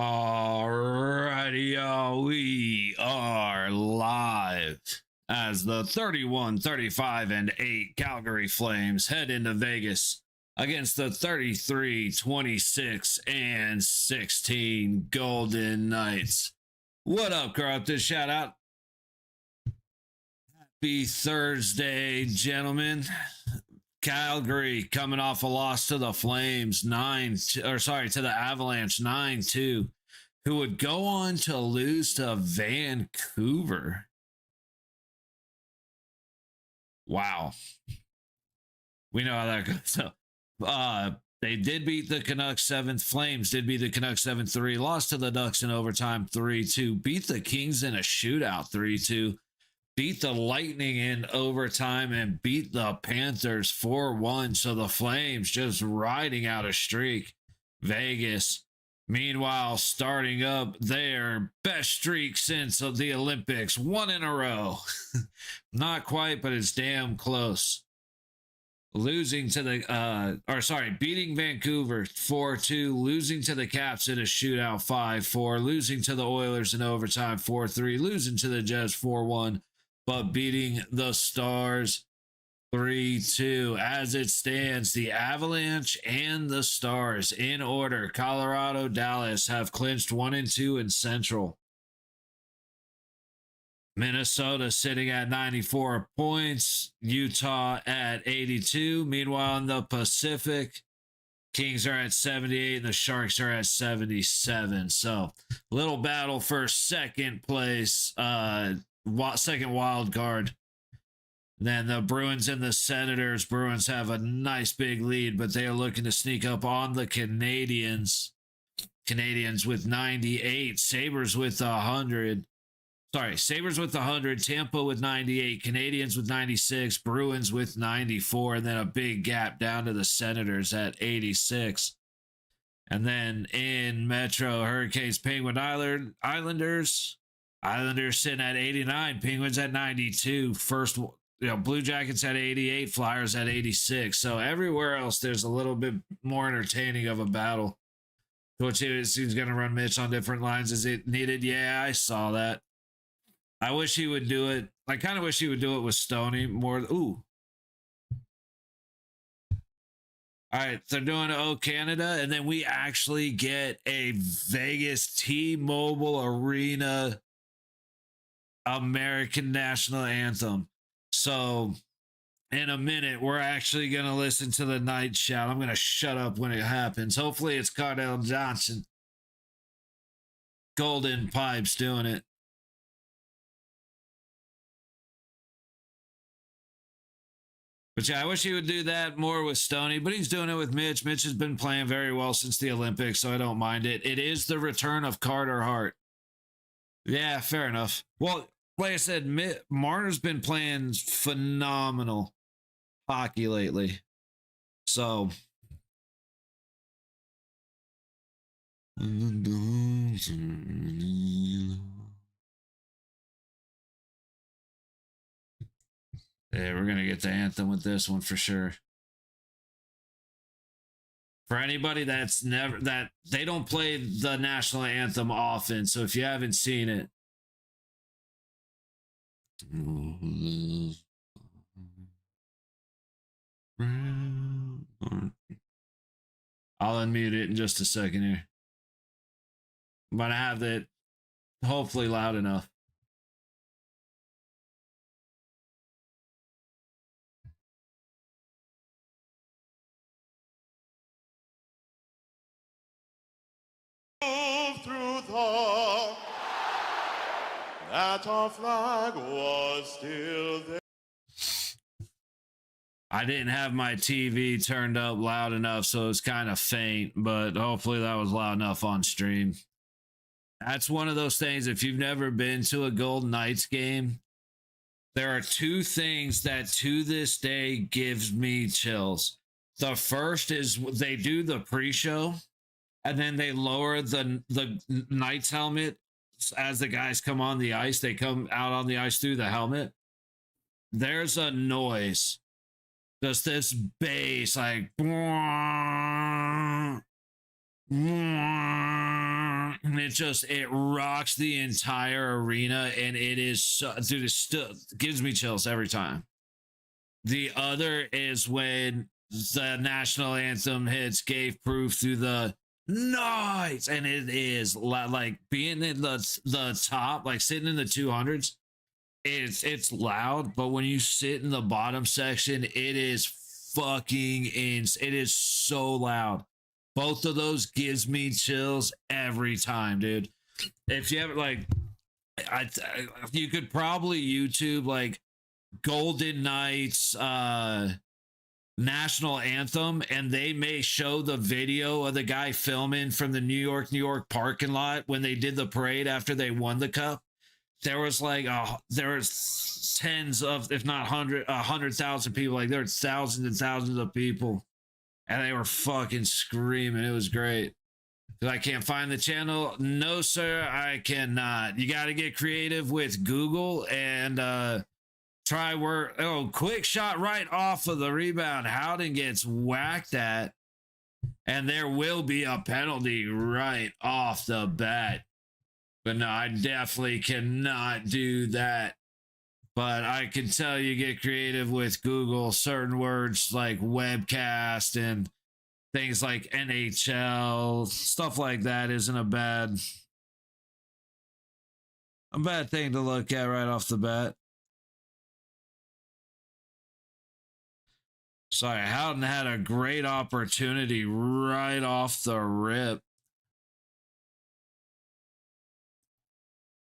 Alrighty, y'all, we are live as the 31, 35, and 8 Calgary Flames head into Vegas against the 33, 26, and 16 Golden Knights. What up, Corrupted? Shout out. Happy Thursday, gentlemen. Calgary coming off a loss to the Flames to the Avalanche 9-2, who would go on to lose to Vancouver. Wow. We know how that goes. So, they did beat the Canucks 7th. Flames did beat the Canucks 7-3, lost to the Ducks in overtime 3-2, beat the Kings in a shootout 3-2. Beat the Lightning in overtime and beat the Panthers 4-1. So the Flames just riding out a streak. Vegas, meanwhile, starting up their best streak since the Olympics, 1 in a row. Not quite, but it's damn close. Losing to beating Vancouver 4-2, losing to the Caps in a shootout 5-4, losing to the Oilers in overtime 4-3, losing to the Jets 4-1. But beating the Stars 3-2. As it stands, the Avalanche and the Stars in order. Colorado, Dallas have clinched 1 and 2 in Central. Minnesota sitting at 94 points. Utah at 82. Meanwhile, in the Pacific, Kings are at 78 and the Sharks are at 77. So, little battle for second place. Second wild card. Then the Bruins and the Senators. Bruins have a nice big lead, but they are looking to sneak up on the Canadians. Canadians with 98. Sabres with 100. Sabres with 100. Tampa with 98. Canadians with 96. Bruins with 94. And then a big gap down to the Senators at 86. And then in Metro, Hurricanes, Penguin, Islanders. Islanders sitting at 89, Penguins at 92, Blue Jackets at 88, Flyers at 86. So everywhere else, there's a little bit more entertaining of a battle. Coach he's going to run Mitch on different lines as it needed. Yeah, I saw that. I wish he would do it. I kind of wish he would do it with Stoney more. Ooh. All right, they're doing O Canada, and then we actually get a Vegas T-Mobile Arena American national anthem. So in a minute, we're actually going to listen to the night shout. I'm going to shut up when it happens. Hopefully it's Cardell Johnson. Golden Pipes doing it. But yeah, I wish he would do that more with Stoney, but he's doing it with Mitch. Mitch has been playing very well since the Olympics, so I don't mind it. It is the return of Carter Hart. Yeah, fair enough. Well, like I said, Marner's been playing phenomenal hockey lately. So. Yeah, we're going to get to Anthem with this one for sure. For anybody that's they don't play the national anthem often, so if you haven't seen it, I'll unmute it in just a second here. I'm gonna have that hopefully loud enough. Through that our flag was still there. I didn't have my TV turned up loud enough, so it's kind of faint, but hopefully that was loud enough on stream. That's one of those things, if you've never been to a Golden Knights game, there are two things that to this day gives me chills. The first is they do the pre-show, and then they lower the Knights helmet as the guys come on the ice. They come out on the ice through the helmet. There's a noise. Just this bass, like, it rocks the entire arena, and it is so, dude, it still gives me chills every time. The other is when the national anthem hits, gave proof through the nights, and it is like being in the top, like sitting in the 200s. It's loud, but when you sit in the bottom section, it is fucking it is so loud. Both of those gives me chills every time, dude. If you ever like, you could probably YouTube like Golden Knights national anthem, and they may show the video of the guy filming from the New York parking lot when they did the parade after they won the cup. There was like there was tens of, if not 100,000 people. Like there were thousands and thousands of people, and they were fucking screaming. It was great. I can't find the channel. No, sir, I cannot. You got to get creative with Google and try work. Oh, quick shot right off of the rebound. Howden gets whacked at, and there will be a penalty right off the bat. But no, I definitely cannot do that. But I can tell you, get creative with Google. Certain words like webcast and things like NHL, stuff like that isn't a bad thing to look at right off the bat. Sorry, Howden had a great opportunity right off the rip.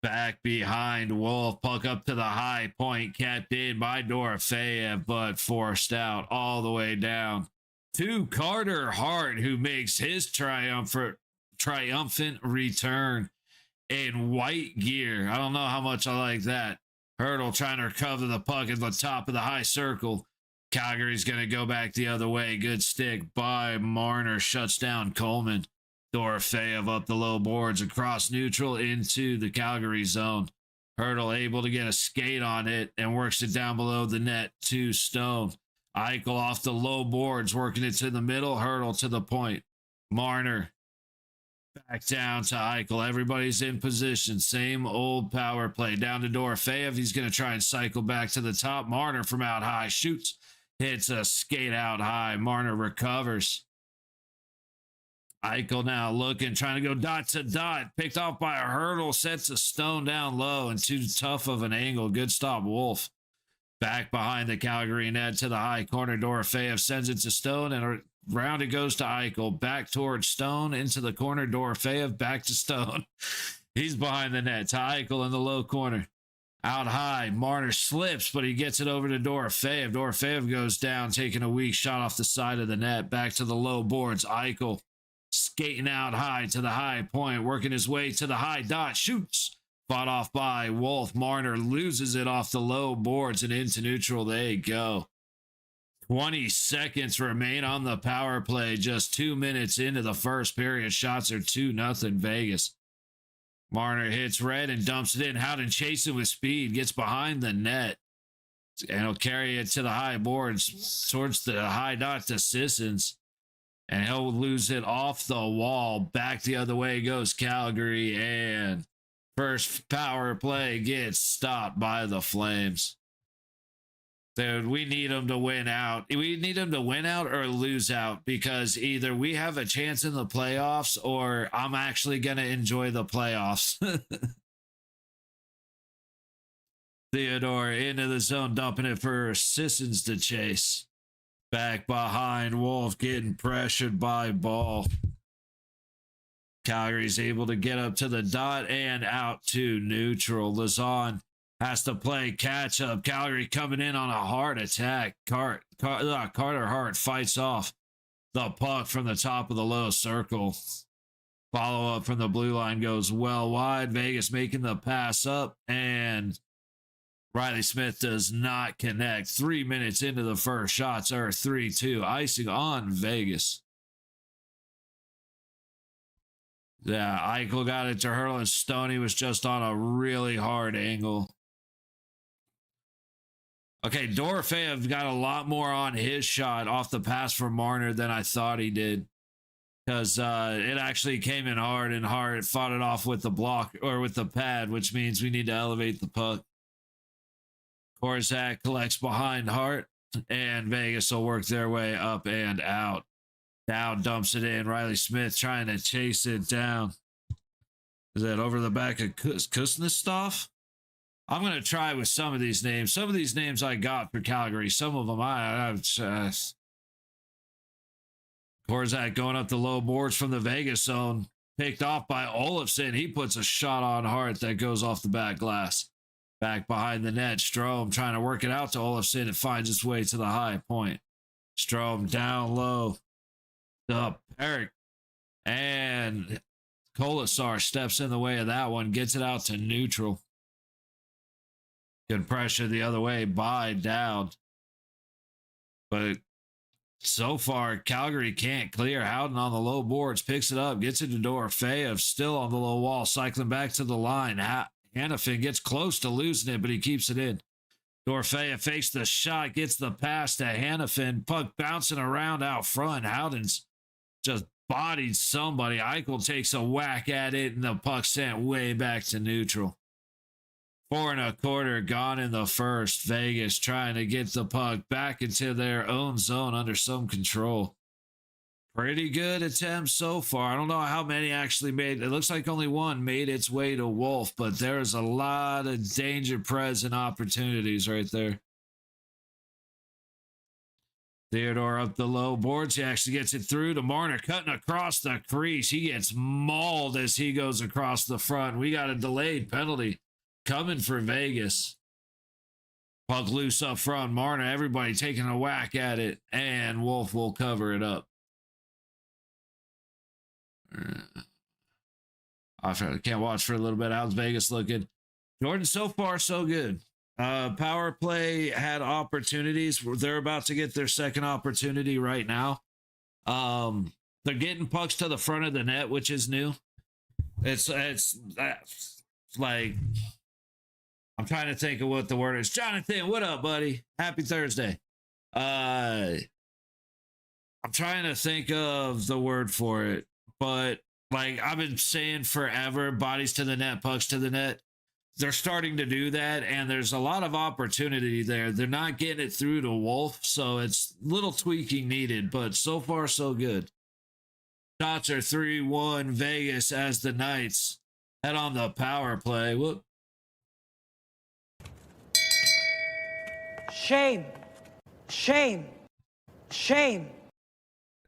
Back behind Wolf, puck up to the high point, kept in by Dorofeyev, but forced out all the way down to Carter Hart, who makes his triumphant return in white gear. I don't know how much I like that. Hurdle trying to recover the puck at the top of the high circle. Calgary's going to go back the other way. Good stick by Marner, shuts down Coleman. Dorofeyev up the low boards across neutral into the Calgary zone. Hurdle able to get a skate on it and works it down below the net to Stone. Eichel off the low boards, working it to the middle. Hurdle to the point. Marner back down to Eichel. Everybody's in position. Same old power play. Down to Dorofeyev. He's going to try and cycle back to the top. Marner from out high shoots. Hits a skate out high. Marner recovers. Eichel now looking, trying to go dot to dot. Picked off by a Hurdle, sets a Stone down low and too tough of an angle. Good stop, Wolf. Back behind the Calgary net to the high corner. Dorofeyev sends it to Stone, and around it goes to Eichel. Back towards Stone, into the corner. Dorofeyev back to Stone. He's behind the net to Eichel in the low corner. Out high, Marner slips, but he gets it over to Dorofeyev. Dorofeyev goes down, taking a weak shot off the side of the net. Back to the low boards. Eichel skating out high to the high point, working his way to the high dot, shoots. Fought off by Wolf. Marner loses it off the low boards and into neutral. They go. 20 seconds remain on the power play. Just 2 minutes into the first period. Shots are 2-0 Vegas. Marner hits red and dumps it in. Howden chasing with speed. Gets behind the net. And he'll carry it to the high boards towards the high dot to Sissons. And he'll lose it off the wall. Back the other way goes Calgary. And first power play gets stopped by the Flames. Dude, we need them to win out. We need them to win out or lose out, because either we have a chance in the playoffs or I'm actually going to enjoy the playoffs. Theodore into the zone, dumping it for Sissons to chase. Back behind Wolf, getting pressured by Ball. Calgary's able to get up to the dot and out to neutral. Lazon has to play catch up. Calgary coming in on a hard attack. Carter Hart fights off the puck from the top of the low circle. Follow up from the blue line goes well wide. Vegas making the pass up, and Riley Smith does not connect. 3 minutes into the first, shots are 3-2. Icing on Vegas. Yeah, Eichel got it to Hurdle, and Stoney was just on a really hard angle. Okay, Dorofeyev got a lot more on his shot off the pass from Marner than I thought he did. because it actually came in hard and Hart fought it off with the block or with the pad, which means we need to elevate the puck. Korzak collects behind Hart, and Vegas will work their way up and out. Down dumps it in. Riley Smith trying to chase it down. Is that over the back of Kuznetsov? I'm going to try with some of these names. Some of these names I got for Calgary. Some of them Korzak going up the low boards from the Vegas zone. Picked off by Olofsson. He puts a shot on Hart that goes off the back glass. Back behind the net. Strome trying to work it out to Olofsson. It finds its way to the high point. Strome down low. Up Eric. And Kolasar steps in the way of that one. Gets it out to neutral. Good pressure the other way by Dowd. But so far, Calgary can't clear. Howden on the low boards. Picks it up. Gets it to Dorofeyev. Still on the low wall. Cycling back to the line. Hannafin gets close to losing it, but he keeps it in. Dorofeyev fakes the shot. Gets the pass to Hannafin. Puck bouncing around out front. Howden's just bodied somebody. Eichel takes a whack at it, and the puck sent way back to neutral. 4 1/4 gone in the first. Vegas trying to get the puck back into their own zone under some control. Pretty good attempt so far. I don't know how many actually made. It looks like only one made its way to Wolf, but there's a lot of danger present opportunities right there. Theodore up the low boards. He actually gets it through to Marner, cutting across the crease. He gets mauled as he goes across the front. We got a delayed penalty coming for Vegas. Puck loose up front. Marner, everybody taking a whack at it, and Wolf will cover it up. I can't watch for a little bit. How's Vegas looking? Jordan, so far, so good. Power play had opportunities. They're about to get their second opportunity right now. They're getting pucks to the front of the net, which is new. It's like, I'm trying to think of what the word is. Jonathan, what up, buddy? Happy Thursday. I'm trying to think of the word for it, but like I've been saying forever, bodies to the net, pucks to the net. They're starting to do that, and there's a lot of opportunity there. They're not getting it through to Wolf, so it's little tweaking needed, but so far, so good. Shots are 3-1 Vegas as the Knights head on the power play. Whoop. Shame. Shame. Shame.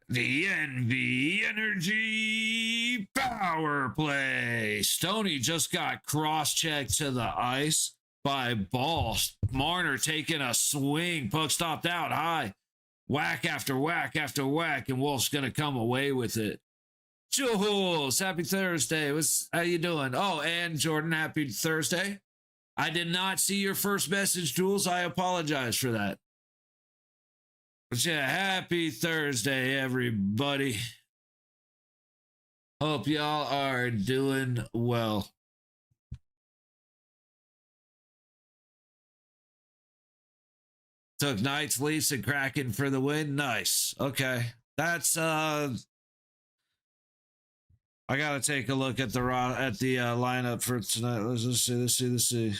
The NV Energy power play. Stoney just got cross-checked to the ice by Ball. Marner taking a swing. Puck stopped out high. Whack after whack after whack, and Wolf's going to come away with it. Jules, happy Thursday. How you doing? Oh, and Jordan, happy Thursday. I did not see your first message, Jules. I apologize for that. But yeah, happy Thursday, everybody. Hope y'all are doing well. Took Knights, Leafs, and Kraken for the win. Nice. Okay. That's I gotta take a look at the lineup for tonight. Let's see.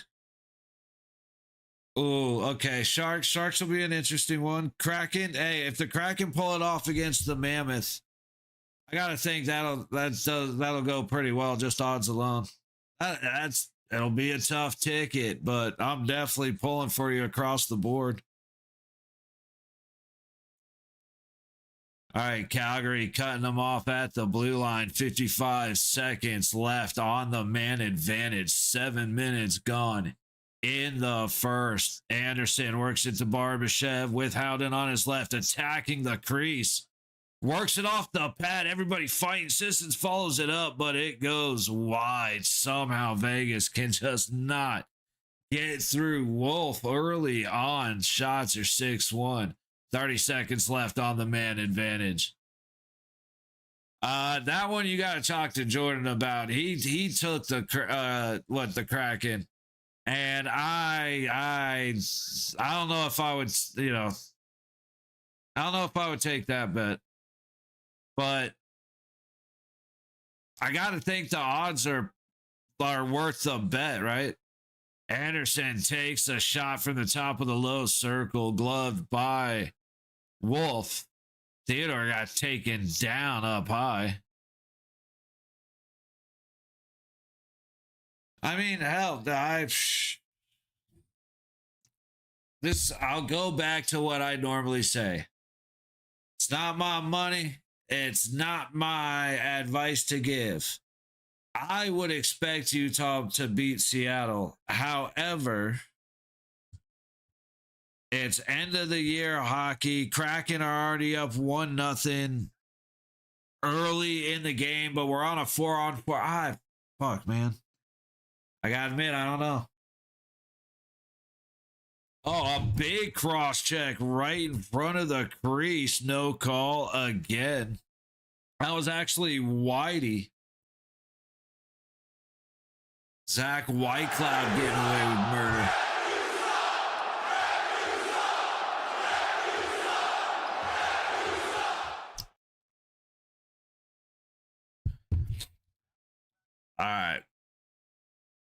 Oh, okay. Sharks will be an interesting one. Kraken. Hey, if the Kraken pull it off against the Mammoth, I gotta think that'll go pretty well. Just odds alone. It'll be a tough ticket, but I'm definitely pulling for you across the board. All right, Calgary cutting them off at the blue line. 55 seconds left on the man advantage. 7 minutes gone in the first. Anderson works it to Barbashev with Howden on his left, attacking the crease. Works it off the pad. Everybody fighting. Sissons follows it up, but it goes wide. Somehow Vegas can just not get through Wolf early on. Shots are 6-1. 30 seconds left on the man advantage. That one you got to talk to Jordan about. He took the Kraken, and I don't know if I would, I don't know if I would take that bet, but I got to think the odds are worth the bet, right? Anderson takes a shot from the top of the low circle, gloved by Wolf. Theodore got taken down up high. I mean, hell, I'll go back to what I normally say. It's not my money. It's not my advice to give. I would expect Utah to beat Seattle. However, it's end of the year hockey. Kraken are already up 1-0 early in the game, but we're on a 4-on-4. Fuck, man. I gotta admit, I don't know. Oh, a big cross check right in front of the crease. No call again. That was actually Whitey. Zach Whitecloud getting away with murder. All right.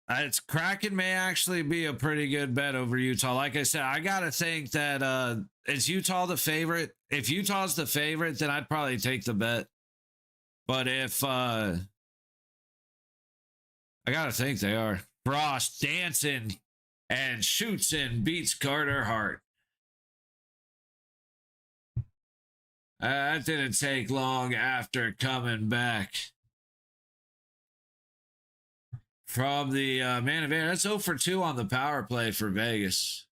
It's Kraken may actually be a pretty good bet over Utah. Like I said, I got to think that is Utah the favorite? If Utah's the favorite, then I'd probably take the bet. But if I got to think they are. Frost dancing and shoots and beats Carter Hart. That didn't take long after coming back from the man of air. That's 0 for 2 on the power play for Vegas.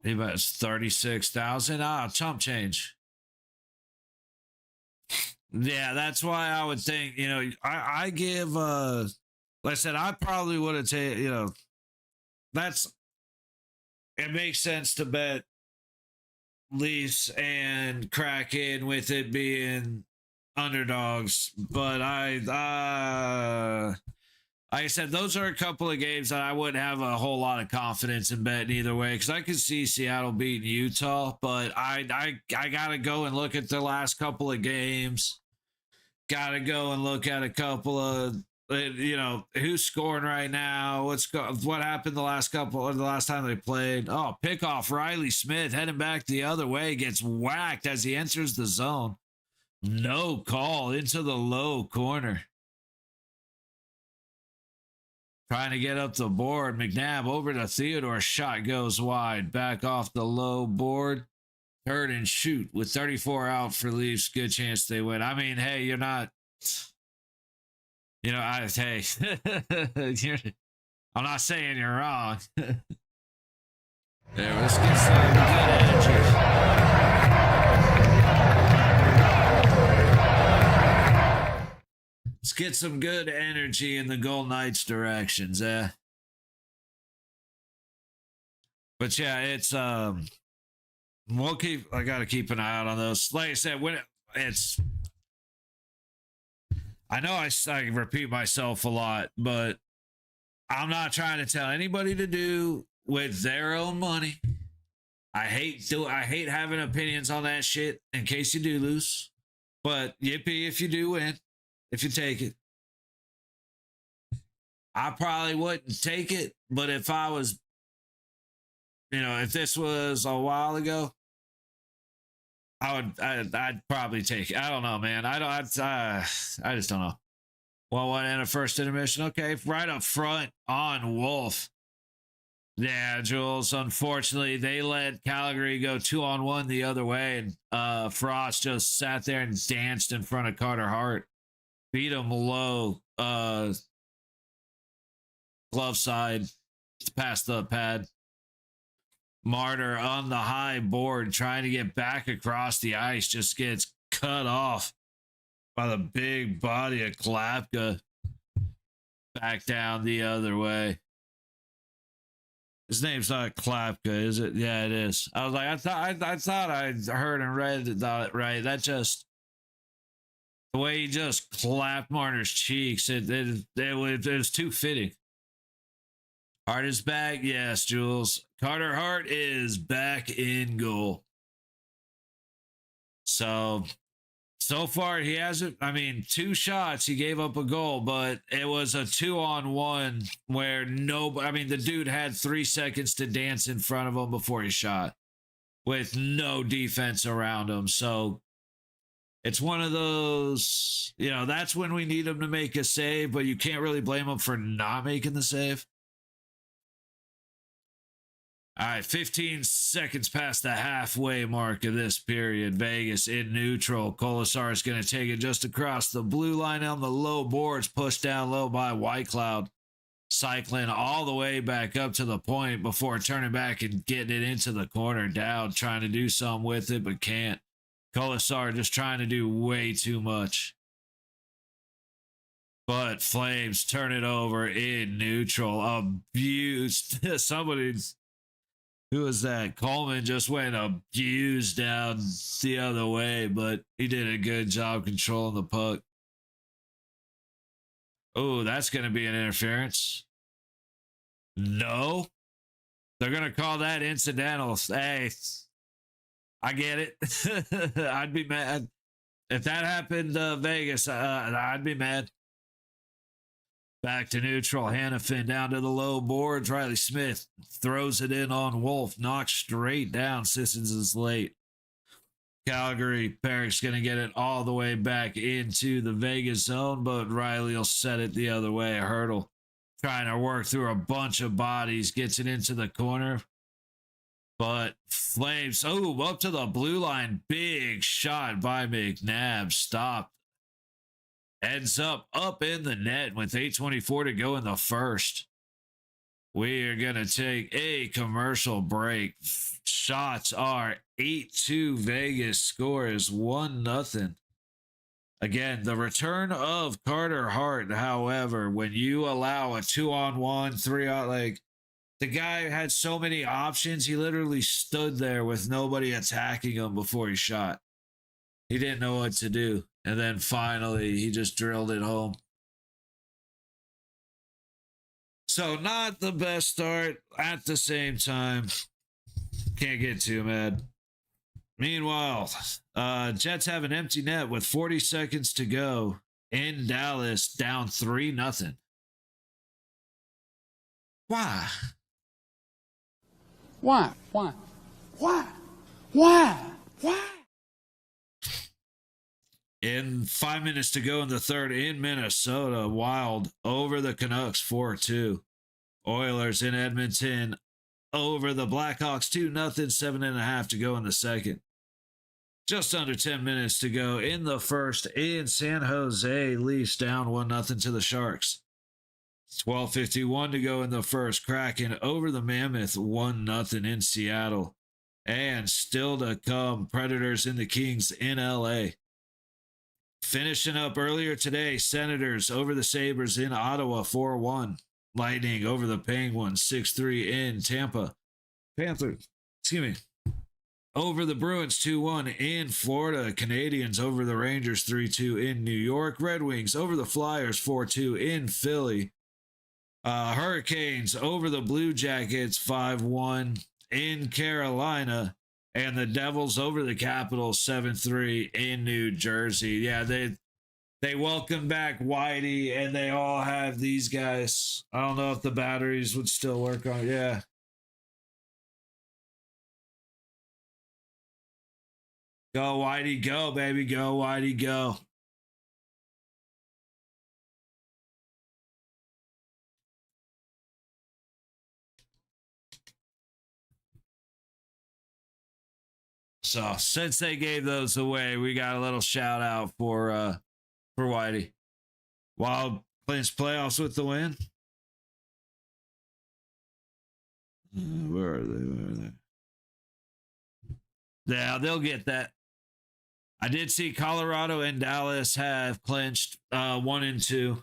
He bets 36,000. Chump change. Yeah, that's why I would think, I give, like I said, I probably would have taken, it makes sense to bet Leafs and Kraken with it being underdogs, but like I said, those are a couple of games that I wouldn't have a whole lot of confidence in betting either way, because I could see Seattle beating Utah, but I gotta go and look at the last couple of games. Gotta go and look at a couple of who's scoring right now. What happened the last time they played? Oh, pick off Riley Smith heading back the other way, gets whacked as he enters the zone. No call into the low corner. Trying to get up the board. McNabb over to Theodore. Shot goes wide. Back off the low board. Turn and shoot with 34 out for Leafs. Good chance they win. I mean, hey, you're not. I'm not saying you're wrong. There, let's get some good energy. Let's get some good energy in the Golden Knights directions, But yeah, it's I gotta keep an eye out on those. Like I said, I know I repeat myself a lot, but I'm not trying to tell anybody to do with their own money. I hate having opinions on that shit in case you do lose. But yippee if you do win. If you take it. I probably wouldn't take it, but if I was, if this was a while ago, I'd probably take it. I don't know, man. I just don't know. Well, what in a first intermission? Okay, right up front on Wolf. Yeah, Jules. Unfortunately, they let Calgary go 2-on-1 the other way, and Frost just sat there and danced in front of Carter Hart. Beat him low, glove side, past the pad. Martyr on the high board, trying to get back across the ice, just gets cut off by the big body of Klapka. Back down the other way. His name's not Klapka, is it? Yeah, it is. I was like, I thought I heard and read it right. That just. The way he just clapped Marner's cheeks, it was too fitting. Hart is back. Yes, Jules. Carter Hart is back in goal. So So far, he hasn't. I mean, 2 shots, he gave up a goal, but it was a 2-on-1 where I mean, the dude had 3 seconds to dance in front of him before he shot with no defense around him. So it's one of those, that's when we need him to make a save, but you can't really blame him for not making the save. All right, 15 seconds past the halfway mark of this period. Vegas in neutral. Colasar is going to take it just across the blue line on the low boards, pushed down low by Whitecloud. Cycling all the way back up to the point before turning back and getting it into the corner. Down, trying to do something with it, but can't. Colasar just trying to do way too much. But Flames turn it over in neutral. Abused. Somebody's... Who was that? Coleman just went abused down the other way, but he did a good job controlling the puck. Oh, that's going to be an interference. No. They're going to call that incidental. Hey, I get it. I'd be mad. If that happened to Vegas, I'd be mad. Back to neutral. Hannafin down to the low boards. Riley Smith throws it in on Wolf. Knocked straight down. Sissons is late. Calgary. Perrick's going to get it all the way back into the Vegas zone, but Riley will set it the other way. Hurdle trying to work through a bunch of bodies. Gets it into the corner. But Flames, up to the blue line. Big shot by McNabb. Stopped. Ends up in the net with 8:24 to go in the first. We are going to take a commercial break. Shots are 8-2 Vegas. Score is 1-0. Again, the return of Carter Hart, however, when you allow a 2-on-1, 3-on, the guy had so many options, he literally stood there with nobody attacking him before he shot. He didn't know what to do. And then finally, he just drilled it home. So not the best start. At the same time, can't get too mad. Meanwhile, Jets have an empty net with 40 seconds to go in Dallas, down 3-0. Why? Why? Why? Why? Why? Why? In 5 minutes to go in the third in Minnesota, Wild over the Canucks 4-2. Oilers in Edmonton over the Blackhawks 2-0, 7.5 to go in the second. Just under 10 minutes to go in the first in San Jose. Leafs down 1-0 to the Sharks. 12:51 to go in the first. Kraken over the Mammoth 1-0 in Seattle. And still to come, Predators and the Kings in LA. Finishing up earlier today, Senators over the Sabres in Ottawa 4-1. Lightning over the Penguins 6-3 in Tampa. Panthers, over the Bruins 2-1 in Florida. Canadians over the Rangers 3-2 in New York. Red Wings over the Flyers 4-2 in Philly. Hurricanes over the Blue Jackets 5-1 in Carolina. And the Devils over the Capitals 7-3 in New Jersey. Yeah, they welcome back Whitey, and they all have these guys. I don't know if the batteries would still work on it. Yeah. Go, Whitey, go, baby. Go, Whitey, go. So since they gave those away, we got a little shout out for Whitey. Wild clinched playoffs with the win. Where are they? Yeah, they'll get that. I did see Colorado and Dallas have clinched 1 and 2.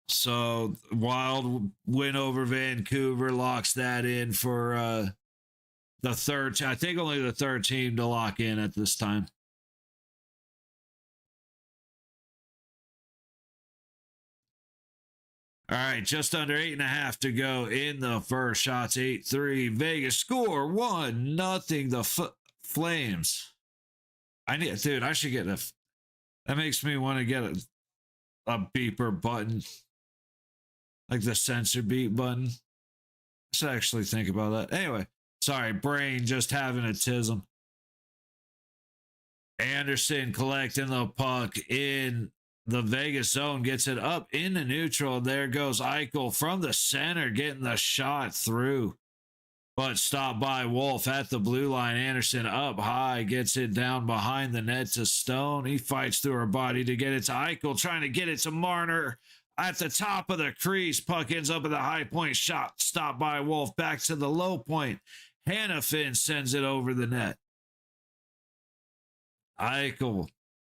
So Wild win over Vancouver, locks that in for the third. I think only the third team to lock in at this time. All right, just under 8.5 to go in the first. Shots 8-3. Vegas score 1-0. The Flames. Dude, I should get that makes me want to get a beeper button. Like the sensor beep button. I should actually think about that. Anyway, sorry, brain just having a tism. Anderson collecting the puck in the Vegas zone, gets it up into neutral. There goes Eichel from the center, getting the shot through. But stopped by Wolf at the blue line. Anderson up high, gets it down behind the net to Stone. He fights through her body to get it to Eichel, trying to get it to Marner at the top of the crease. Puck ends up at the high point. Shot stopped by Wolf, back to the low point. Hannafin sends it over the net. Eichel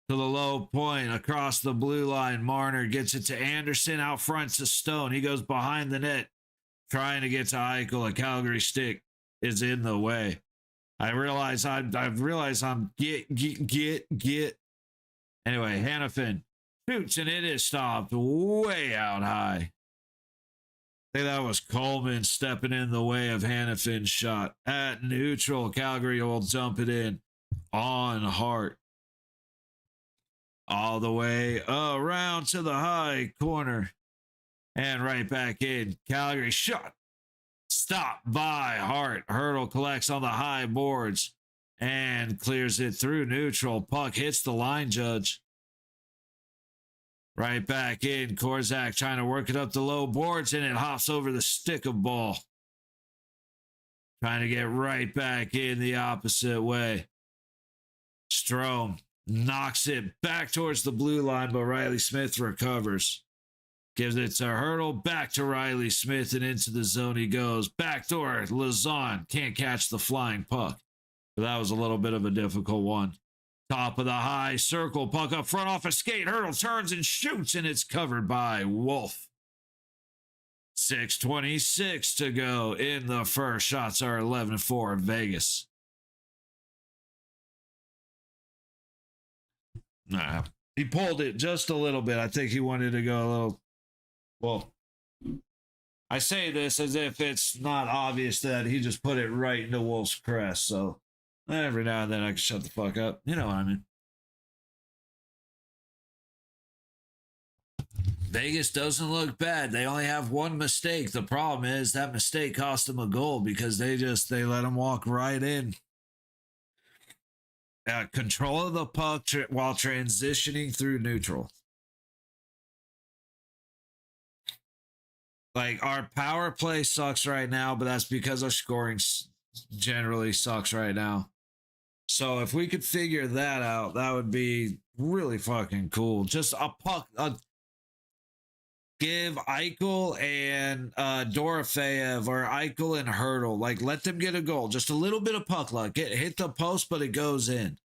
to the low point across the blue line. Marner gets it to Anderson out front to Stone. He goes behind the net, trying to get to Eichel. A Calgary stick is in the way. I've realized I'm get. Anyway, Hannafin shoots and it is stopped way out high. I think that was Coleman stepping in the way of Hannafin's shot. At neutral, Calgary will dump it in on Hart. All the way around to the high corner. And right back in. Calgary shot. Stopped by Hart. Hurdle collects on the high boards and clears it through neutral. Puck hits the line judge. Right back in. Korzak trying to work it up the low boards, and it hops over the stick of ball. Trying to get right back in the opposite way. Strome knocks it back towards the blue line, but Riley Smith recovers. Gives it to Hurdle, back to Riley Smith, and into the zone he goes. Backdoor, Lazon can't catch the flying puck. But that was a little bit of a difficult one. Top of the high circle, puck up front off a skate. Hurdle turns and shoots, and it's covered by Wolf. 6:26 to go in the first. Shots are 11-4 in Vegas. Nah, he pulled it just a little bit. I think he wanted to go a little. Well, I say this as if it's not obvious that he just put it right into Wolf's crest. So every now and then I can shut the fuck up. You know what I mean? Vegas doesn't look bad. They only have one mistake. The problem is that mistake cost them a goal because they let him walk right in. Control of the puck while transitioning through neutral. Like, our power play sucks right now, but that's because our scoring generally sucks right now. So if we could figure that out, that would be really fucking cool. Just a puck. Give Eichel and Dorofeyev or Eichel and Hurdle, like, let them get a goal. Just a little bit of puck luck. Hit the post, but it goes in.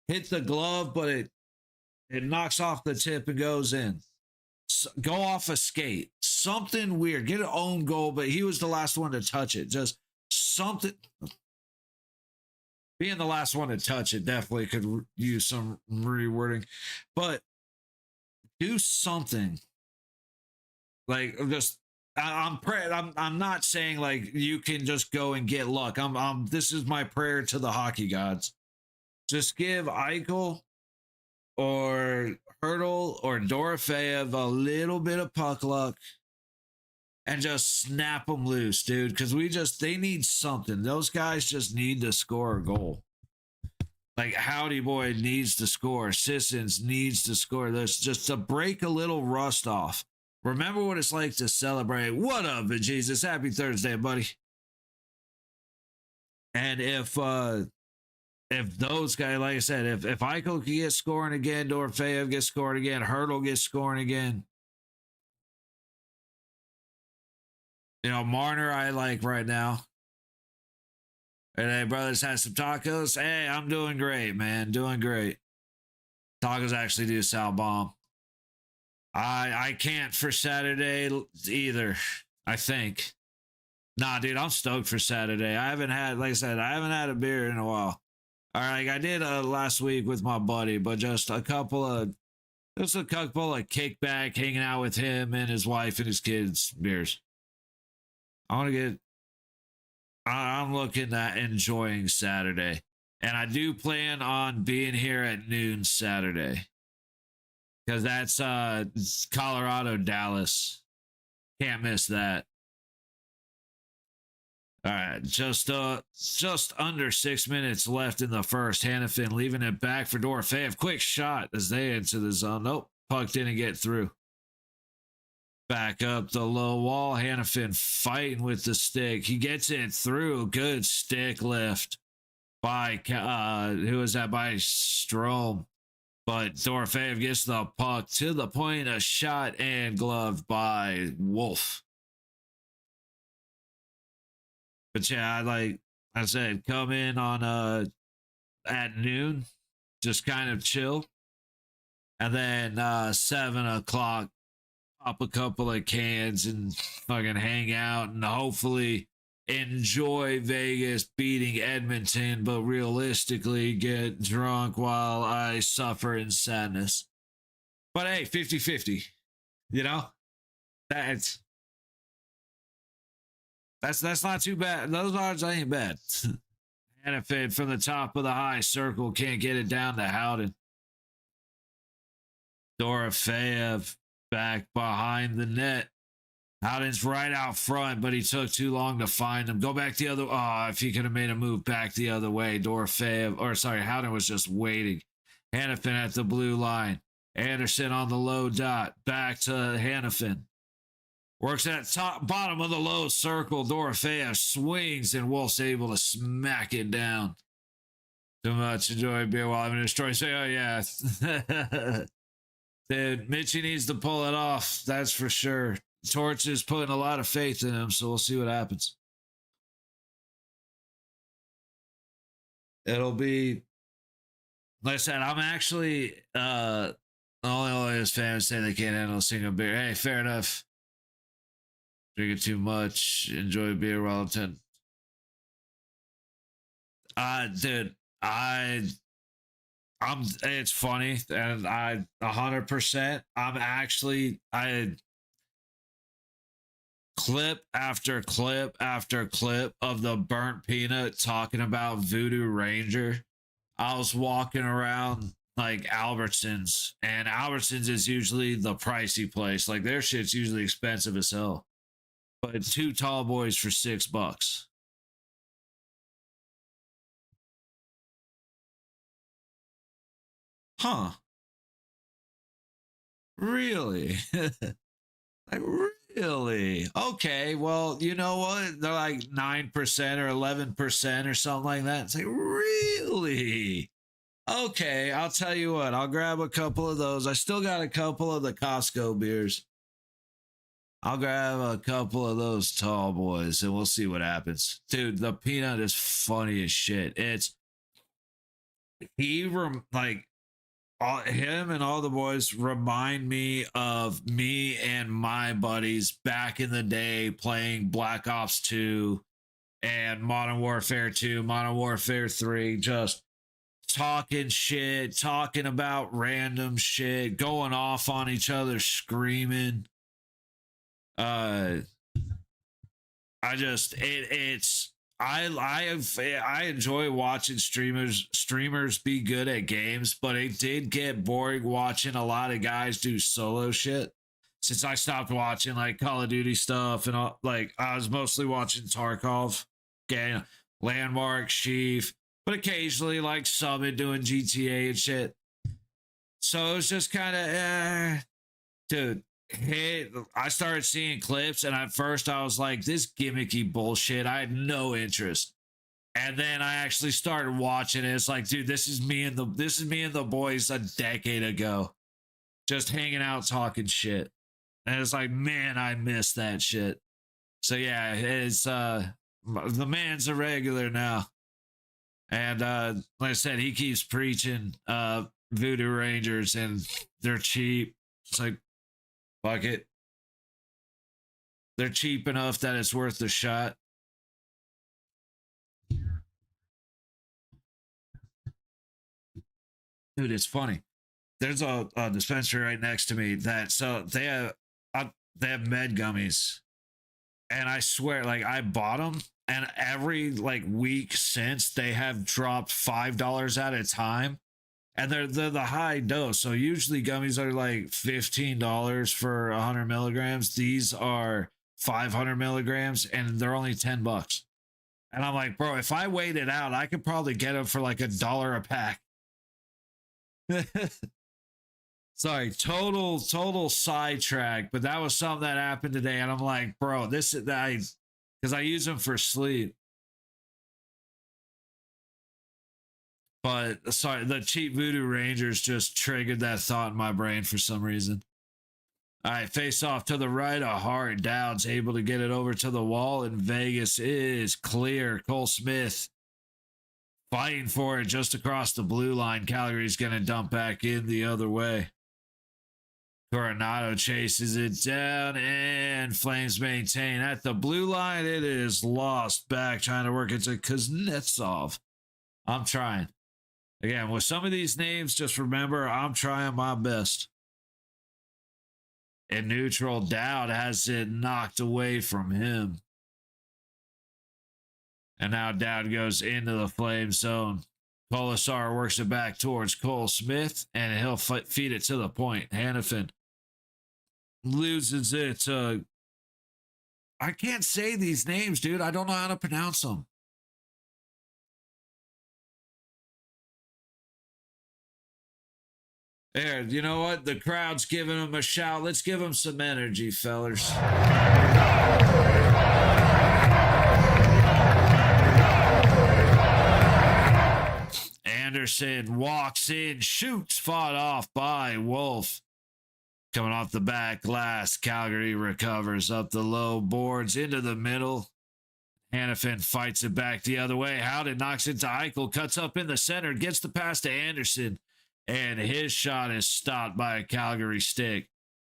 Hit the glove, but it knocks off the tip and goes in. Go off a skate. Something weird. Get an own goal, but he was the last one to touch it. Just something. Being the last one to touch it definitely could use some rewording. But do something. Like, just I'm not saying like you can just go and get luck. This is my prayer to the hockey gods. Just give Eichel or Hurdle or Dorofeyev a little bit of puck luck and just snap them loose, dude. Because they need something. Those guys just need to score a goal. Like, Howdy Boy needs to score. Sissons needs to score. There's just to break a little rust off. Remember what it's like to celebrate. What up, Jesus? Happy Thursday, buddy. And if those guys, like I said, if Eichel can get scoring again, Dorofeyev gets scoring again, Hurdle gets scoring again. You know, Marner I like right now. And hey, brothers, had some tacos. Hey, I'm doing great, man. Doing great. Tacos actually do sound bomb. I can't for Saturday either, I think. Nah, dude, I'm stoked for Saturday. I haven't had, like I said, I haven't had a beer in a while. All right, I did last week with my buddy, but just a couple of Just a couple of kickback, hanging out with him and his wife and his kids, beers. I want to get. I'm looking at enjoying Saturday, and I do plan on being here at noon Saturday, because that's Colorado, Dallas. Can't miss that. All right, just under 6 minutes left in the first. Hannafin leaving it back for Dorofeyev. Quick shot as they enter the zone. Nope, puck didn't get through. Back up the low wall. Hannafin fighting with the stick. He gets it through. Good stick lift by who is that? By Strome. But Dorofeyev gets the puck to the point. A shot and gloved by Wolf. But yeah, like I said, come in on at noon, just kind of chill. And then 7 o'clock, pop a couple of cans and fucking hang out and hopefully enjoy Vegas beating Edmonton, but realistically get drunk while I suffer in sadness. But hey, 50-50, you know? That's not too bad. Those odds ain't bad. Hannafin from the top of the high circle can't get it down to Howden. Dorofeyev back behind the net. Howden's right out front, but he took too long to find him. Go back the other. Oh, if he could have made a move back the other way, Howden was just waiting. Hannafin at the blue line. Anderson on the low dot. Back to Hannafin. Works at bottom of the low circle. Dorofeyev swings, and Wolf's able to smack it down. Too much enjoy beer while I'm in destroy. Say, oh yeah. Dude, Mitchie needs to pull it off. That's for sure. Torch is putting a lot of faith in him, so we'll see what happens. It'll be, like I said, I'm actually only Oilers fans say they can't handle a single beer. Hey, fair enough. Drinking too much, enjoy beer while I'm 10. Dude, it's funny, and 100%, I clip after clip after clip of the Burnt Peanut talking about Voodoo Ranger. I was walking around like Albertsons, and Albertsons is usually the pricey place. Like their shit's usually expensive as hell. But 2 tall boys for $6. Huh. Really? Like, really? Okay, well, you know what? They're like 9% or 11% or something like that. It's like, really? Okay, I'll tell you what. I'll grab a couple of those. I still got a couple of the Costco beers. I'll grab a couple of those tall boys and we'll see what happens. Dude, the peanut is funny as shit. Him and all the boys remind me of me and my buddies back in the day playing Black Ops 2 and Modern Warfare 2, Modern Warfare 3, just talking shit, talking about random shit, going off on each other, screaming. I enjoy watching streamers be good at games, but it did get boring watching a lot of guys do solo shit since I stopped watching like Call of Duty stuff and all. Like I was mostly watching Tarkov, okay, Landmark, Sheaf, but occasionally like Summit doing GTA and shit. So it was just kind of dude. Hey, I started seeing clips, and at first I was like, this gimmicky bullshit. I had no interest. And then I actually started watching it. It's like, dude, this is me and the boys a decade ago. Just hanging out talking shit. And it's like, man, I miss that shit. So yeah, it's the man's a regular now. And like I said, he keeps preaching Voodoo Rangers and they're cheap. It's like, fuck it. They're cheap enough that it's worth the shot. Dude, it's funny. there's a dispensary right next to me that so they have med gummies, and I swear, like I bought them, and every like week since they have dropped $5 at a time, and they're the high dose. So usually gummies are like $15 for 100 milligrams. These are 500 milligrams, and they're only $10. And I'm like, bro, if I wait it out, I could probably get them for like $1 a pack. Sorry, total sidetrack, but that was something that happened today, and I'm like, bro, this is because I use them for sleep. But sorry, the cheap Voodoo Rangers just triggered that thought in my brain for some reason. All right, face off to the right of Hart. Dowd's able to get it over to the wall, and Vegas is clear. Cole Smith fighting for it just across the blue line. Calgary's going to dump back in the other way. Coronado chases it down, and Flames maintain at the blue line. It is lost back, trying to work it to Kuznetsov. I'm trying. Again, with some of these names, just remember, I'm trying my best. In neutral, Dowd has it knocked away from him. And now Dowd goes into the flame zone. Colasar works it back towards Cole Smith, and he'll feed it to the point. Hannafin loses it. I can't say these names, dude. I don't know how to pronounce them. There, you know what? The crowd's giving him a shout. Let's give him some energy, fellers. Anderson walks in, shoots, fought off by Wolf. Coming off the back glass, Calgary recovers up the low boards into the middle. Hannafin fights it back the other way. Howden knocks into Eichel, cuts up in the center, gets the pass to Anderson, and his shot is stopped by a Calgary stick.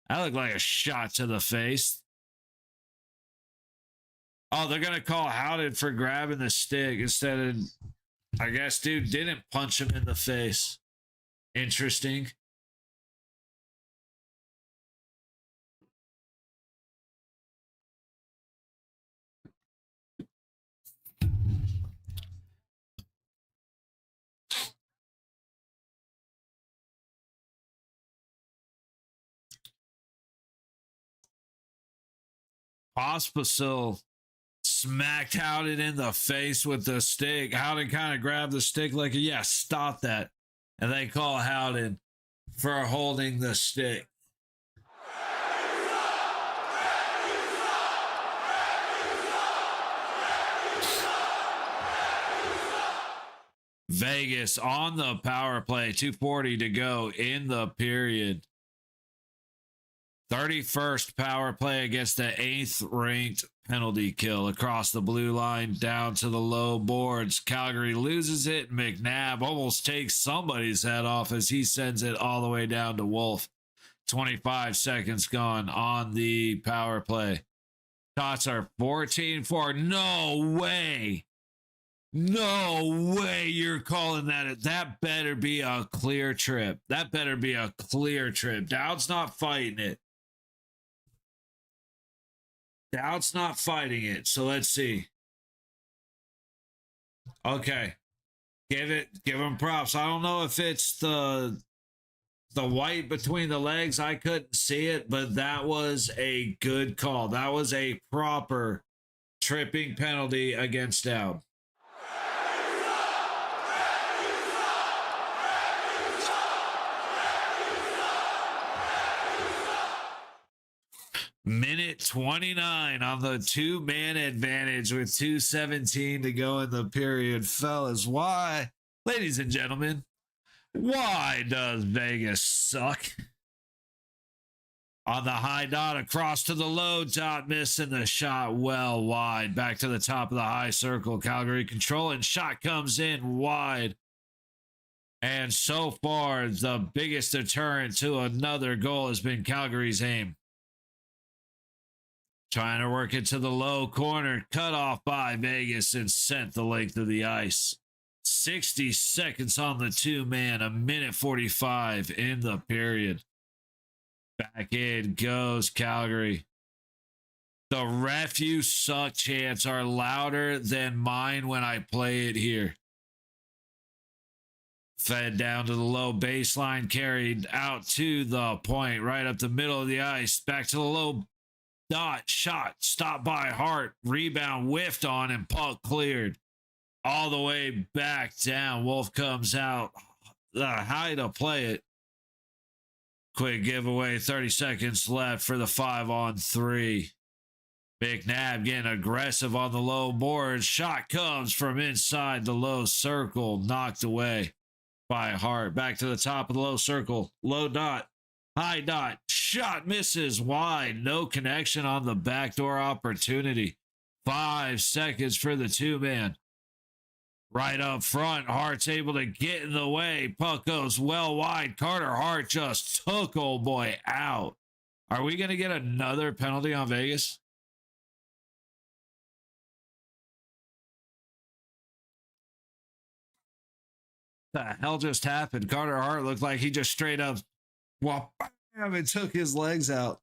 That looked like a shot to the face. Oh, they're going to call Howden for grabbing the stick instead of, I guess, dude didn't punch him in the face. Interesting. Pospisil smacked Howden in the face with the stick. Howden kind of grabbed the stick like, yeah, stop that. And they call Howden for holding the stick. Vegas on the power play, 2:40 to go in the period. 31st power play against the 8th ranked penalty kill across the blue line down to the low boards. Calgary loses it. McNabb almost takes somebody's head off as he sends it all the way down to Wolf. 25 seconds gone on the power play. Shots are 14-4. No way. No way you're calling that. That better be a clear trip. That better be a clear trip. Dowd's not fighting it. Dowd's not fighting it. So let's see. Okay. Give him props. I don't know if it's the white between the legs. I couldn't see it, but that was a good call. That was a proper tripping penalty against Dowd. Minute 29 on the 2-man advantage with 2:17 to go in the period. Fellas, why, ladies and gentlemen, why does Vegas suck? On the high dot, across to the low dot, missing the shot well wide. Back to the top of the high circle. Calgary controlling. Shot comes in wide. And so far, the biggest deterrent to another goal has been Calgary's aim. Trying to work it to the low corner. Cut off by Vegas and sent the length of the ice. 60 seconds on the two-man, a minute 45 in the period. Back in goes Calgary. The ref you suck chants are louder than mine when I play it here. Fed down to the low baseline, carried out to the point, right up the middle of the ice. Back to the low dot, shot, stopped by Hart, rebound whiffed on, and puck cleared. All the way back down. Wolf comes out. High to play it. Quick giveaway, 30 seconds left for the 5-on-3. McNabb getting aggressive on the low board. Shot comes from inside the low circle, knocked away by Hart. Back to the top of the low circle. Low dot. High dot. Shot misses wide. No connection on the backdoor opportunity. 5 seconds for the two-man. Right up front, Hart's able to get in the way. Puck goes well wide. Carter Hart just took old boy out. Are we going to get another penalty on Vegas? The hell just happened? Carter Hart looked like he just straight up and took his legs out.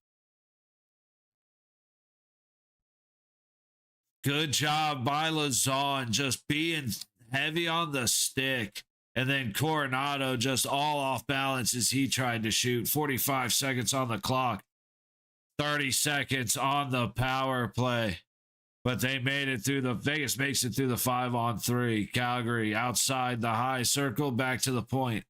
Good job by Lazon, just being heavy on the stick. And then Coronado just all off balance as he tried to shoot. 45 seconds on the clock. 30 seconds on the power play. But they made it through the... Vegas makes it through the 5-on-3. Calgary outside the high circle, back to the point.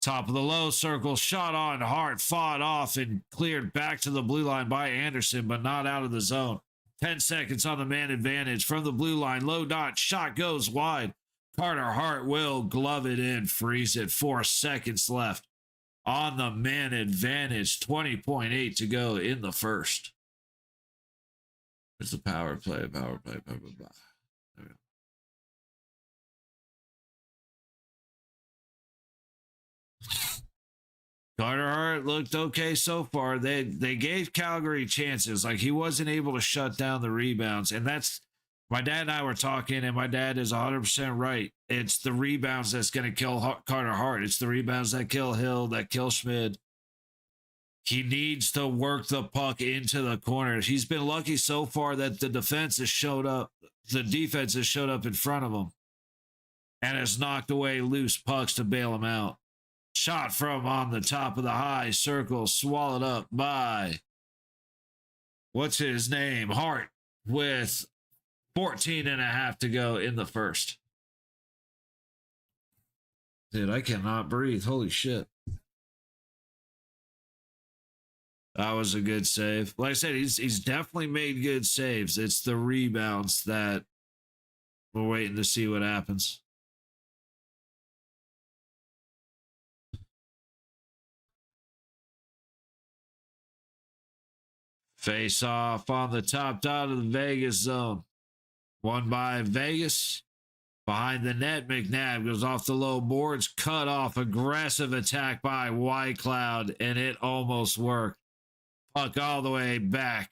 Top of the low circle, shot on Hart, fought off and cleared back to the blue line by Anderson, but not out of the zone. 10 seconds on the man advantage from the blue line. Low dot, shot goes wide. Carter Hart will glove it in, freeze it. 4 seconds left on the man advantage. 20.8 to go in the first. There's the power play, blah, blah, blah. There we go. Carter Hart looked okay so far. They gave Calgary chances. Like, he wasn't able to shut down the rebounds. And that's, my dad and I were talking, and my dad is 100% right. It's the rebounds that's going to kill Carter Hart. It's the rebounds that kill Hill, that kill Schmid. He needs to work the puck into the corners. He's been lucky so far that the defense has showed up. The defense has showed up in front of him and has knocked away loose pucks to bail him out. Shot from on the top of the high circle, swallowed up by, what's his name? Hart, with 14 and a half to go in the first. Dude, I cannot breathe. Holy shit. That was a good save. Like I said, he's definitely made good saves. It's the rebounds that we're waiting to see what happens. Face off on the top dot of the Vegas zone. Won by Vegas. Behind the net, McNabb goes off the low boards. Cut off. Aggressive attack by Whitecloud, and it almost worked. Puck all the way back.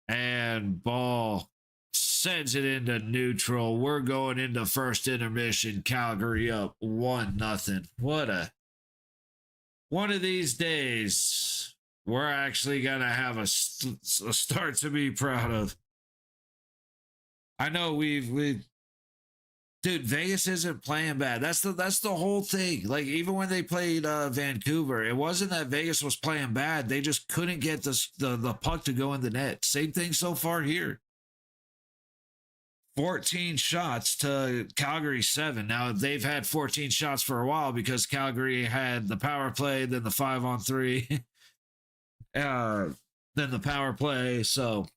And ball sends it into neutral. We're going into first intermission. Calgary up 1-0. What a... One of these days, we're actually going to have a start to be proud of. I know we've dude, Vegas isn't playing bad. That's the whole thing. Like, even when they played Vancouver, it wasn't that Vegas was playing bad. They just couldn't get the puck to go in the net. Same thing so far here. 14 shots to Calgary 7. Now, they've had 14 shots for a while because Calgary had the power play, then the 5-on-3, then the power play. So,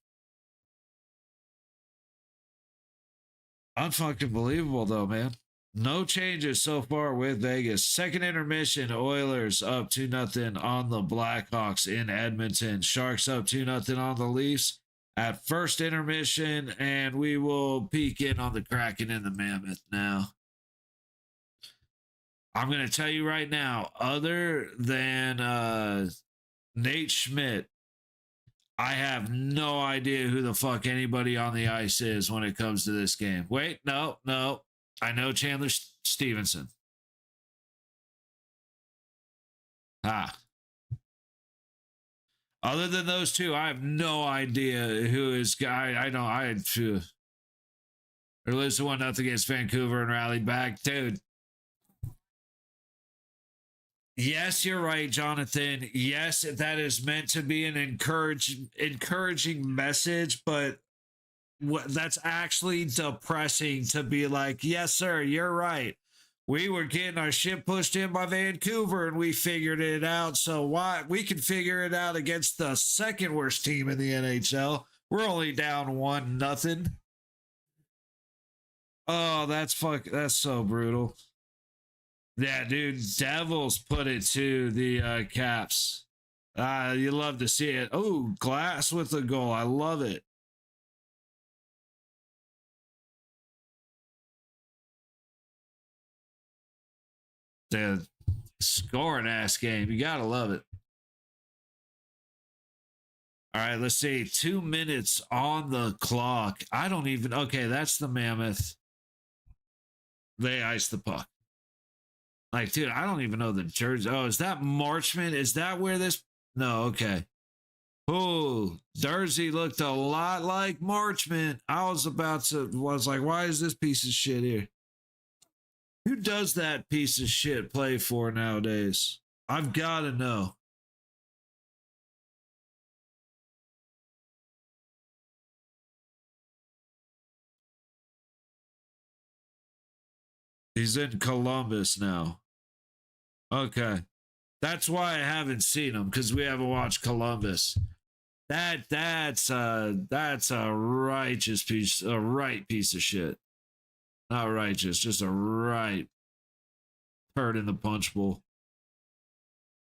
unfucking believable, though, man. No changes so far with Vegas. Second intermission, Oilers up 2-0 on the Blackhawks in Edmonton. Sharks up 2-0 on the Leafs at first intermission, and we will peek in on the Kraken and the Mammoth now. I'm going to tell you right now, other than Nate Schmidt, I have no idea who the fuck anybody on the ice is when it comes to this game. Wait, no. I know Chandler Stevenson. Ah. Other than those two, I have no idea who is guy. I know I had to. Or lose 1-0 against Vancouver and rallied back. Dude. Yes, you're right, Jonathan. Yes, that is meant to be an encouraging message, but that's actually depressing to be like, yes, sir, you're right. We were getting our shit pushed in by Vancouver and we figured it out. So why we can figure it out against the second worst team in the NHL. We're only down 1-0. Oh, that's so brutal. Yeah, dude, Devils put it to the Caps. You love to see it. Oh, Glass with a goal. I love it. The scoring ass game. You gotta love it. All right, let's see. 2 minutes on the clock. I don't even. Okay, that's the Mammoth. They ice the puck. Like, dude, I don't even know the jersey. Oh, is that Marchment? Is that where this? No, okay. Oh, Jersey looked a lot like Marchment. I was like, why is this piece of shit here? Who does that piece of shit play for nowadays? I've got to know. He's in Columbus now. Okay. That's why I haven't seen him, because we haven't watched Columbus. That's a righteous piece, a right piece of shit. Not righteous, just a right turd in the punch bowl.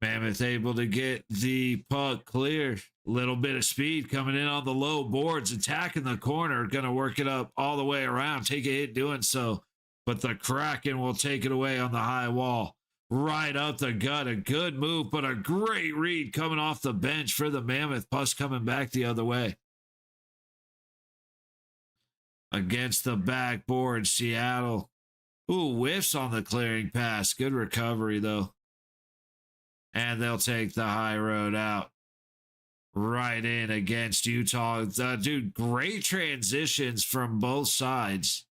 Mammoth able to get the puck clear. Little bit of speed coming in on the low boards, attacking the corner, gonna work it up all the way around, take a hit doing so. But the Kraken will take it away on the high wall. Right up the gut. A good move, but a great read coming off the bench for the Mammoth. Puss coming back the other way. Against the backboard, Seattle. Ooh, whiffs on the clearing pass. Good recovery, though. And they'll take the high road out. Right in against Utah. Dude, great transitions from both sides.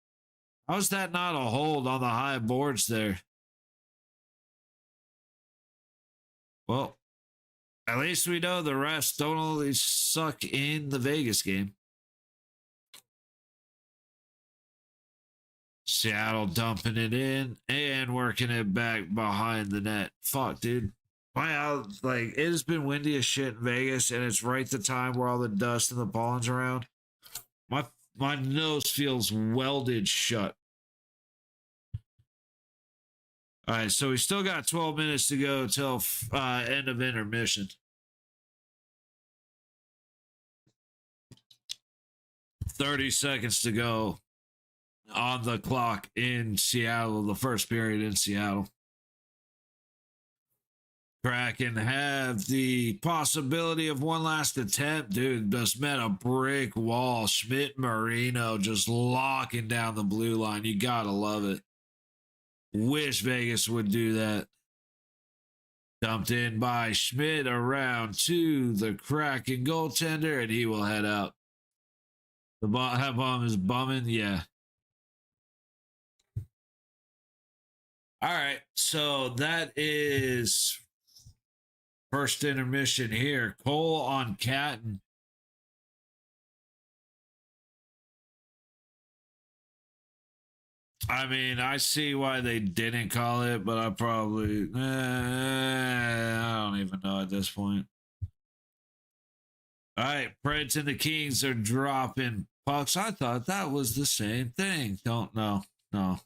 How's that not a hold on the high boards there? Well, at least we know the rest don't always suck in the Vegas game. Seattle dumping it in and working it back behind the net. Fuck, dude. Wow, like, it has been windy as shit in Vegas, and it's right the time where all the dust and the pollen's around. My nose feels welded shut. All right, so we still got 12 minutes to go till end of intermission. 30 seconds to go on the clock in Seattle, the first period in Seattle. Kraken have the possibility of one last attempt. Dude, just met a brick wall. Schmidt Marino just locking down the blue line. You gotta love it. Wish Vegas would do that. Dumped in by Schmidt around to the Kraken goaltender, and he will head out. The bomb is bumming, yeah. All right, so that is first intermission here. Cole on Catton. I mean, I see why they didn't call it, but I probably, I don't even know at this point. All right, Preds and the Kings are dropping pucks. I thought that was the same thing. Don't know. No.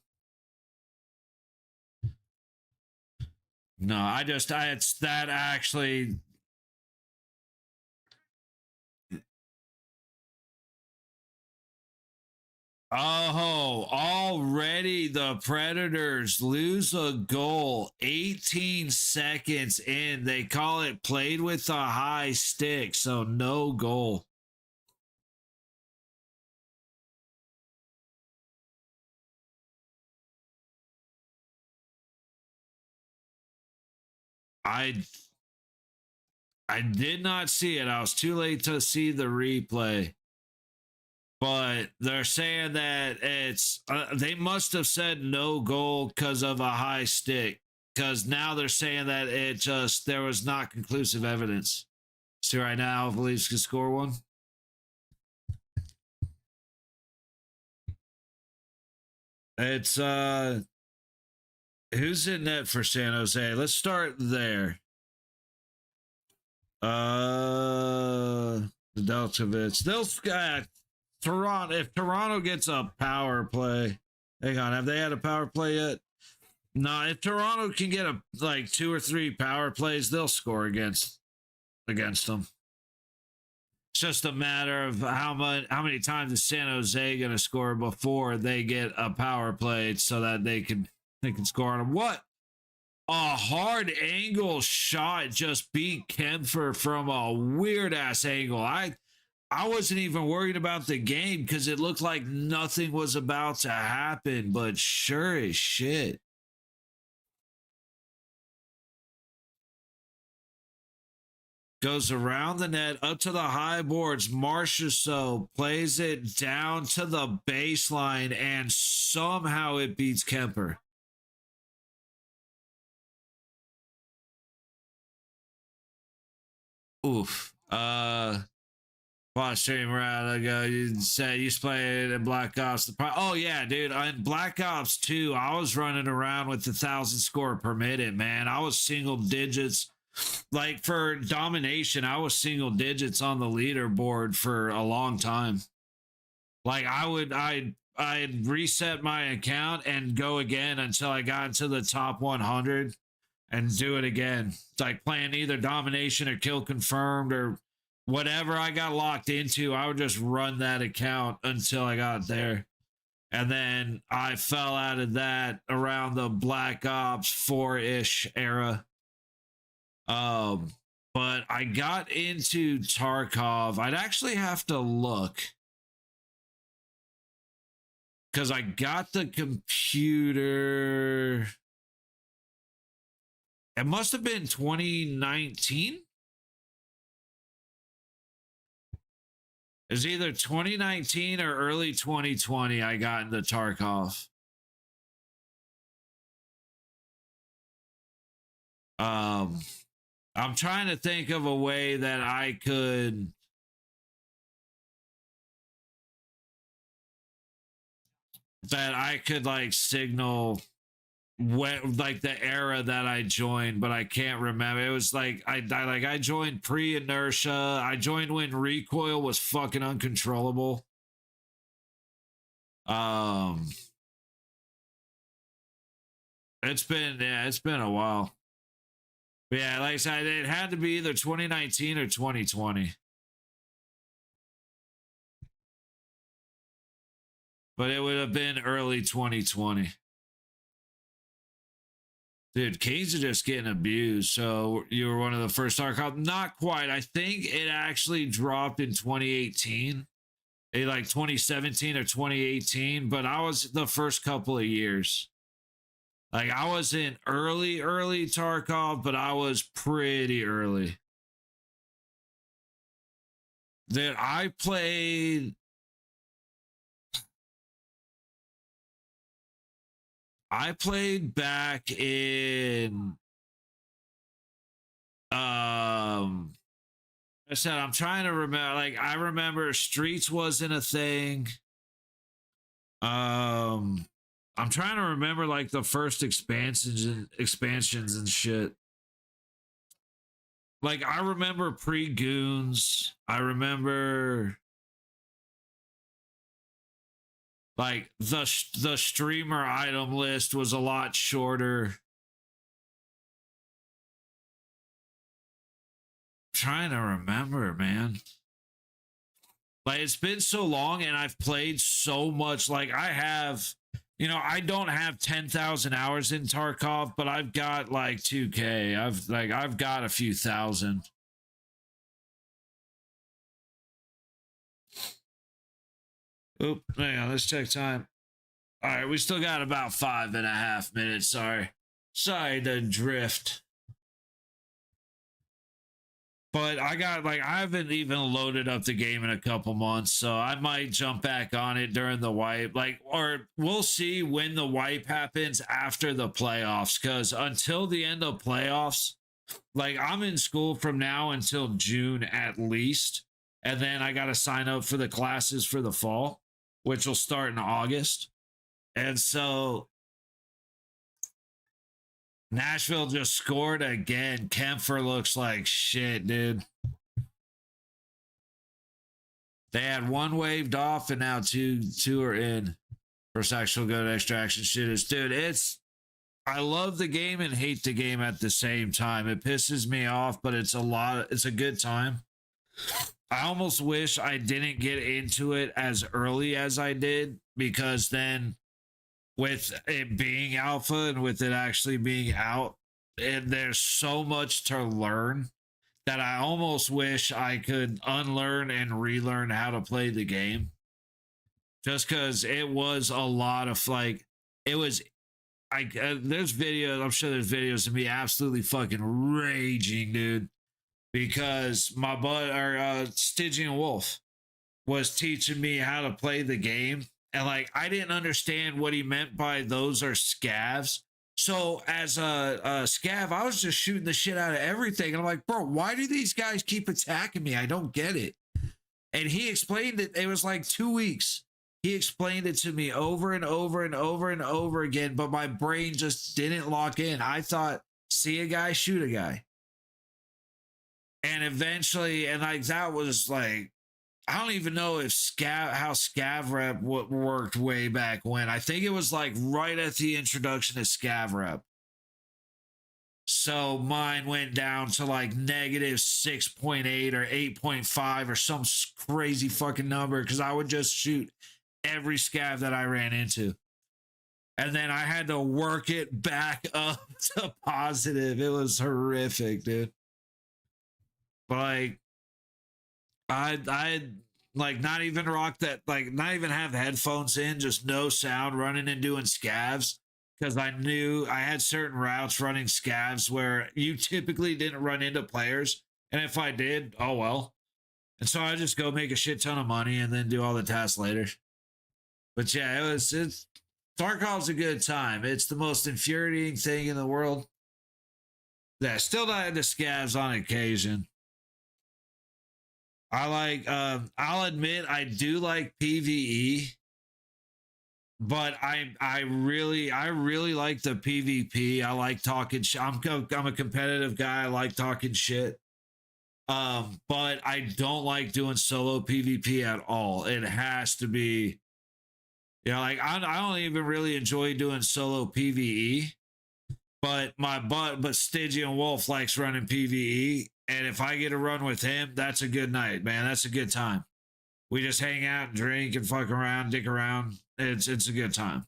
No, it's that actually. Oh, already the Predators lose a goal 18 seconds in. They call it played with a high stick, so no goal. I did not see it. I was too late to see the replay. But they're saying that it's they must have said no goal because of a high stick. Because now they're saying that there was not conclusive evidence. So right now, Leafs can score one. It's who's in net for San Jose? Let's start there. The Deltovich. They'll Toronto. If Toronto gets a power play, hang on. Have they had a power play yet? No. If Toronto can get like 2 or 3 power plays, they'll score against them. It's just a matter of how many times is San Jose going to score before they get a power play so that they can score on them. What? A hard angle shot just beat Kempfer from a weird ass angle. I wasn't even worried about the game because it looked like nothing was about to happen, but sure as shit. Goes around the net, up to the high boards. Marchessault plays it down to the baseline, and somehow it beats Kemper. Oof. Watch stream around ago. You said you played in Black Ops. Oh yeah, dude. In Black Ops 2, I was running around with the 1,000 score per minute, man. I was single digits. Like for domination, I was single digits on the leaderboard for a long time. Like I'd reset my account and go again until I got into the top 100 and do it again. It's like playing either domination or kill confirmed or whatever I got locked into. I would just run that account until I got there. And then I fell out of that around the Black Ops 4-ish era. But I got into Tarkov. I'd actually have to look because I got the computer. It must have been 2019. It's either 2019 or early 2020 I got into Tarkov. I'm trying to think of a way that I could like signal when like the era that I joined, but I can't remember. It was like I joined pre-inertia. I joined when recoil was fucking uncontrollable. It's been a while. But yeah, like I said, it had to be either 2019 or 2020. But it would have been early 2020. Dude, Kings are just getting abused. So you were one of the first Tarkov. Not quite. I think it actually dropped in 2018. Like 2017 or 2018. But I was the first couple of years. Like, I wasn't early Tarkov, but I was pretty early. Dude, I played back in I said I'm trying to remember. Like, I remember Streets wasn't a thing. I'm trying to remember like the first expansions and shit. Like, I remember pre-goons. I remember like the streamer item list was a lot shorter. I'm trying to remember, man. Like, it's been so long and I've played so much. Like, I have, I don't have 10,000 hours in Tarkov, but I've got like 2K. I've got a few thousand. Oop, hang on, let's check time. All right, we still got about 5.5 minutes. Sorry to drift. But I got like I haven't even loaded up the game in a couple months, so I might jump back on it during the wipe. Like, or we'll see when the wipe happens after the playoffs, because until the end of playoffs, like I'm in school from now until June at least, and then I got to sign up for the classes for the fall, which will start in August. And so Nashville just scored again. Kempfer looks like shit, dude. They had one waved off and now two are in. First actual go to extraction shooters. Dude, I love the game and hate the game at the same time. It pisses me off, but it's a good time. I almost wish I didn't get into it as early as I did, because then with it being alpha and with it actually being out, and there's so much to learn that I almost wish I could unlearn and relearn how to play the game. Just because it was a lot of like, it was, there's videos, I'm sure there's videos of me absolutely fucking raging, dude, because my Stygian Wolf was teaching me how to play the game. And like, I didn't understand what he meant by those are scavs. So as a scav, I was just shooting the shit out of everything. And I'm like, bro, why do these guys keep attacking me? I don't get it. And he explained it. It was like 2 weeks. He explained it to me over and over and over and over again, but my brain just didn't lock in. I thought, see a guy, shoot a guy. And eventually, and like that was like, I don't even know if how Scav Rep worked way back when. I think it was like right at the introduction of Scav Rep. So mine went down to like negative 6.8 or 8.5 or some crazy fucking number, because I would just shoot every scav that I ran into. And then I had to work it back up to positive. It was horrific, dude. But like, I like not even rock that, like not even have headphones in, just no sound, running and doing scavs, because I knew I had certain routes running scavs where you typically didn't run into players, and if I did, oh well. And so I just go make a shit ton of money and then do all the tasks later. But yeah, it's Tarkov's a good time. It's the most infuriating thing in the world. Yeah, still die to scavs on occasion. I like, I'll admit I do like PvE, but I really like the PvP. I like talking shit. I'm a competitive guy. I like talking shit. But I don't like doing solo PvP at all. It has to be, you know, like I don't even really enjoy doing solo PvE, but Stygian Wolf likes running PvE. And if I get a run with him, that's a good night, man. That's a good time. We just hang out and drink and fuck around, dick around. It's a good time.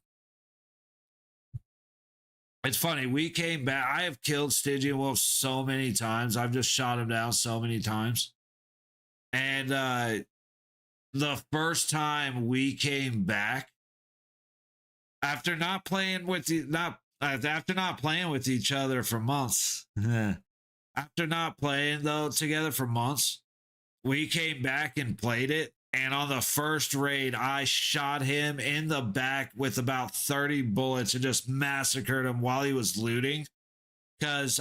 It's funny. We came back. I have killed Stygian Wolf so many times. I've just shot him down so many times. And the first time we came back, after not playing with each other for months. After not playing though together for months, we came back and played it. And on the first raid, I shot him in the back with about 30 bullets and just massacred him while he was looting. Cause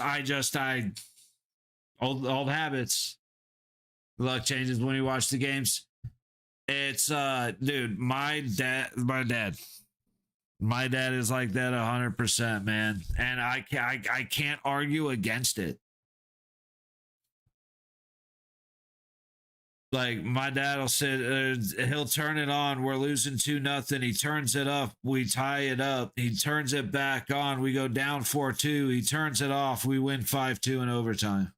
old habits. Luck changes when you watch the games. It's dude, my dad is like that 100%, man. And I can't argue against it. Like my dad will sit, he'll turn it on. We're losing 2-0. He turns it up. We tie it up. He turns it back on. We go down 4-2. He turns it off. We win 5-2 in overtime.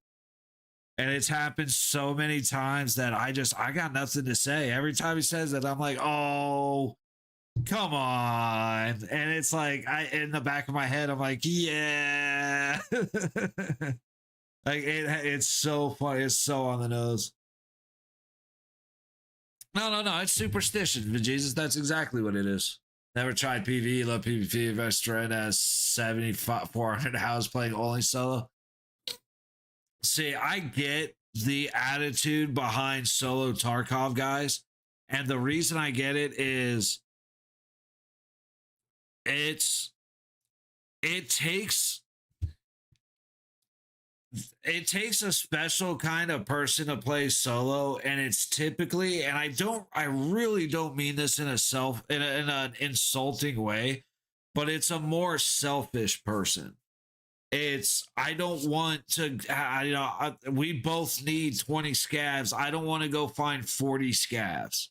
And it's happened so many times that I got nothing to say. Every time he says it, I'm like, oh, come on. And it's like, in the back of my head, I'm like, yeah. Like it's so funny. It's so on the nose. No. It's superstition, Jesus. That's exactly what it is. Never tried PvE, love PvP. Investor as 7,400 hours playing only solo. See, I get the attitude behind solo Tarkov guys. And the reason I get it is it takes a special kind of person to play solo, and it's typically, and I really don't mean this in an insulting way, but it's a more selfish person. I don't want to, we both need 20 scavs. I don't want to go find 40 scavs.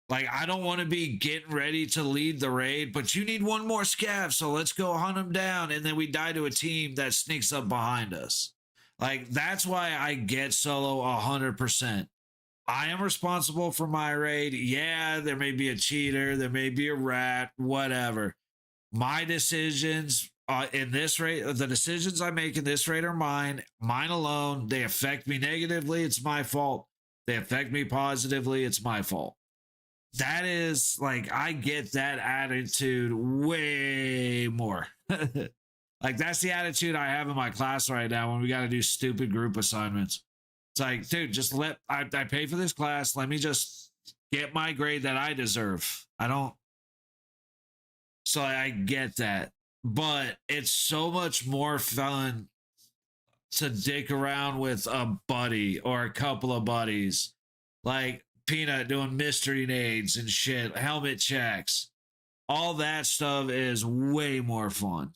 Like, I don't want to be getting ready to lead the raid, but you need one more scav, so let's go hunt them down, and then we die to a team that sneaks up behind us. Like, that's why I get solo 100%. I am responsible for my raid. Yeah, there may be a cheater, there may be a rat, whatever. My decisions in this raid, the decisions I make in this raid are mine alone. They affect me negatively, it's my fault. They affect me positively, it's my fault. That is, like, I get that attitude way more. Like, that's the attitude I have in my class right now when we got to do stupid group assignments. It's like, dude, just I pay for this class. Let me just get my grade that I deserve. So I get that. But it's so much more fun to dick around with a buddy or a couple of buddies. Like, Peanut doing mystery nades and shit, helmet checks. All that stuff is way more fun.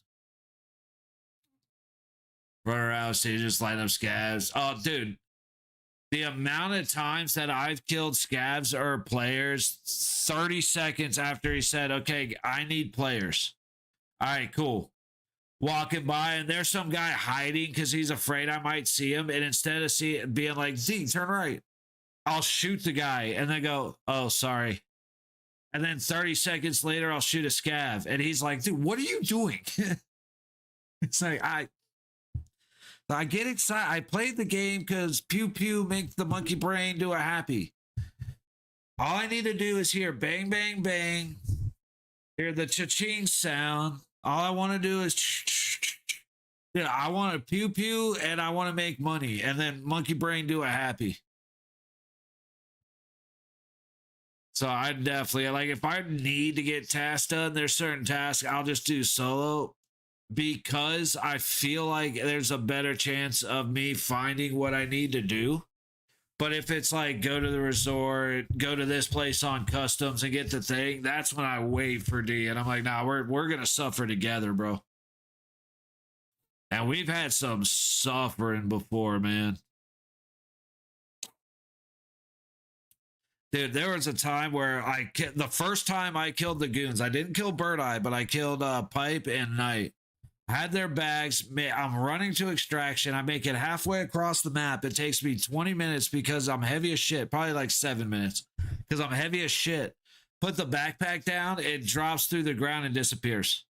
Run around, so you just light up scavs. Oh, dude. The amount of times that I've killed scavs or players 30 seconds after he said, okay, I need players. All right, cool. Walking by, and there's some guy hiding because he's afraid I might see him. And instead of being like, Z, turn right, I'll shoot the guy and then go, oh, sorry. And then 30 seconds later, I'll shoot a scav. And he's like, dude, what are you doing? It's like, I get excited. I played the game because pew pew makes the monkey brain do a happy. All I need to do is hear bang, bang, bang. Hear the cha-ching sound. All I want to do is I want to pew pew and I want to make money. And then monkey brain do a happy. So I definitely, like, if I need to get tasks done, there's certain tasks I'll just do solo because I feel like there's a better chance of me finding what I need to do. But if it's like go to the resort, go to this place on customs and get the thing, that's when I wait for D. And I'm like, nah, we're going to suffer together, bro. And we've had some suffering before, man. Dude, there was a time where the first time I killed the goons, I didn't kill Bird Eye, but I killed Pipe and Knight. I had their bags. I'm running to extraction. I make it halfway across the map. It takes me 20 minutes because I'm heavy as shit. Probably like 7 minutes because I'm heavy as shit. Put the backpack down. It drops through the ground and disappears.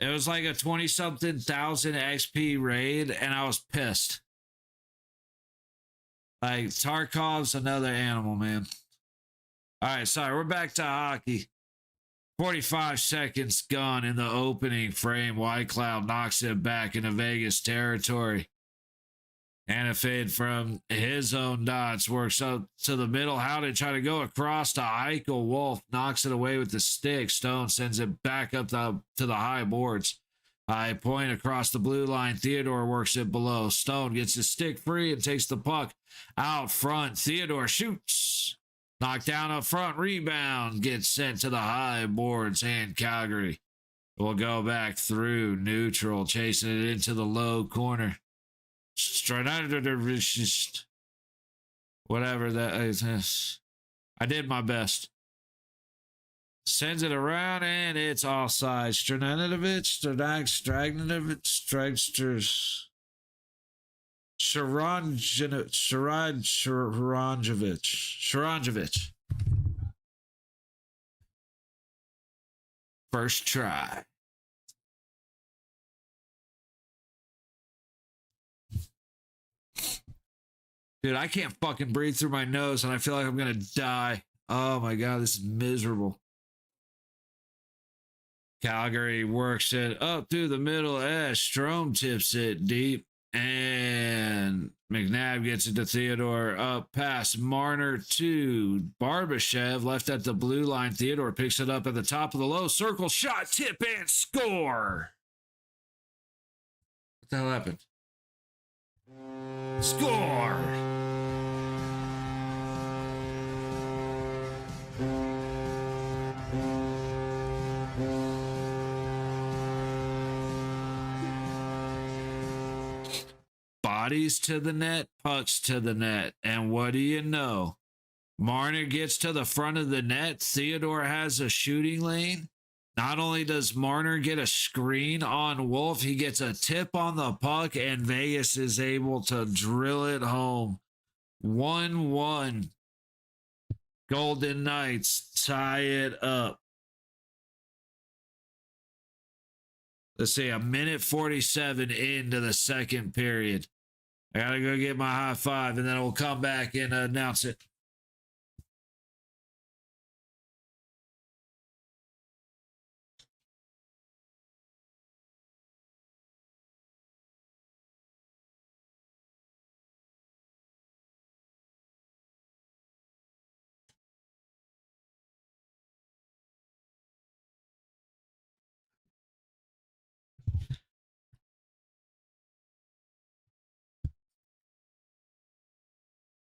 It was like a 20-something thousand XP raid, and I was pissed. Like, Tarkov's another animal, man. All right, sorry, we're back to hockey. 45 seconds gone in the opening frame. White Cloud knocks it back into Vegas territory. Anafid from his own dots works up to the middle. Howdy try to go across to Eichel. Wolf knocks it away with the stick. Stone sends it back up to the high boards. High point across the blue line. Theodore works it below. Stone gets his stick free and takes the puck out front. Theodore shoots. Knocked down up front. Rebound gets sent to the high boards, and Calgary will go back through neutral, chasing it into the low corner. Whatever that is. I did my best. Sends it around, and it's offside. Strananovich, Sharanjovic. First try. Dude, I can't fucking breathe through my nose, and I feel like I'm gonna die. Oh my god, this is miserable. Calgary works it up through the middle as Strome tips it deep. And And McNabb gets it to Theodore, up past Marner to Barbashev, left at the blue line. Theodore picks it up at the top of the low circle, shot, tip, and score. What the hell happened? Score! Bodies to the net, pucks to the net. And what do you know? Marner gets to the front of the net. Theodore has a shooting lane. Not only does Marner get a screen on Wolf, he gets a tip on the puck, and Vegas is able to drill it home. 1-1. Golden Knights tie it up. Let's see, a minute 47 into the second period. I gotta go get my high five, and then we'll come back and announce it.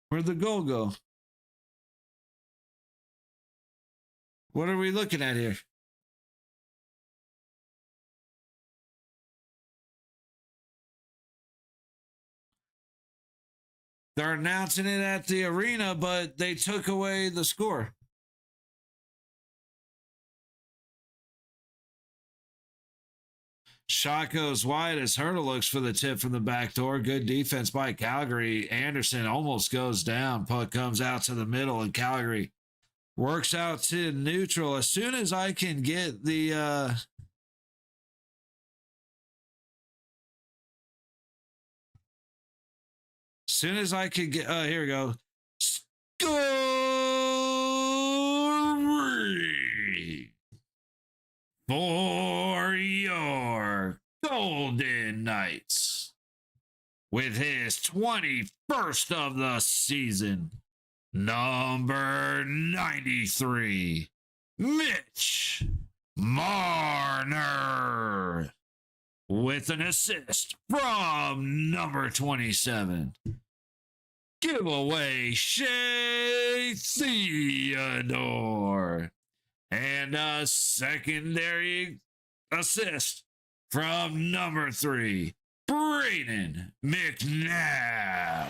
Where'd the goal go? What are we looking at here? They're announcing it at the arena, but they took away the score. Shot goes wide as Hurdle looks for the tip from the back door. Good defense by Calgary. Anderson almost goes down. Puck comes out to the middle, and Calgary works out to neutral. As soon as I can get the here we go. Score for your Golden Knights with his 21st of the season, number 93, Mitch Marner, with an assist from number 27, giveaway Shea Theodore, and a secondary assist from number 3, Braden McNabb.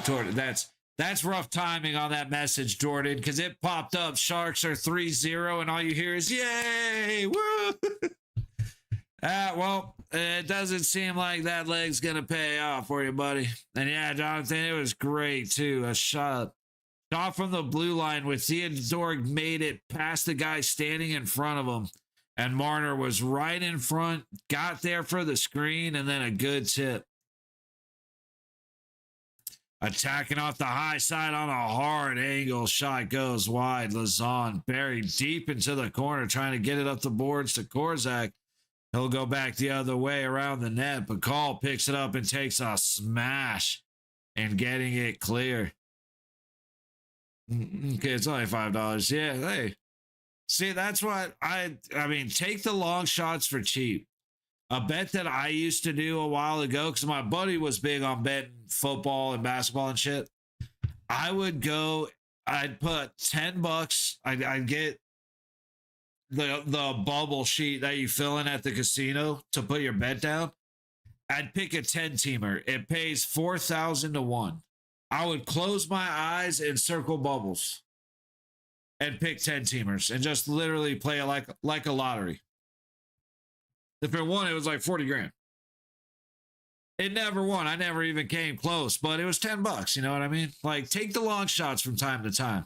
Jordan, that's rough timing on that message, Jordan, because it popped up. Sharks are 3-0, and all you hear is "Yay! Woo!" Well, it doesn't seem like that leg's gonna pay off for you, buddy. And yeah, Jonathan, it was great too. A shot from the blue line with Theodore made it past the guy standing in front of him, and Marner was right in front, got there for the screen, and then a good tip. Attacking off the high side on a hard angle. Shot goes wide. Lazon buried deep into the corner, trying to get it up the boards to Korzak. He'll go back the other way around the net. Bacall picks it up and takes a smash and getting it clear. Okay, it's only $5. Yeah, hey. See, that's what I mean, take the long shots for cheap. A bet that I used to do a while ago, because my buddy was big on betting football and basketball and shit. I'd put $10. I'd get the bubble sheet that you fill in at the casino to put your bet down. I'd pick a 10-teamer. It pays 4,000 to 1. I would close my eyes and circle bubbles and pick 10-teamers and just literally play it like a lottery. If it won, it was like 40 grand. It never won. I never even came close, but it was $10. You know what I mean? Like, take the long shots from time to time.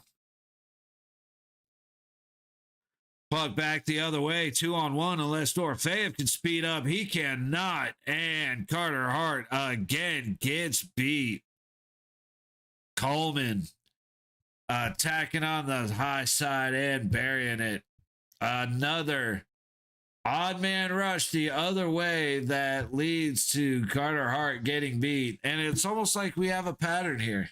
Puck back the other way, 2-on-1, unless Dorofeyev can speed up. He cannot, and Carter Hart again gets beat. Coleman attacking on the high side and burying it. Another Odd man rush the other way that leads to Carter Hart getting beat. And it's almost like we have a pattern here.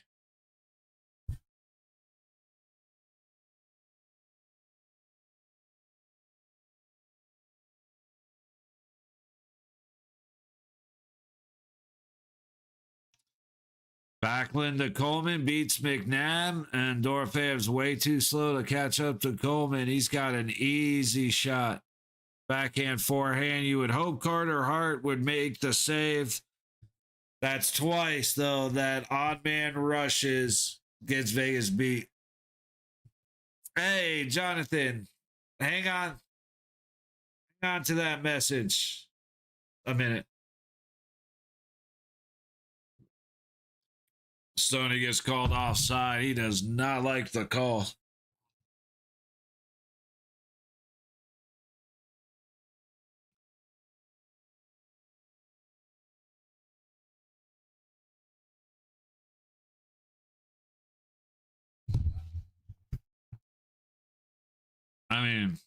Backlund to Coleman beats McNabb, and Dorofeev's way too slow to catch up to Coleman. He's got an easy shot. Backhand, forehand. You would hope Carter Hart would make the save. That's twice, though, that odd man rushes, gets Vegas beat. Hey, Jonathan, hang on. Hang on to that message a minute. Stoney gets called offside. He does not like the call. I mean,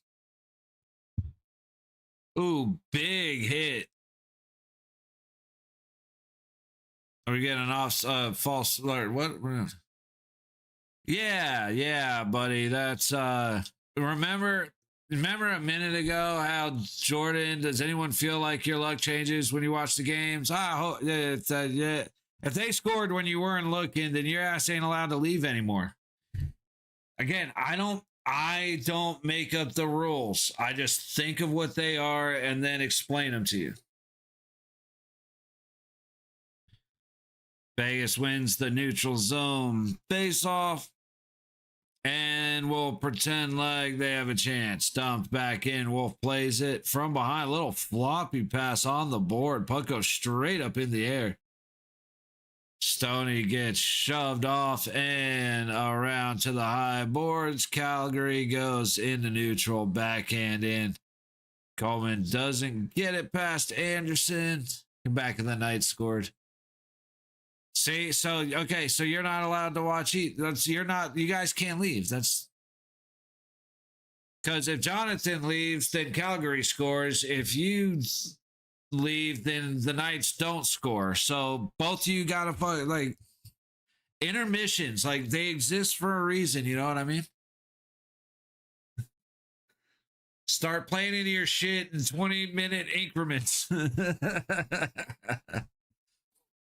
ooh, big hit. Are we getting an false alert? What? Yeah, buddy. That's remember a minute ago how Jordan, does anyone feel like your luck changes when you watch the games? Yeah. If they scored when you weren't looking, then your ass ain't allowed to leave anymore. Again, I don't make up the rules. I just think of what they are and then explain them to you. Vegas wins the neutral zone face-off, and we'll pretend like they have a chance. Dumped back in. Wolf plays it from behind. Little floppy pass on the board. Puck goes straight up in the air. Stoney gets shoved off and around to the high boards. Calgary goes into neutral, backhand in. Coleman doesn't get it past Anderson. Back of the night scored. See, so okay, so you're not allowed to watch. You guys can't leave. That's because if Jonathan leaves, then Calgary scores. If you leave, then the Knights don't score. So both of you gotta fight. Like intermissions, like they exist for a reason. You know what I mean? Start playing into your shit in 20-minute increments.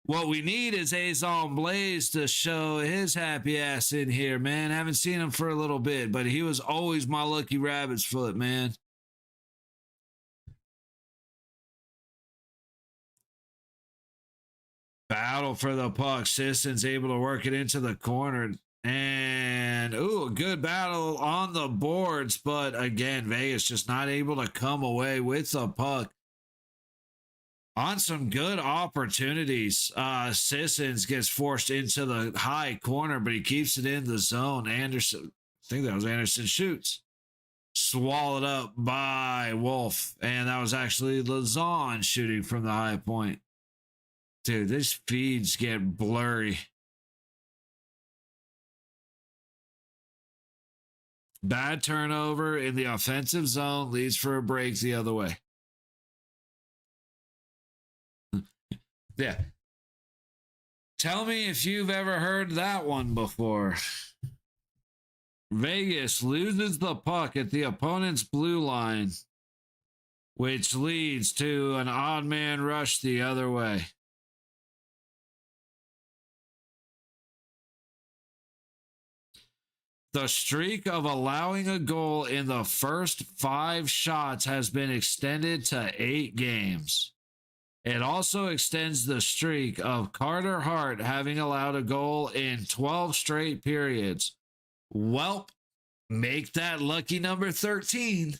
What we need is Azon Blaze to show his happy ass in here, man. Haven't seen him for a little bit, but he was always my lucky rabbit's foot, man. Battle for the puck. Sisson's able to work it into the corner. And, ooh, a good battle on the boards. But, again, Vegas just not able to come away with the puck. On some good opportunities, Sissons gets forced into the high corner, but he keeps it in the zone. Anderson, I think that was Anderson, shoots. Swallowed up by Wolf, and that was actually Lazon shooting from the high point. Dude, these feeds get blurry. Bad turnover in the offensive zone leads for a break the other way. Yeah. Tell me if you've ever heard that one before. Vegas loses the puck at the opponent's blue line, which leads to an odd man rush the other way. The streak of allowing a goal in the first 5 shots has been extended to 8 games. It also extends the streak of Carter Hart having allowed a goal in 12 straight periods. Welp, make that lucky number 13.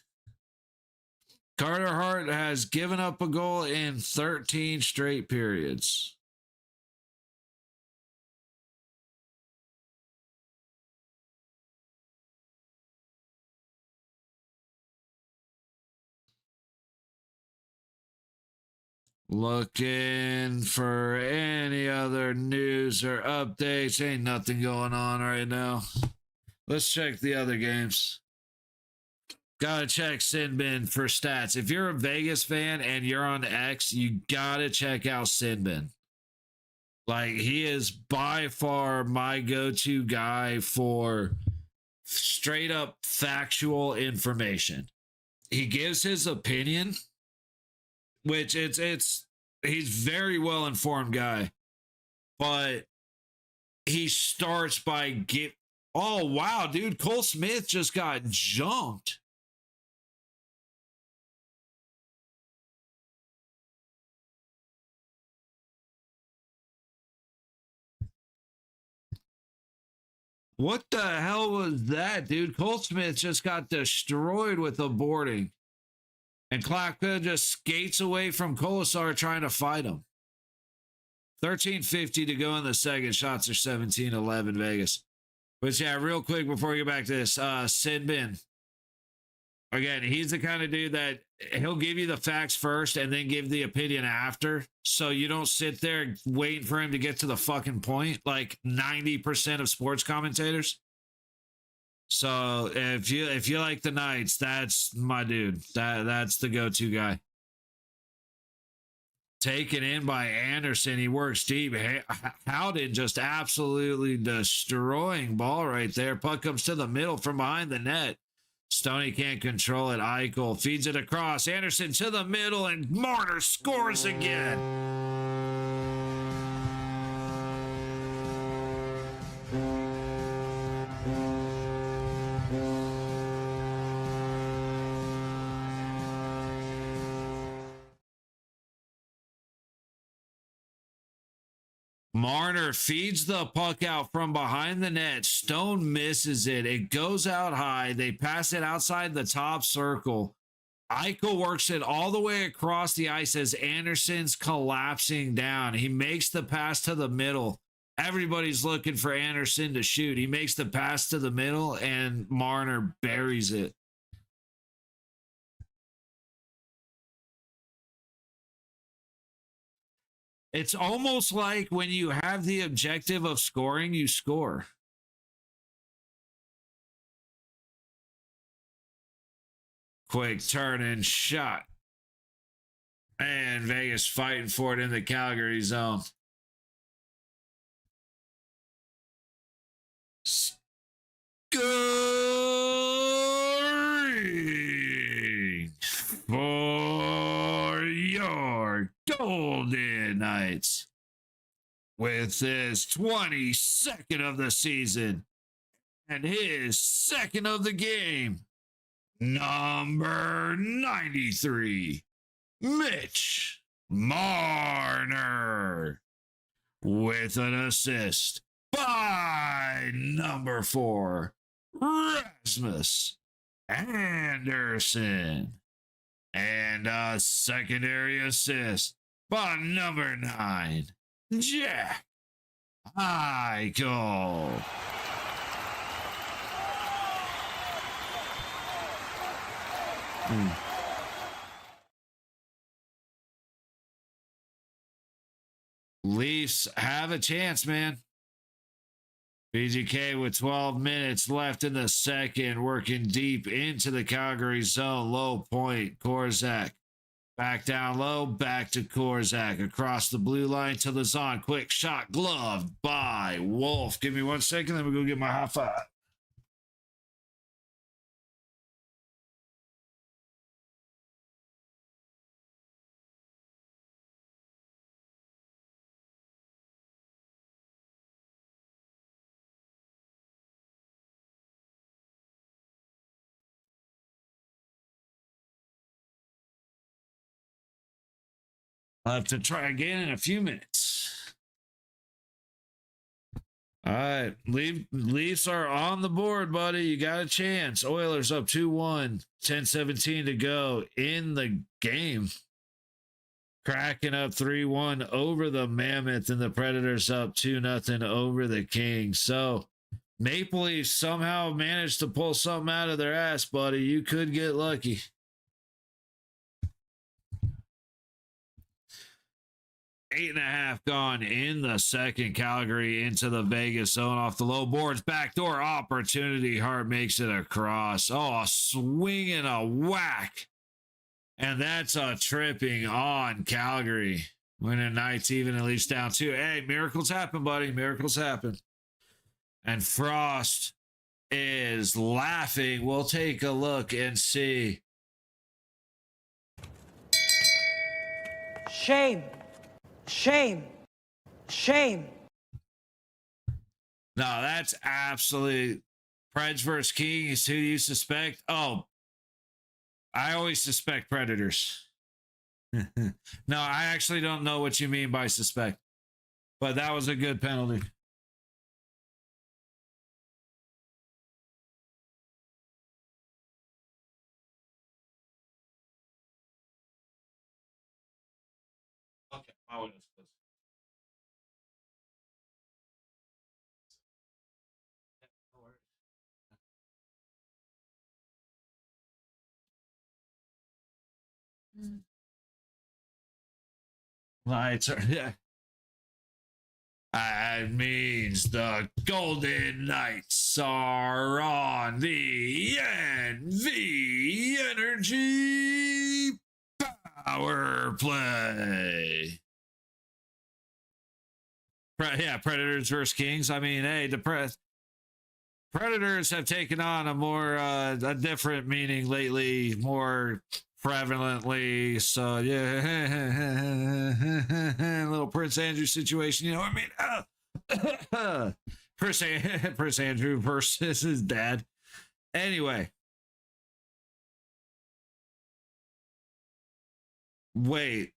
Carter Hart has given up a goal in 13 straight periods. Looking for any other news or updates. Ain't nothing going on right now. Let's check the other games. Gotta check Sinbin for stats. If you're a Vegas fan and you're on X, you gotta check out Sinbin. Like, he is by far my go-to guy for straight up factual information. He gives his opinion, which he's very well informed guy, but he starts by oh wow, dude, Cole Smith just got jumped. What the hell was that, dude? Cole Smith just got destroyed with the boarding. And Klapka just skates away from Kolasar trying to fight him. 13:50 to go in the second. Shots are 17-11 Vegas. But yeah, real quick before we get back to this, Sinbin. Again, he's the kind of dude that he'll give you the facts first and then give the opinion after. So you don't sit there waiting for him to get to the fucking point like 90% of sports commentators. So if you like the Knights, that's my dude. That's the go-to guy. Taken in by Anderson. He works deep. Howden just absolutely destroying ball right there. Puck comes to the middle from behind the net. Stoney can't control it. Eichel feeds it across. Anderson to the middle, and Marner scores again. Marner feeds the puck out from behind the net. Stone misses it. It goes out high. They pass it outside the top circle. Eichel works it all the way across the ice as Anderson's collapsing down. He makes the pass to the middle. Everybody's looking for Anderson to shoot. He makes the pass to the middle, and Marner buries it. It's almost like when you have the objective of scoring, you score. Quick turn and shot. And Vegas fighting for it in the Calgary zone. Scoring for your Golden Knights with his 22nd of the season and his second of the game. Number 93, Mitch Marner, with an assist by number 4, Rasmus Anderson, and a secondary assist by number 9, Jack Eichel. Leafs have a chance, man. VGK with 12 minutes left in the second, working deep into the Calgary zone. Low point, Korzak. Back down low, back to Korzak. Across the blue line to the zone. Quick shot, gloved by Wolf. Give me 1 second, then we go get my high five. I'll have to try again in a few minutes. All right. Leafs are on the board, buddy. You got a chance. Oilers up 2-1. 10:17 to go in the game. Kraken up 3-1 over the Mammoth, and the Predators up 2-0 over the Kings. So Maple Leafs somehow managed to pull something out of their ass, buddy. You could get lucky. 8.5 gone in the second. Calgary into the Vegas zone off the low boards. Backdoor opportunity. Hart makes it across. Oh, a swing and a whack. And that's a tripping on Calgary. Winning nights even, at least down 2. Hey, miracles happen, buddy. Miracles happen. And Frost is laughing. We'll take a look and see. Shame. Shame. Shame. No, that's absolute Preds versus Kings. Who do you suspect? Oh, I always suspect Predators. No, I actually don't know what you mean by suspect, but that was a good penalty. Okay, my windows closed. Lights are, yeah. That means the Golden Knights are on the NV Energy power play. Yeah, Predators versus Kings. I mean, hey, the Predators have taken on a more a different meaning lately, more prevalently. So yeah, little Prince Andrew situation. You know what I mean? Prince Andrew versus his dad. Anyway, wait,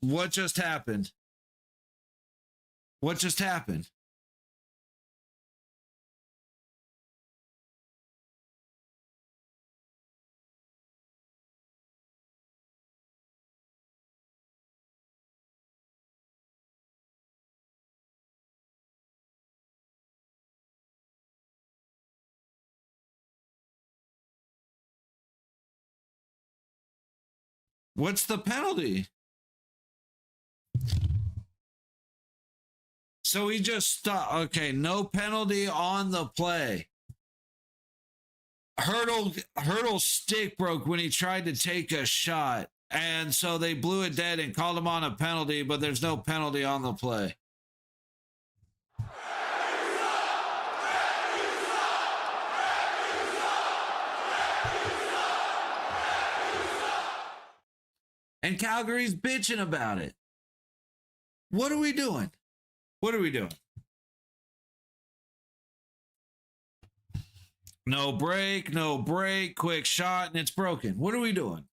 what just happened? What just happened? What's the penalty? So he just stopped. Okay, no penalty on the play. Hurdle's stick broke when he tried to take a shot, and so they blew it dead and called him on a penalty, but there's no penalty on the play. And Calgary's bitching about it. What are we doing? What are we doing? No break, quick shot, and it's broken. What are we doing?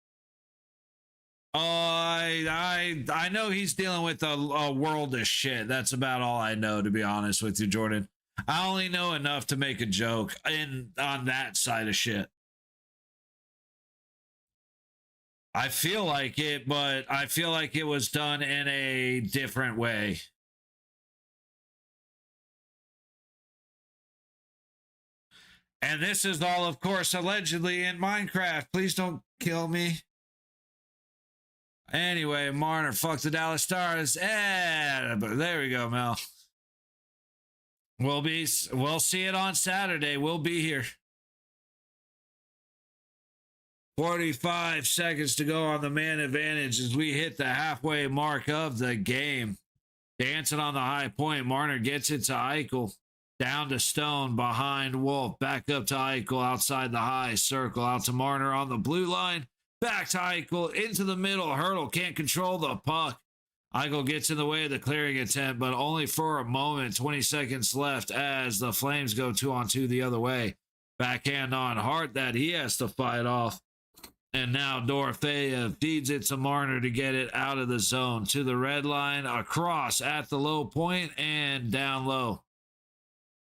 I know he's dealing with a world of shit. That's about all I know, to be honest with you, Jordan. I only know enough to make a joke on that side of shit. I feel like it, but I feel like it was done in a different way. And this is all, of course, allegedly in Minecraft. Please don't kill me. Anyway, Marner, fuck the Dallas Stars. There we go, Mel. We'll see it on Saturday. We'll be here. 45 seconds to go on the man advantage as we hit the halfway mark of the game. Dancing on the high point. Marner gets it to Eichel. Down to Stone, behind Wolf. Back up to Eichel outside the high circle. Out to Marner on the blue line. Back to Eichel into the middle. Hurdle can't control the puck. Eichel gets in the way of the clearing attempt, but only for a moment. 20 seconds left as the Flames go 2-on-2 the other way. Backhand on Hart that he has to fight off. And now Dorofeyev feeds it to Marner to get it out of the zone. To the red line, across at the low point and down low.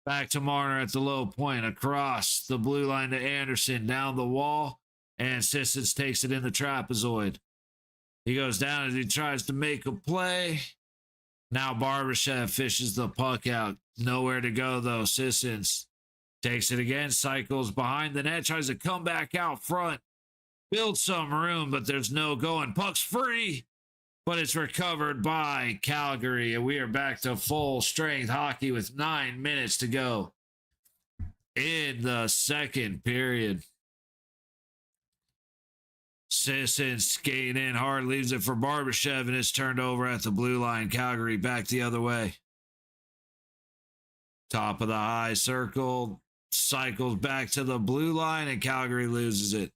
Back to Marner at the low point, across the blue line to Anderson, down the wall, and Sissons takes it in the trapezoid. He goes down as he tries to make a play. Now Barbashev fishes the puck out. Nowhere to go, though. Sissons takes it again, cycles behind the net, tries to come back out front. Build some room, but there's no going. Puck's free. but it's recovered by Calgary, and we are back to full strength hockey with 9 minutes to go in the second period. Sisson skating in hard, leaves it for Barbashev, and it's turned over at the blue line. Calgary back the other way. Top of the high circle, cycles back to the blue line, and Calgary loses it.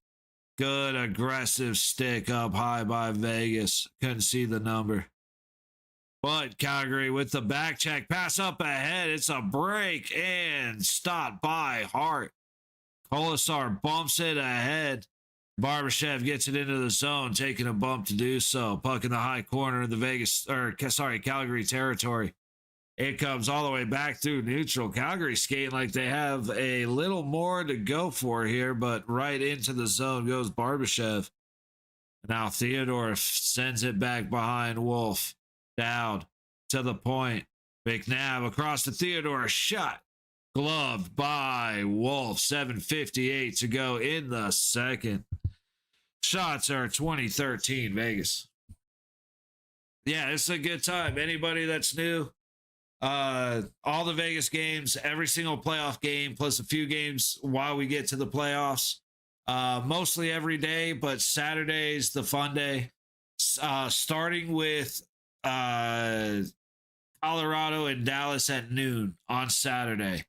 Good aggressive stick up high by Vegas. Couldn't see the number. But Calgary with the back check, pass up ahead. It's a break and stopped by Hart. Kolasar bumps it ahead. Barbashev gets it into the zone, taking a bump to do so. Puck in the high corner of the Calgary territory. It comes all the way back through neutral. Calgary skating like they have a little more to go for here, but right into the zone goes Barbashev. Now Theodore sends it back behind Wolf. Down to the point. McNabb across to Theodore. Shot. Gloved by Wolf. 7:58 to go in the second. Shots are 2013 Vegas. Yeah, it's a good time. Anybody that's new, all the Vegas games, every single playoff game, plus a few games while we get to the playoffs. Mostly every day, but Saturday's the fun day. Starting with Colorado and Dallas at noon on Saturday.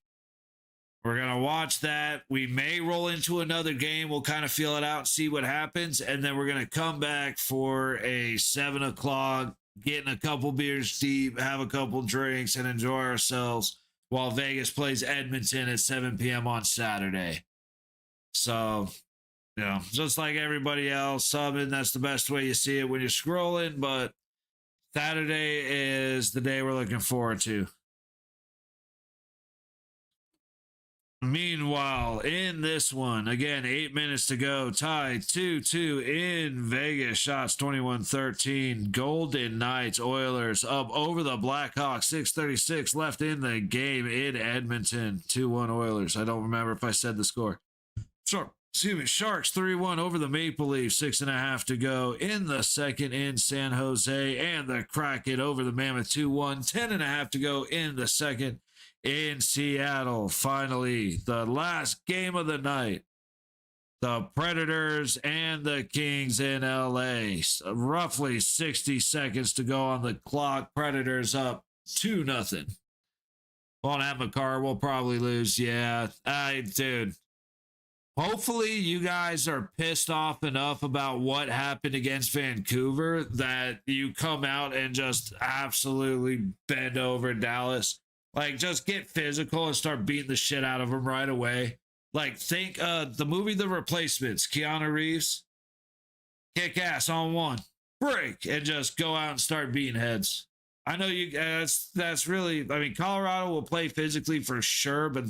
We're going to watch that. We may roll into another game. We'll kind of feel it out and see what happens. And then we're going to come back for a 7 o'clock, getting a couple beers deep, have a couple drinks, and enjoy ourselves while Vegas plays Edmonton at 7 p.m. on Saturday. So, you know, just like everybody else, subbing, that's the best way you see it when you're scrolling. But Saturday is the day we're looking forward to. Meanwhile, in this one, again, 8 minutes to go, tied 2-2 in Vegas. Shots 21-13. Golden Knights Oilers up over the Blackhawks. 6:36 left in the game in Edmonton. 2-1 Oilers. I don't remember if I said the score. Sharks 3-1 over the Maple Leafs. 6.5 to go in the second in San Jose. And the Kraken over the Mammoth 2-1. 10.5 to go in the second in Seattle. Finally, the last game of the night. The Predators and the Kings in LA. Roughly 60 seconds to go on the clock. Predators up 2-0. Won't have McCarr. We'll probably lose. Yeah, dude. Hopefully you guys are pissed off enough about what happened against Vancouver that you come out and just absolutely bend over Dallas. Like, just get physical and start beating the shit out of them right away. Like, think the movie The Replacements, Keanu Reeves. Kick ass on one. Break. And just go out and start beating heads. I know you that's really, I mean, Colorado will play physically for sure, but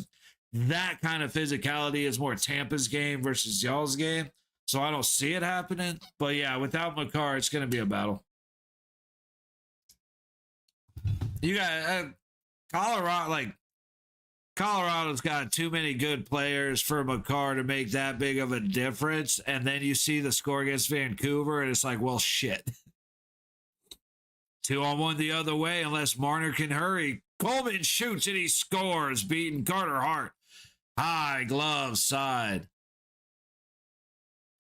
that kind of physicality is more Tampa's game versus y'all's game. So I don't see it happening. But yeah, without McCarr, it's going to be a battle. You got Colorado's got too many good players for McCarr to make that big of a difference. And then you see the score against Vancouver, and it's like, well, shit. 2-on-1 the other way, unless Marner can hurry. Coleman shoots and he scores, beating Carter Hart. High glove side.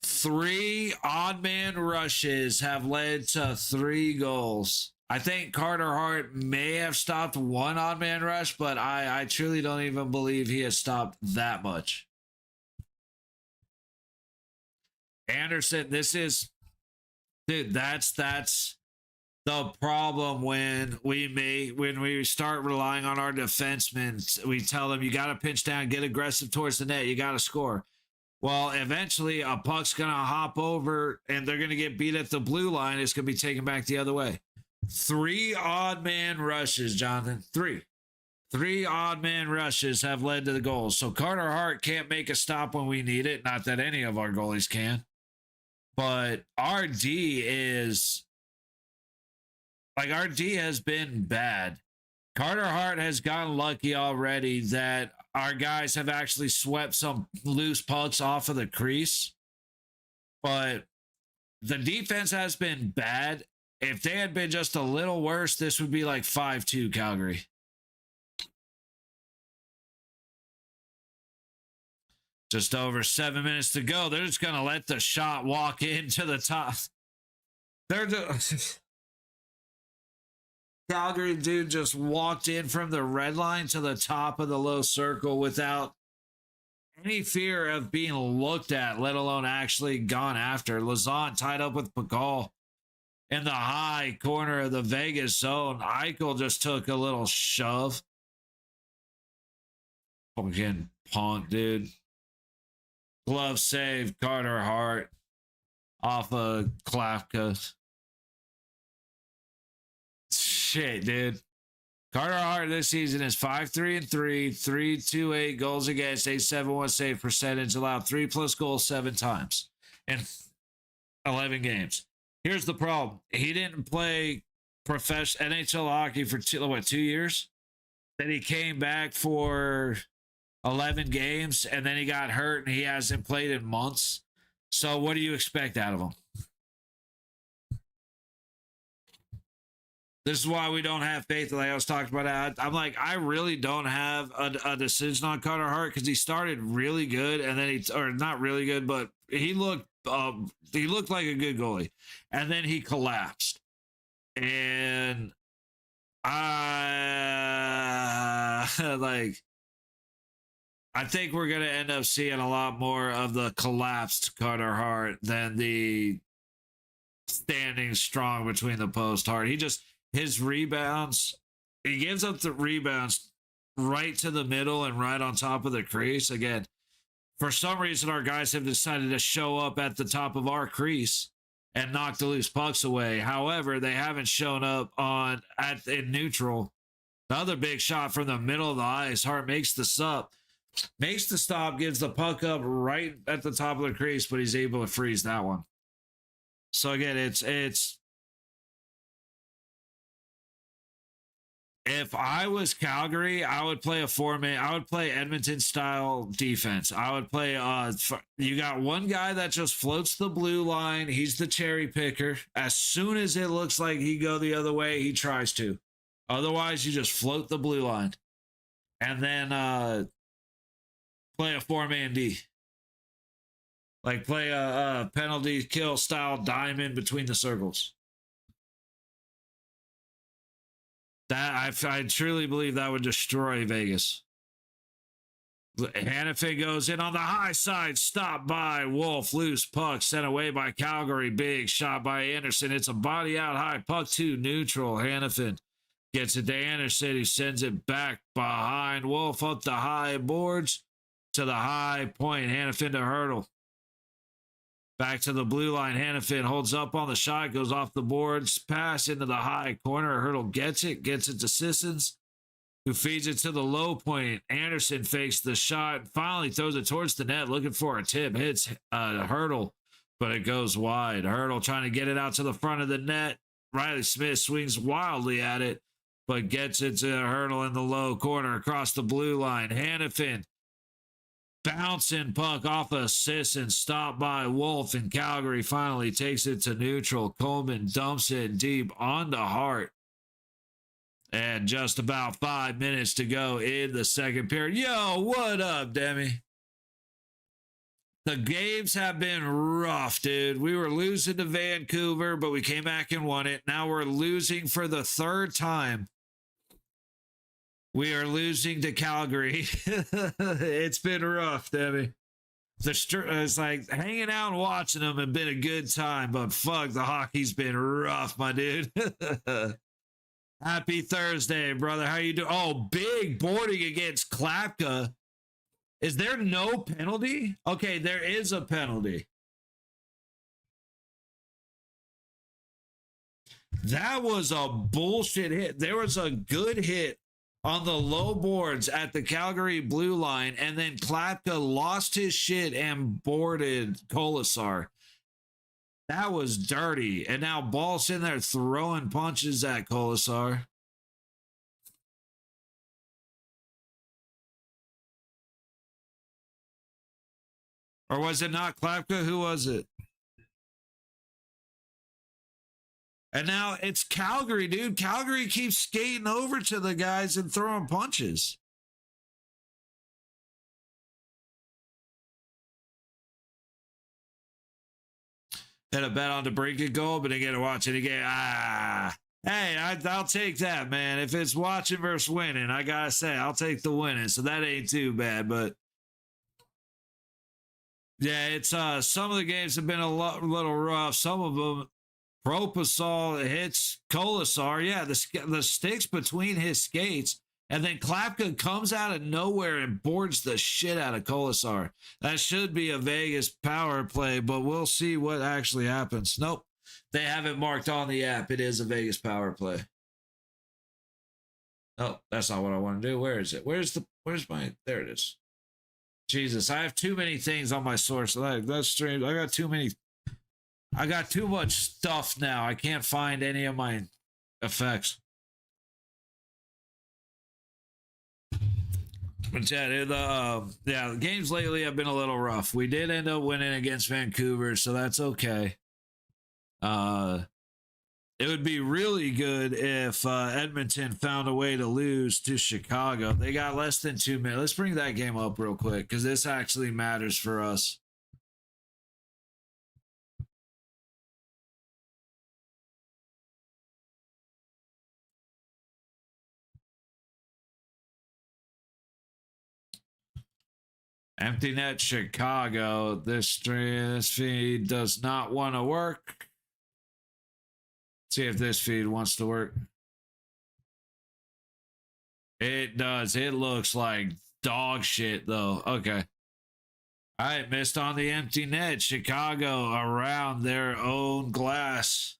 3 odd man rushes have led to 3 goals. I think Carter Hart may have stopped 1 odd man rush, but I truly don't even believe he has stopped that much. Anderson, that's the problem when we start relying on our defensemen. We tell them, you got to pinch down, get aggressive towards the net, you got to score. Well, eventually a puck's going to hop over and they're going to get beat at the blue line. It's going to be taken back the other way. 3 odd man rushes, Jonathan. 3 odd man rushes have led to the goals. So Carter Hart can't make a stop when we need it. Not that any of our goalies can. But our D has been bad. Carter Hart has gotten lucky already that our guys have actually swept some loose pucks off of the crease. But the defense has been bad. if they had been just a little worse, this would be like 5-2 Calgary. Just over 7 minutes to go. They're just going to let the shot walk into the top. They're just... Calgary dude just walked in from the red line to the top of the low circle without any fear of being looked at, let alone actually gone after. Lazan tied up with Pagal in the high corner of the Vegas zone. Eichel just took a little shove. Fucking punk, dude. Glove save, Carter Hart off of Klafka. Shit, dude. Carter Hart this season is 5-3-3, 3.28 goals against, 8.71 save percentage, allowed 3+ goals 7 times in 11 games. Here's the problem. He didn't play professional NHL hockey for 2 years. Then he came back for 11 games, and then he got hurt, and he hasn't played in months. So what do you expect out of him? This is why we don't have faith. Like I was talking about, I'm like, I really don't have a decision on Carter Hart because he started really good, and then or not really good, but he looked like a good goalie, and then he collapsed, and I think we're gonna end up seeing a lot more of the collapsed Carter Hart than the standing strong between the post Hart. His rebounds, he gives up the rebounds right to the middle and right on top of the crease. Again, for some reason, our guys have decided to show up at the top of our crease and knock the loose pucks away. However, they haven't shown up in neutral. The other big shot from the middle of the ice, Hart makes the stop, gives the puck up right at the top of the crease, but he's able to freeze that one. So again, it's if I was Calgary, I would play a 4-man. I would play Edmonton style defense. I would play, you got one guy that just floats the blue line. He's the cherry picker. As soon as it looks like he go the other way, he tries to. Otherwise, you just float the blue line. And then play a 4-man D. Like play a penalty kill style diamond between the circles. That I truly believe that would destroy Vegas. Hannafin goes in on the high side, stopped by Wolf, loose puck sent away by Calgary, big shot by Anderson. It's a body out high puck to neutral. Hannafin gets it to Anderson, who sends it back behind Wolf up the high boards to the high point. Hannafin to Hurdle. Back to the blue line. Hannafin holds up on the shot, goes off the boards, pass into the high corner. Hurdle gets it to Sissons, who feeds it to the low point. Anderson fakes the shot, finally throws it towards the net, looking for a tip. Hits Hurdle, but it goes wide. Hurdle trying to get it out to the front of the net. Riley Smith swings wildly at it, but gets it to Hurdle in the low corner across the blue line. Hannafin bouncing puck off assist and stopped by Wolf, and Calgary finally takes it to neutral. Coleman dumps it deep onto Hart. And just about 5 minutes to go in the second period. Yo, what up, Demi? The games have been rough, dude. We were losing to Vancouver, but we came back and won it. Now we're losing for the third time. We are losing to Calgary. It's been rough, Debbie. It's like hanging out and watching them have been a good time, but fuck, the hockey's been rough, my dude. Happy Thursday, brother. How you doing? Oh, big boarding against Klapka. Is there no penalty? Okay, there is a penalty. That was a bullshit hit. There was a good hit on the low boards at the Calgary blue line, and then Klapka lost his shit and boarded Kolasar. That was dirty. And now Ball's in there throwing punches at Kolasar. Or was it not Klapka? Who was it? And now it's Calgary, dude. Calgary keeps skating over to the guys and throwing punches. Had a bet on the Brinket goal, but again, to watch it again. Hey, I'll take that, man. If it's watching versus winning, I gotta say, I'll take the winning. So that ain't too bad. But yeah, it's some of the games have been little rough. Some of them, Propasol hits Kolasar. Yeah, the sticks between his skates. And then Klapka comes out of nowhere and boards the shit out of Kolasar. That should be a Vegas power play, but we'll see what actually happens. Nope. They have it marked on the app. It is a Vegas power play. Oh, that's not what I want to do. Where is it? Where's my, there it is. Jesus, I have too many things on my source. That's strange. I got too much stuff now. I can't find any of my effects. But yeah, the games lately have been a little rough. We did end up winning against Vancouver, so that's okay. It would be really good if Edmonton found a way to lose to Chicago. They got less than 2 minutes. Let's bring that game up real quick because this actually matters for us. Empty net Chicago. This feed does not want to work. See if this feed wants to work. It does. It looks like dog shit though. Okay. All right, missed on the empty net. Chicago around their own glass.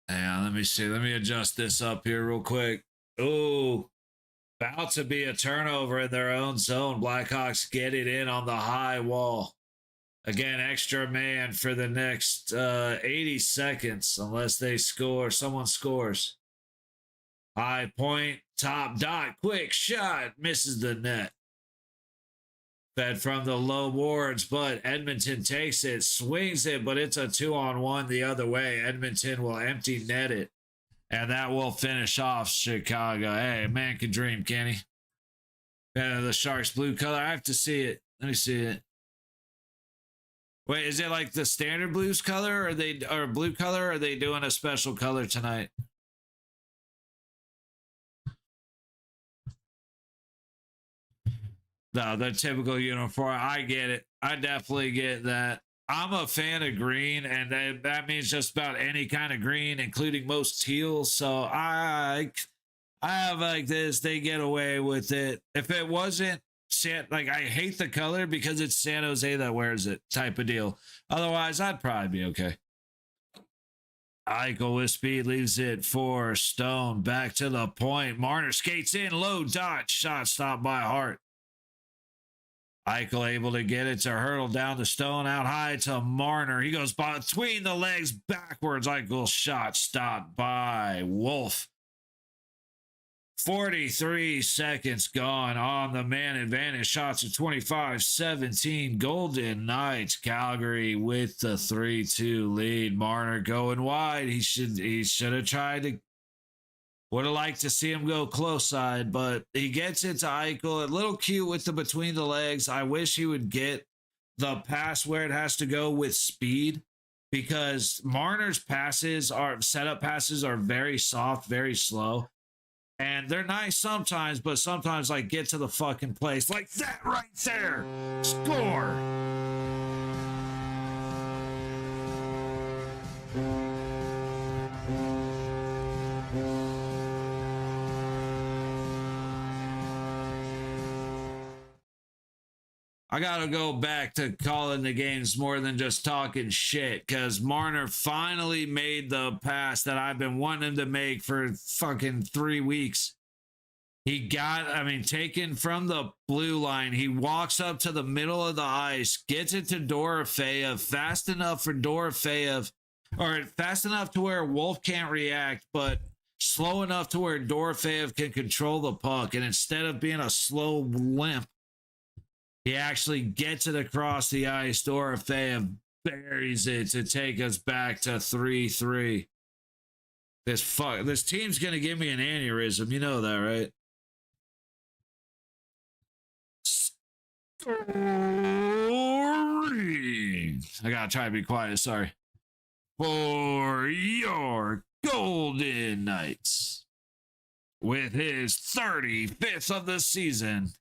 And let me see. Let me adjust this up here real quick. Ooh. About to be a turnover in their own zone. Blackhawks get it in on the high wall. Again, extra man for the next 80 seconds unless they score. Someone scores. High point, top dot, quick shot. Misses the net. Fed from the low boards, but Edmonton takes it, swings it, but it's a 2-on-1 the other way. Edmonton will empty net it. And that will finish off Chicago. Hey, man can dream, can he? The Sharks blue color. I have to see it. Let me see it. Wait, is it like the standard blues color? Or blue color? Or are they doing a special color tonight? No, the typical uniform. I get it. I definitely get that. I'm a fan of green, and that means just about any kind of green, including most teal. So I have like this. They get away with it. If it wasn't like I hate the color because it's San Jose that wears it type of deal. Otherwise, I'd probably be okay. Eichel with speed leaves it for Stone. Back to the point. Marner skates in, low dot, shot stopped by Hart. Eichel able to get it to hurdle down the Stone, out high to Marner. He goes between the legs backwards. Eichel shot stopped by Wolf. 43 seconds gone on the man advantage. Shots at 25-17. Golden Knights. Calgary with the 3-2 lead. Marner going wide. He should have tried to. Would have liked to see him go close side, but he gets it to Eichel. A little cute with the between the legs. I wish he would get the pass where it has to go with speed, because Marner's setup passes are very soft, very slow. And they're nice sometimes, but sometimes like get to the fucking place. Like that right there. Score. I gotta go back to calling the games more than just talking shit, because Marner finally made the pass that I've been wanting him to make for fucking 3 weeks. He taken from the blue line. He walks up to the middle of the ice, gets it to Dorofeyev, fast enough for Dorofeyev, or fast enough to where Wolf can't react, but slow enough to where Dorofeyev can control the puck. And instead of being a slow limp, he actually gets it across the ice. Dorofeyev buries it to take us back to 3-3. This team's gonna give me an aneurysm. You know that, right? I gotta try to be quiet. Sorry. For your Golden Knights, with his 35th of the season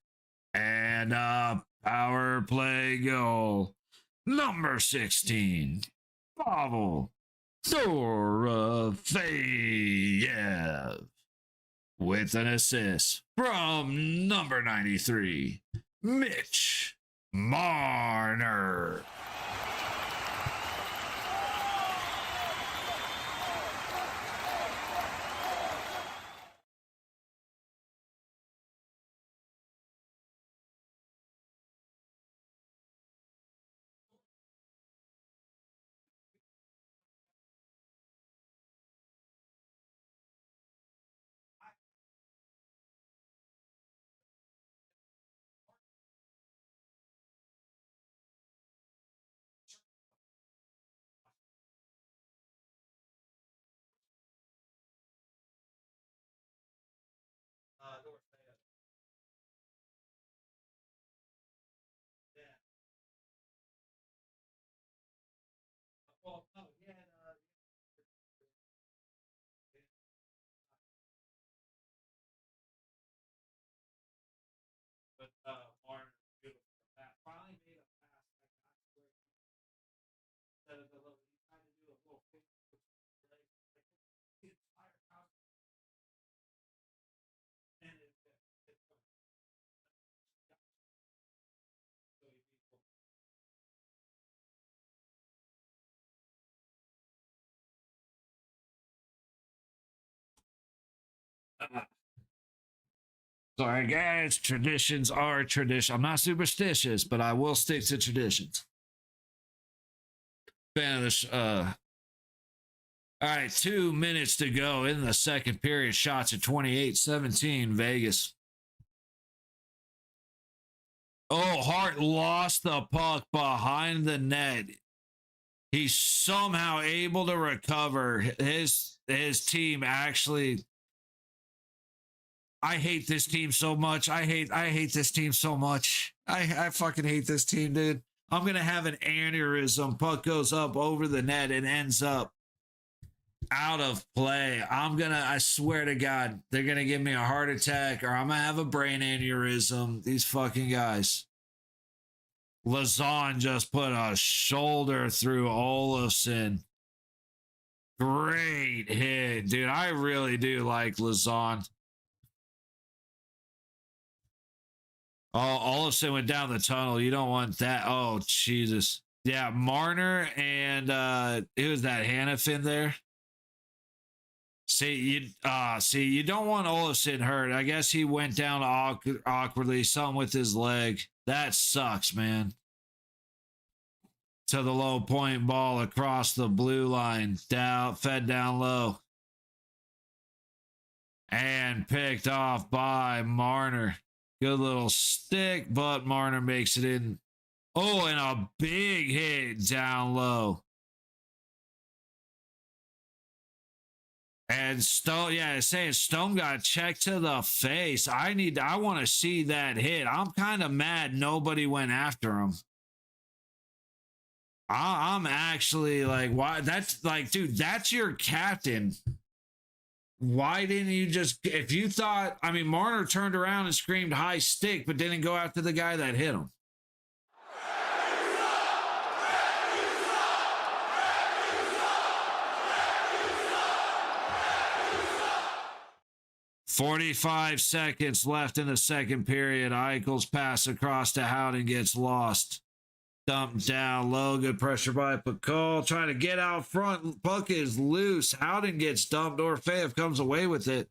and a power play goal, number 16, Pavel Dorofeyev, with an assist from number 93, Mitch Marner. Sorry, guys. Traditions are tradition. I'm not superstitious, but I will stick to traditions. Fan of this. All right, 2 minutes to go in the second period. Shots at 28-17, Vegas. Oh, Hart lost the puck behind the net. He's somehow able to recover. His team actually. I hate this team so much. I hate this team so much. I fucking hate this team, dude. I'm gonna have an aneurysm. Puck goes up over the net and ends up out of play. I swear to God, they're gonna give me a heart attack or I'm gonna have a brain aneurysm. These fucking guys. Lazan just put a shoulder through Olofsson. Great hit, dude. I really do like Lazan. Oh, Olofsson went down the tunnel. You don't want that. Oh, Jesus. Yeah, Marner and who was that? Hannafin there. See, you don't want Olofsson hurt. I guess he went down awkwardly, something with his leg. That sucks, man. To the low point ball across the blue line, fed down low. And picked off by Marner. Good little stick, but Marner makes it in. Oh, and a big hit down low. And Stone, yeah, saying Stone got checked to the face. I want to see that hit. I'm kind of mad nobody went after him. I'm actually like, why? That's like, dude, that's your captain. Why didn't you just, if you thought, I mean, Marner turned around and screamed high stick, but didn't go after the guy that hit him. "45 seconds left in the second period. Eichel's pass across to Howden gets lost. Dumped down low. Good pressure by Pakal. Trying to get out front. Puck is loose. Howden gets dumped. Orfeev comes away with it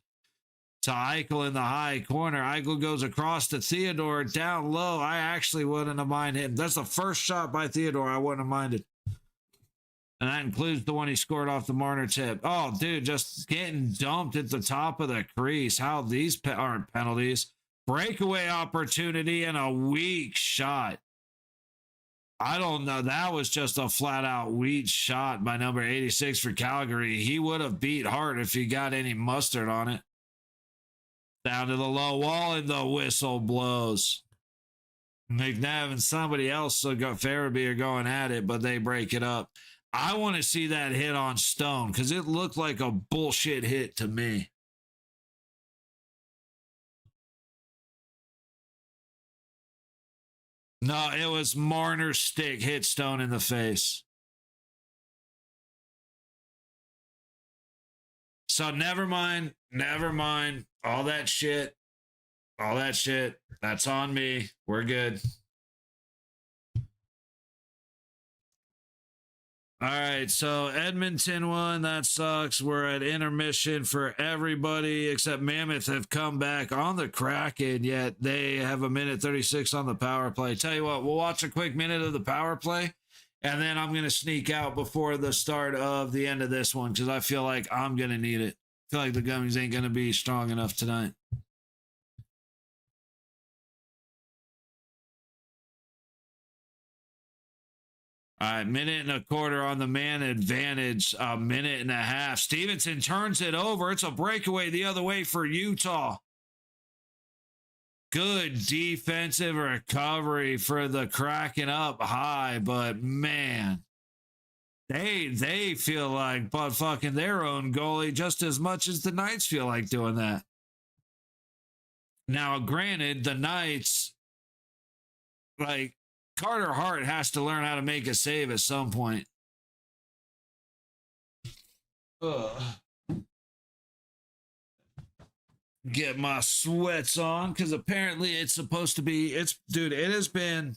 to Eichel in the high corner. Eichel goes across to Theodore down low. I actually wouldn't have minded him. That's the first shot by Theodore I wouldn't have minded. And that includes the one he scored off the Marner tip. Oh, dude, just getting dumped at the top of the crease. How these aren't penalties. Breakaway opportunity and a weak shot. I don't know. That was just a flat out weak shot by number 86 for Calgary. He would have beat Hart if he got any mustard on it. Down to the low wall, and the whistle blows. McNabb and somebody else, Farabee, are going at it, but they break it up. I want to see that hit on Stone because it looked like a bullshit hit to me. No, it was Marner's stick hit Stone in the face. So never mind. All that shit. That's on me. We're good. All right, so Edmonton won. That sucks. We're at intermission for everybody except Mammoth have come back on the Kraken, yet they have a minute 36 on the power play. Tell you what, we'll watch a quick minute of the power play, and then I'm going to sneak out before the start of the end of this one because I feel like I'm going to need it. I feel like the gummies ain't going to be strong enough tonight. All right, minute and a quarter on the man advantage, a minute and a half. Stevenson turns it over. It's a breakaway the other way for Utah. Good defensive recovery for the Kraken up high, but man, they feel like butt fucking their own goalie just as much as the Knights feel like doing that. Now, granted, the Knights, like, Carter Hart has to learn how to make a save at some point. Get my sweats on because apparently it's supposed to be, dude, it has been,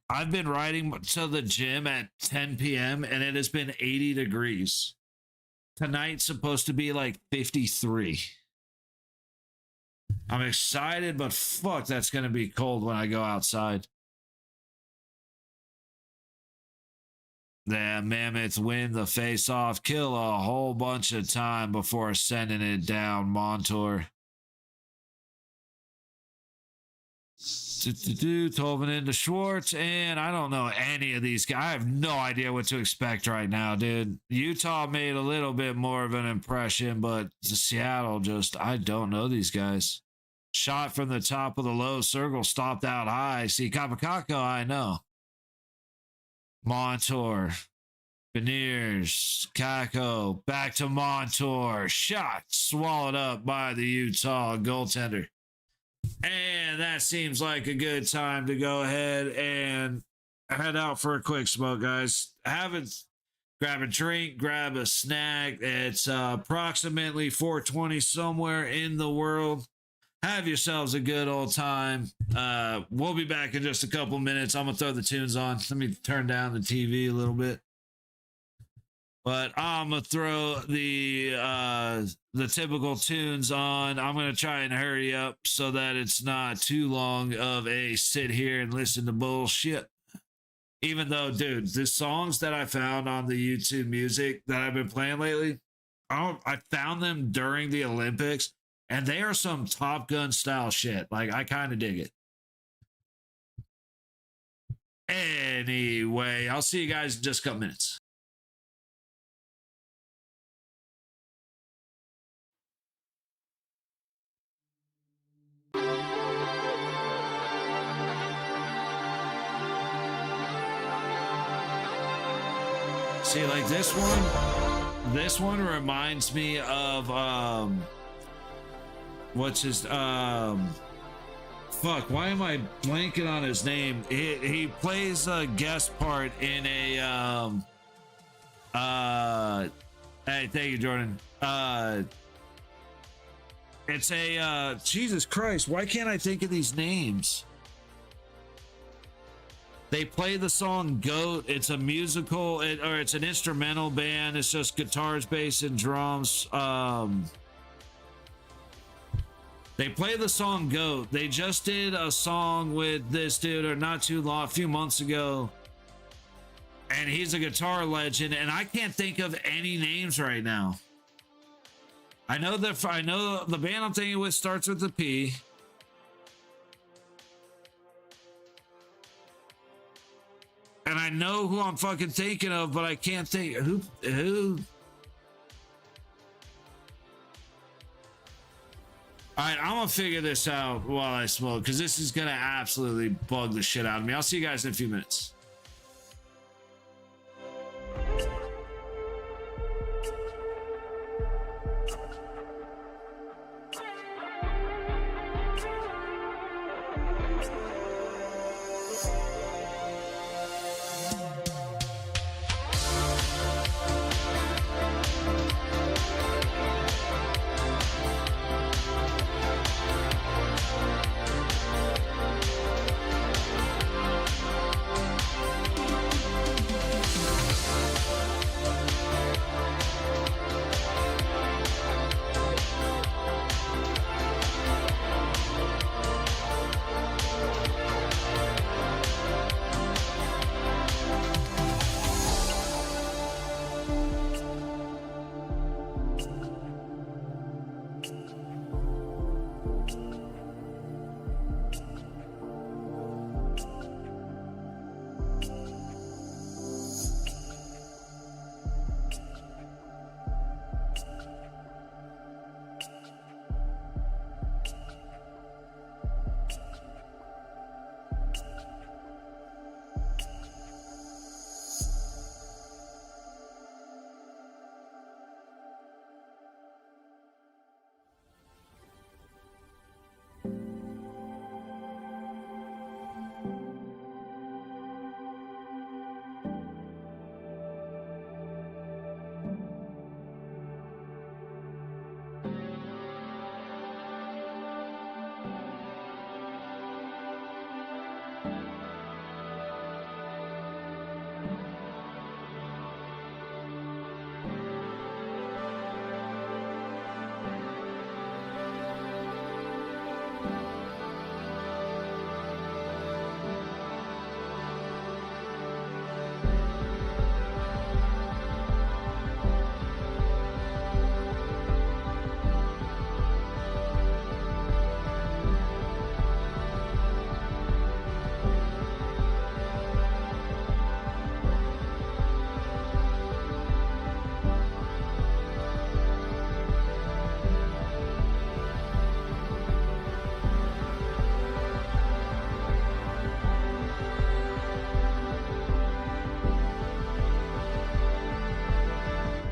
I've been riding to the gym at 10 p.m. and it has been 80 degrees. Tonight's supposed to be like 53. I'm excited, but fuck, that's going to be cold when I go outside. The Mammoths win the face-off, kill a whole bunch of time before sending it down. Montour. Tolman into Schwartz, and I don't know any of these guys. I have no idea what to expect right now, dude. Utah made a little bit more of an impression, but Seattle just, I don't know these guys. Shot from the top of the low circle, stopped out high. See, Kapakako, I know. Montour, Beniers, Kako, back to Montour. Shot swallowed up by the Utah goaltender. And that seems like a good time to go ahead and head out for a quick smoke, guys. Grab a drink, grab a snack. It's approximately 4:20 somewhere in the world. Have yourselves a good old time. We'll be back in just a couple minutes. I'm going to throw the tunes on. Let me turn down the TV a little bit. But I'm going to throw the typical tunes on. I'm going to try and hurry up so that it's not too long of a sit here and listen to bullshit. Even though, dude, the songs that I found on the YouTube music that I've been playing lately, I found them during the Olympics. And they are some Top Gun style shit. Like, I kind of dig it. Anyway, I'll see you guys in just a couple minutes. See, like this one reminds me of, what's his fuck, why am I blanking on his name? He plays a guest part in a hey, thank you, Jordan. It's a Jesus Christ, why can't I think of these names? They play the song Goat. It's a musical, or it's an instrumental band. It's just guitars, bass, and drums. They play the song Goat. They just did a song with this dude, or not too long, a few months ago. And he's a guitar legend, and I can't think of any names right now. I know the band I'm thinking with starts with a P. And I know who I'm fucking thinking of, but I can't think who. All right, I'm gonna figure this out while I smoke because this is gonna absolutely bug the shit out of me. I'll see you guys in a few minutes.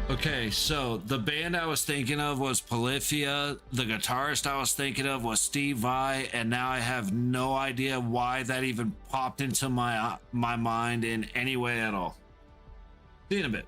Okay, so the band I was thinking of was Polyphia. The guitarist I was thinking of was Steve Vai, and now I have no idea why that even popped into my mind in any way at all. See you in a bit.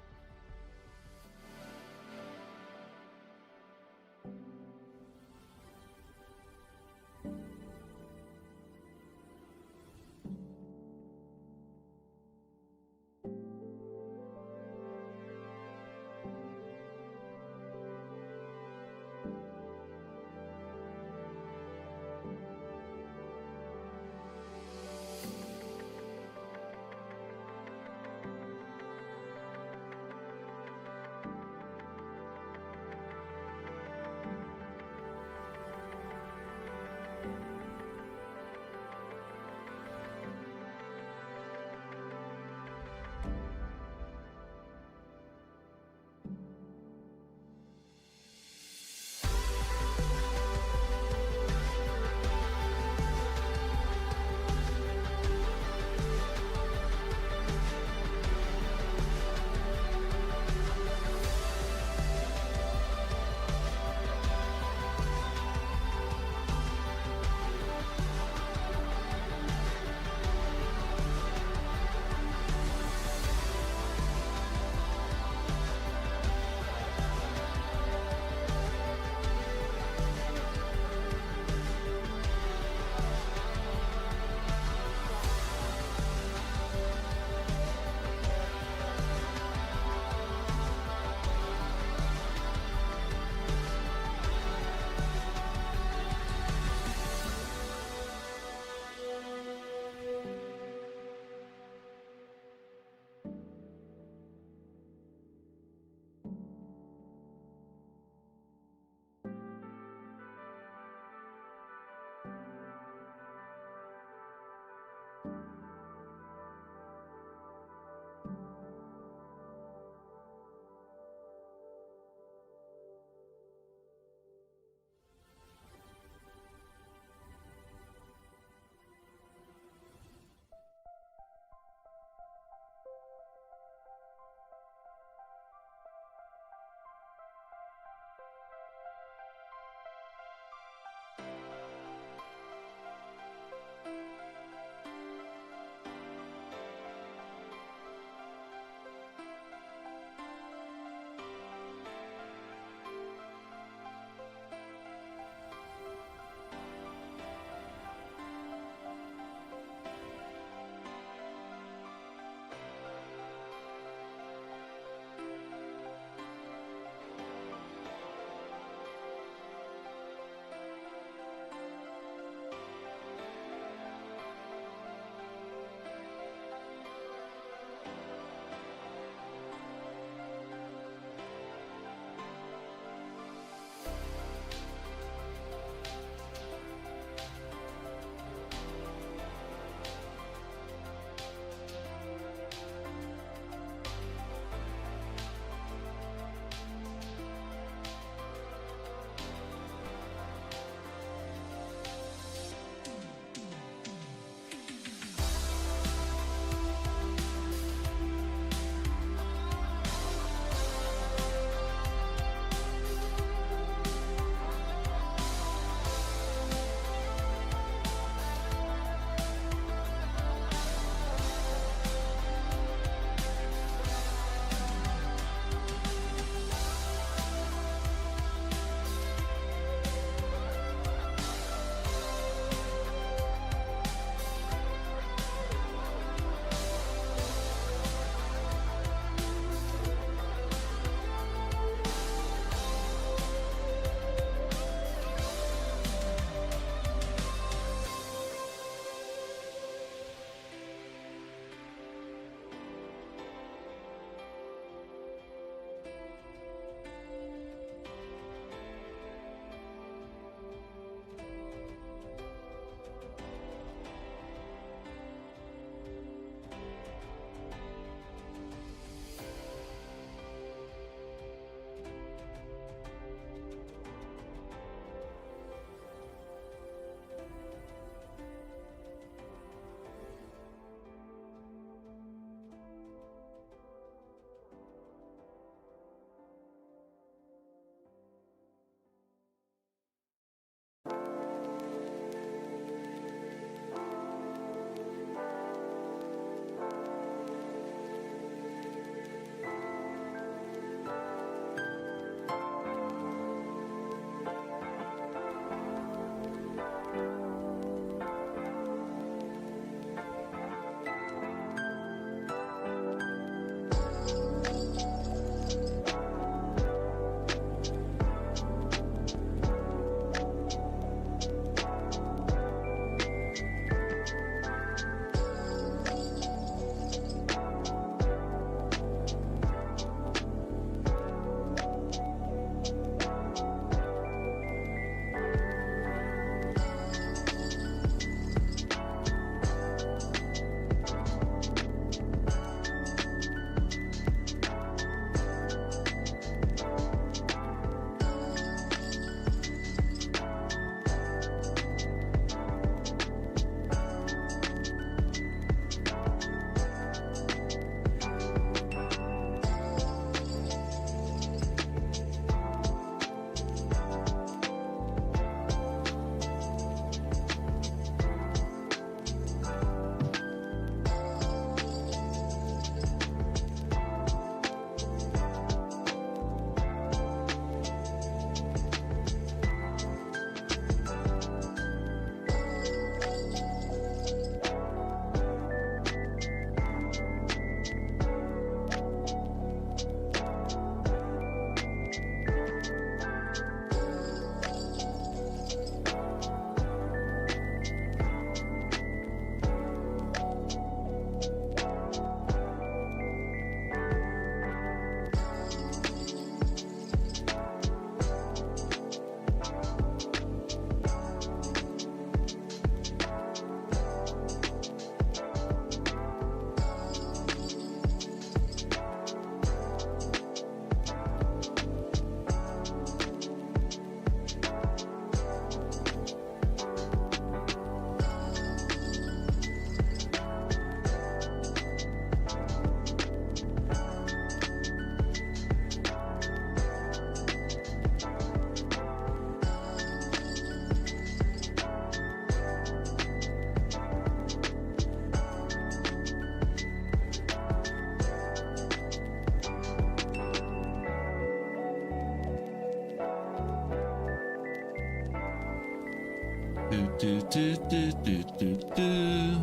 Do, do, do, do, do, do, do.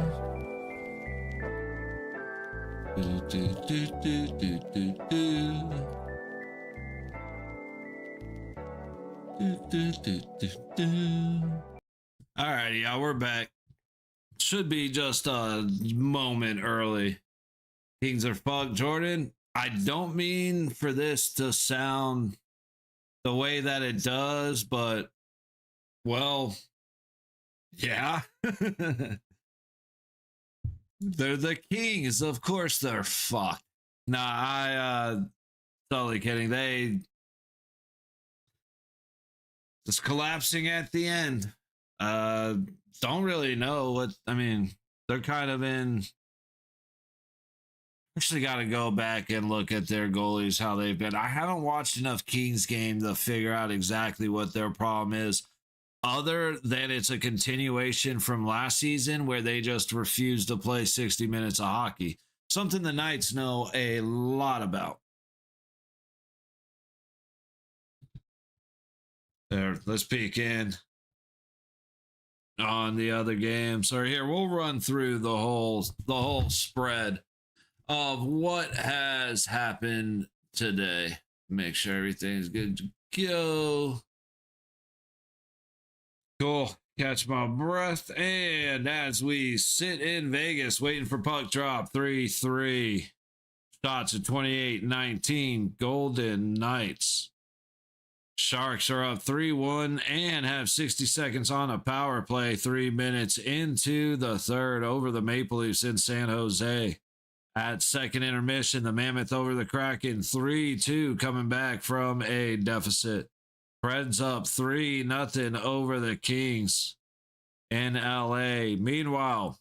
Do, do, do, do, do, do, do. Do, do, do, do, do. All righty, y'all, we're back. Should be just a moment early. Kings are fucked. Jordan, I don't mean for this to sound the way that it does, but, well, yeah. They're the Kings. Of course they're fucked. Nah, totally kidding. They just collapsing at the end. Don't really know what, I mean, they're kind of in. Actually got to go back and look at their goalies, how they've been. I haven't watched enough Kings game to figure out exactly what their problem is, other than it's a continuation from last season where they just refused to play 60 minutes of hockey. Something the Knights know a lot about. There, let's peek in on the other games. So here, we'll run through the whole spread of what has happened today. Make sure everything's good to go. Cool. Catch my breath. And as we sit in Vegas waiting for puck drop, 3-3. Shots at 28-19. Golden Knights. Sharks are up 3-1 and have 60 seconds on a power play. 3 minutes into the third over the Maple Leafs in San Jose. At second intermission, the Mammoth over the Kraken, 3-2, coming back from a deficit. Preds up 3-0 over the Kings in LA. Meanwhile,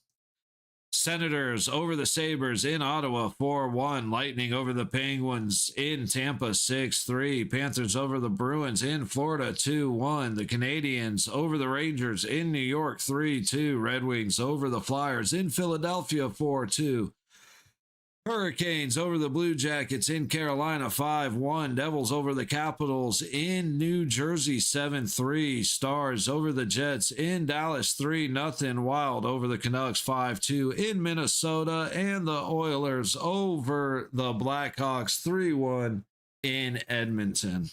Senators over the Sabres in Ottawa, 4-1. Lightning over the Penguins in Tampa, 6-3. Panthers over the Bruins in Florida, 2-1. The Canadiens over the Rangers in New York, 3-2. Red Wings over the Flyers in Philadelphia, 4-2. Hurricanes over the Blue Jackets in Carolina, 5-1. Devils over the Capitals in New Jersey, 7-3. Stars over the Jets in Dallas, 3-0. Wild over the Canucks, 5-2 in Minnesota. And the Oilers over the Blackhawks, 3-1 in Edmonton.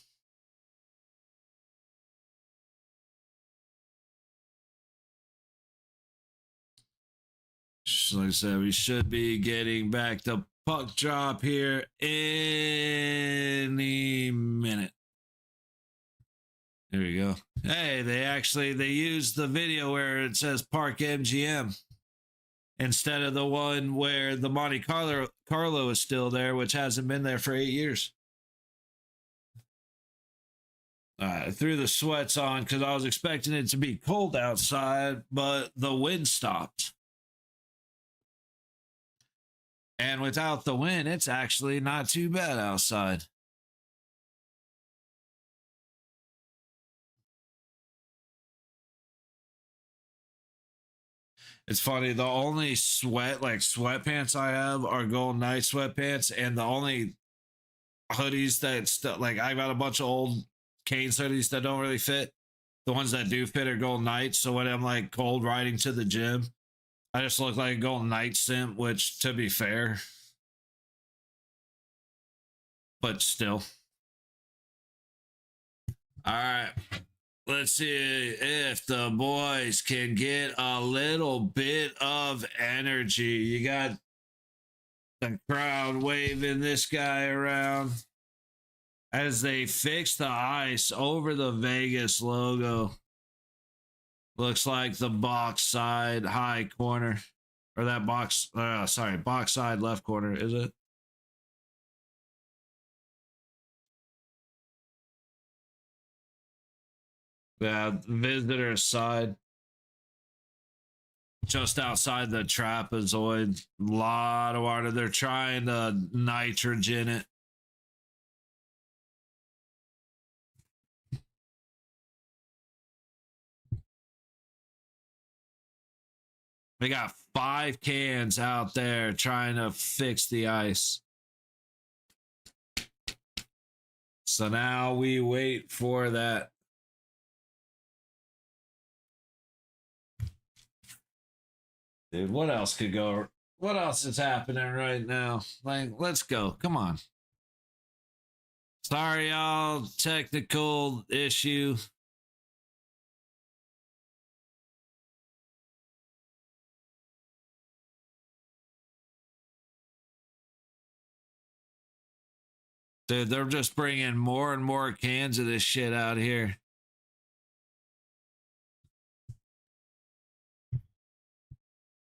Like I said, we should be getting back to puck drop here any minute. There we go. Hey, they used the video where it says Park MGM instead of the one where the Monte Carlo is still there, which hasn't been there for 8 years. I threw the sweats on because I was expecting it to be cold outside, but the wind stopped. And without the wind, it's actually not too bad outside. It's funny, the only sweatpants I have are Golden Knight sweatpants, and the only hoodies that I've got a bunch of old Canes hoodies that don't really fit. The ones that do fit are Golden Knights. So when I'm like cold riding to the gym, I just look like a Golden Knight simp, which, to be fair, but still. All right. Let's see if the boys can get a little bit of energy. You got the crowd waving this guy around as they fix the ice over the Vegas logo. Looks like the box side high corner, or that box side left corner, is it? Yeah, visitor side. Just outside the trapezoid. A lot of water. They're trying to nitrogen it. They got 5 cans out there trying to fix the ice. So now we wait for that Dude, what else could go? What else is happening right now? Like, let's go. Come on. Sorry, y'all. Technical issue. Dude, they're just bringing more and more cans of this shit out here.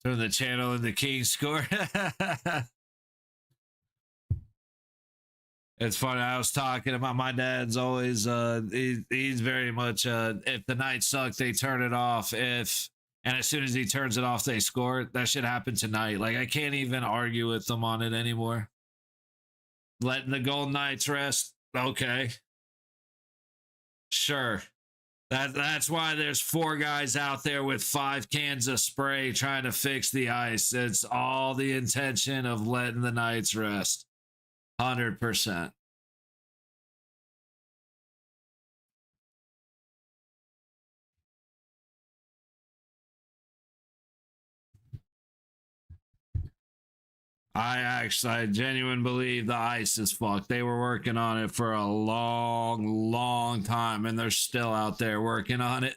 Turn the channel and the Kings score. It's funny. I was talking about my dad's always he's very much if the Knights suck, they turn it off. And as soon as he turns it off, they score. That should happen tonight. Like, I can't even argue with them on it anymore. Letting the Golden Knights rest. Okay. Sure. That's why there's 4 guys out there with 5 cans of spray trying to fix the ice. It's all the intention of letting the Knights rest. 100%. I genuinely believe the ice is fucked. They were working on it for a long, long time, and they're still out there working on it.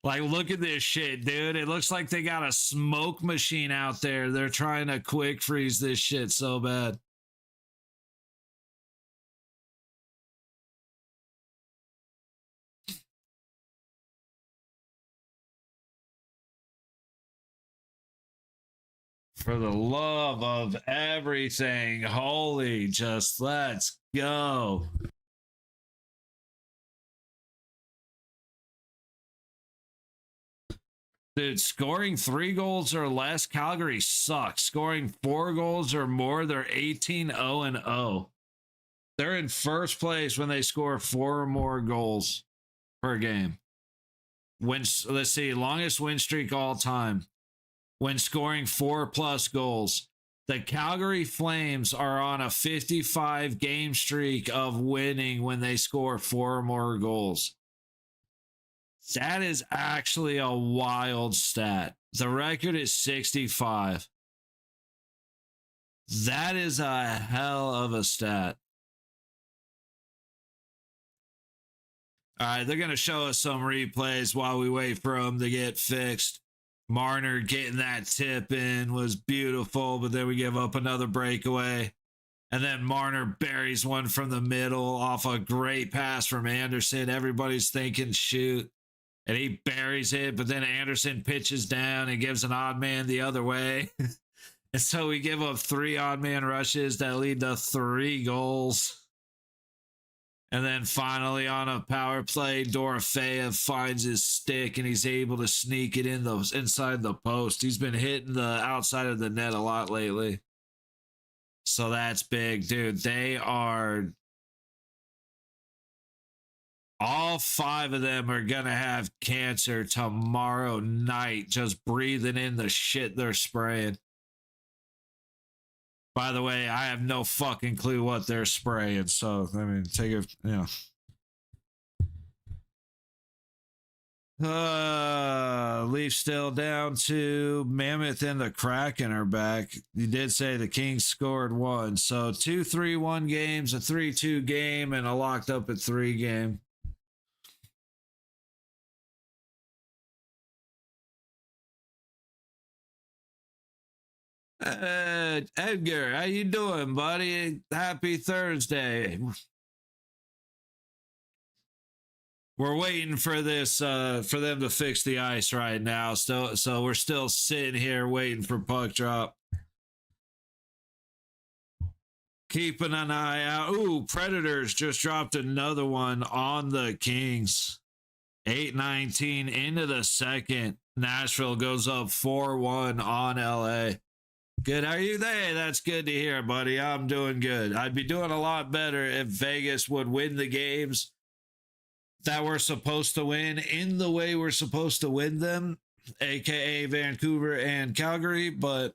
Like, look at this shit, dude. It looks like they got a smoke machine out there. They're trying to quick freeze this shit so bad. For the love of everything holy, just let's go. Dude, scoring 3 goals or less, Calgary sucks. Scoring 4 goals or more, they're 18-0-0. They're in first place when they score 4 or more goals per game. Let's see, longest win streak all time. When scoring 4+ goals. The Calgary Flames are on a 55 game streak of winning when they score 4 or more goals. That is actually a wild stat. The record is 65. That is a hell of a stat. All right, they're going to show us some replays while we wait for them to get fixed. Marner getting that tip in was beautiful, but then we give up another breakaway. And then Marner buries one from the middle off a great pass from Anderson. Everybody's thinking shoot. And he buries it, but then Anderson pitches down and gives an odd man the other way. And so we give up 3 odd man rushes that lead to 3 goals. And then finally on a power play, Dorofeyev finds his stick and he's able to sneak it in inside the post. He's been hitting the outside of the net a lot lately. So that's big, dude. They are... all 5 of them are going to have cancer tomorrow night just breathing in the shit they're spraying. By the way, I have no fucking clue what they're spraying, so, I mean, take it, you know. Leafs still down 2. Mammoth and the Kraken are back. You did say the Kings scored 1, so 2 3-1 games, a 3-2 game, and a locked up at 3 game. Edgar, how you doing, buddy? Happy Thursday. We're waiting for this for them to fix the ice right now. So we're still sitting here waiting for puck drop. Keeping an eye out. Ooh, Predators just dropped another one on the Kings. 8:19 into the second. Nashville goes up 4-1 on LA. Good. How are you there? That's good to hear, buddy. I'm doing good. I'd be doing a lot better if Vegas would win the games that we're supposed to win in the way we're supposed to win them, aka Vancouver and Calgary, but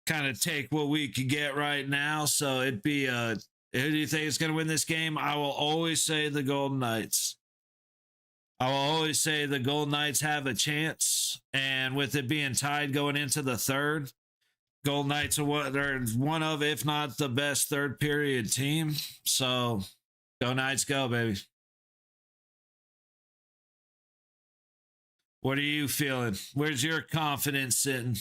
kind of take what we could get right now. So it'd be who do you think is going to win this game? I will always say the Golden Knights. I will always say the Golden Knights have a chance, and with it being tied going into the third, Golden Knights are one of, if not the best third period team. So go Knights, go, baby. What are you feeling? Where's your confidence sitting?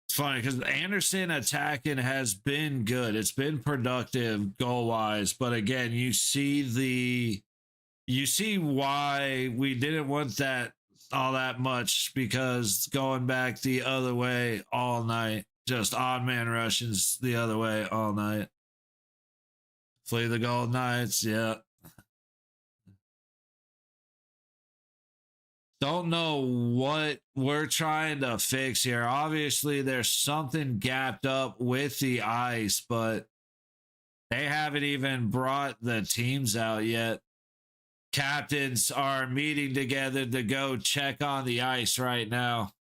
It's funny because Anderson attacking has been good. It's been productive goal wise, but again, you see why we didn't want that all that much, because going back the other way all night, just odd man Russians the other way all night. Flee the Golden Knights, yeah. Don't know what we're trying to fix here. Obviously, there's something gapped up with the ice, but they haven't even brought the teams out yet. Captains are meeting together to go check on the ice right now,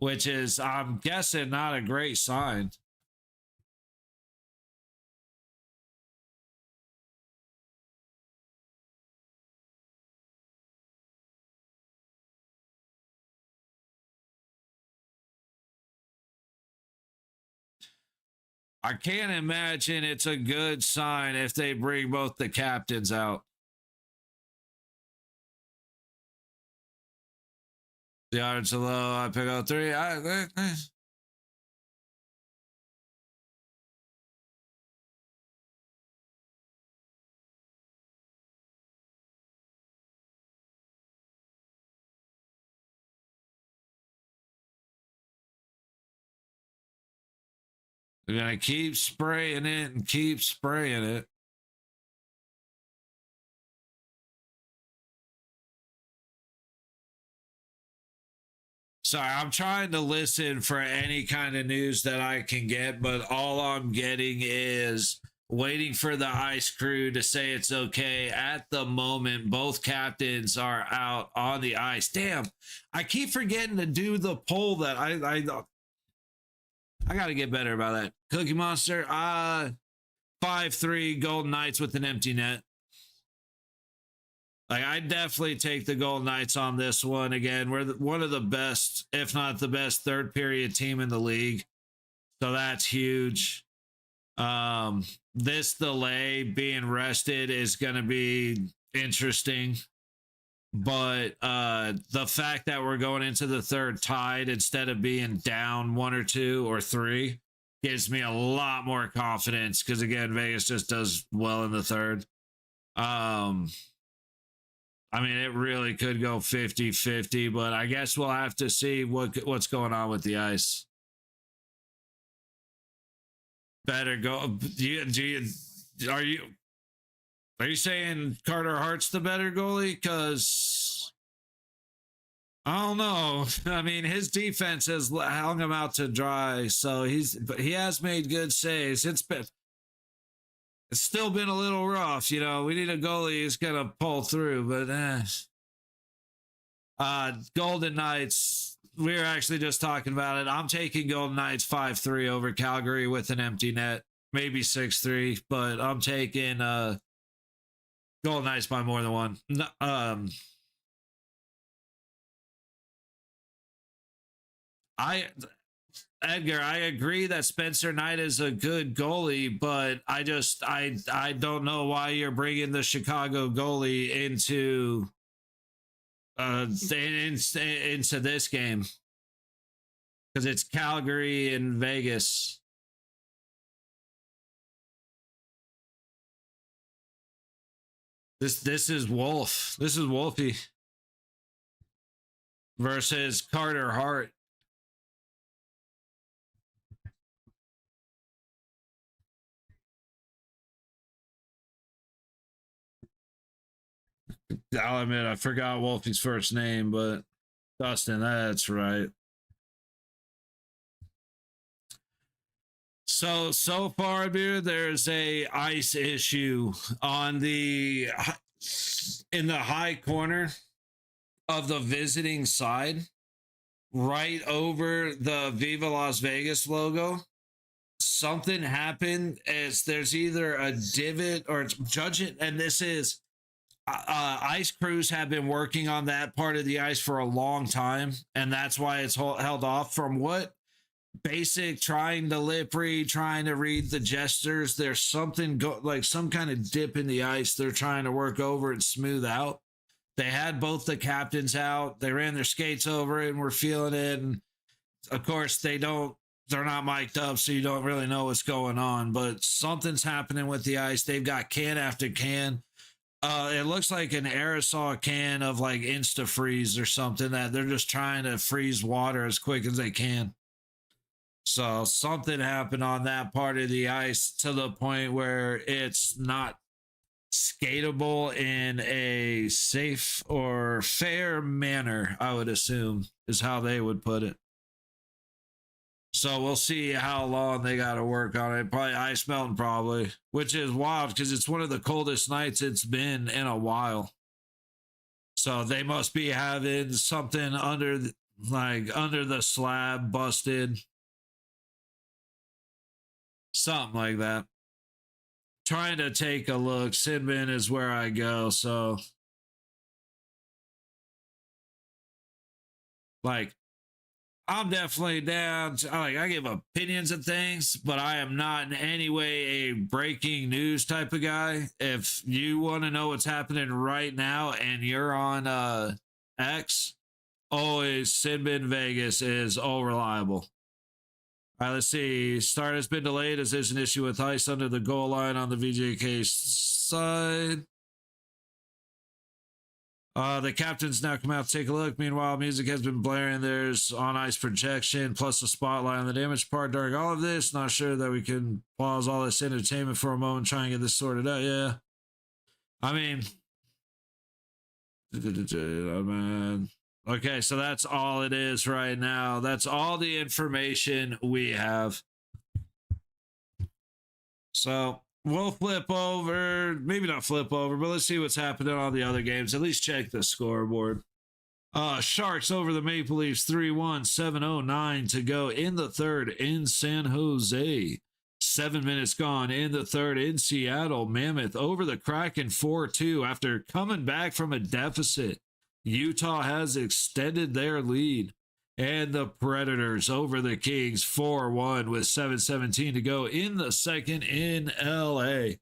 which is, I'm guessing, not a great sign. I can't imagine it's a good sign if they bring both the captains out. The odds are low. I pick up 3. We're going to keep spraying it and keep spraying it. Sorry, I'm trying to listen for any kind of news that I can get, but all I'm getting is waiting for the ice crew to say it's okay. At the moment, both captains are out on the ice. Damn, I keep forgetting to do the poll that I got to get better about that. Cookie Monster, 5-3 Golden Knights with an empty net. Like, I definitely take the Golden Knights on this one. Again, we're one of the best, if not the best, third period team in the league. So that's huge. This delay being rested is going to be interesting. But the fact that we're going into the third tied instead of being down 1 or 2 or 3 gives me a lot more confidence, because again, Vegas just does well in the third. I mean, it really could go 50-50, but I guess we'll have to see what's going on with the ice. Better go. Are you saying Carter Hart's the better goalie? Because I don't know. I mean, his defense has hung him out to dry, so he has made good saves. It's still been a little rough, you know. We need a goalie who's gonna pull through, but Golden Knights, we were actually just talking about it. I'm taking Golden Knights 5-3 over Calgary with an empty net, maybe 6-3, but I'm taking Golden Knights by more than 1. Edgar, I agree that Spencer Knight is a good goalie, but I don't know why you're bringing the Chicago goalie into this game, because it's Calgary and Vegas. This is Wolf. This is Wolfie versus Carter Hart. I'll admit I forgot Wolfie's first name, but Dustin, that's right. So far, dude, there's a ice issue on in the high corner of the visiting side, right over the Viva Las Vegas logo. something happened. As there's either a divot or it's judge it, and this is ice crews have been working on that part of the ice for a long time, and that's why it's held off. From what basic trying to lip read, trying to read the gestures, there's something like some kind of dip in the ice they're trying to work over and smooth out. They had both the captains out, they ran their skates over it and were feeling it, and of course they're not mic'd up, so you don't really know what's going on, but something's happening with the ice. They've got can after can. It looks like an aerosol can of like Insta Freeze or something that they're just trying to freeze water as quick as they can. So something happened on that part of the ice to the point where it's not skatable in a safe or fair manner, I would assume, is how they would put it. So we'll see how long they got to work on it. Probably ice melting, probably, which is wild because it's one of the coldest nights it's been in a while. So they must be having something under the slab busted. Something like that. Trying to take a look. Sinbin is where I go. So, like, I'm definitely down to, I give opinions of things, but I am not in any way a breaking news type of guy. If you want to know what's happening right now and you're on X, always Sinbin Vegas is all reliable. All right, let's see. Start has been delayed as there's an issue with ice under the goal line on the VGK side. The captains now come out to take a look. Meanwhile, music has been blaring. There's on-ice projection plus a spotlight on the damage part during all of this. Not sure that we can pause all this entertainment for a moment and try and get this sorted out. Yeah. I mean... man. Okay, so that's all it is right now. That's all the information we have. So... we'll flip over, maybe not flip over, but let's see what's happening on the other games. At least check the scoreboard. Sharks over the Maple Leafs 3-1, 7:09 to go in the third in San Jose. 7 minutes gone in the third in Seattle. Mammoth over the Kraken 4-2 after coming back from a deficit. Utah has extended their lead. And the Predators over the Kings 4-1 with 7:17 to go in the second in LA.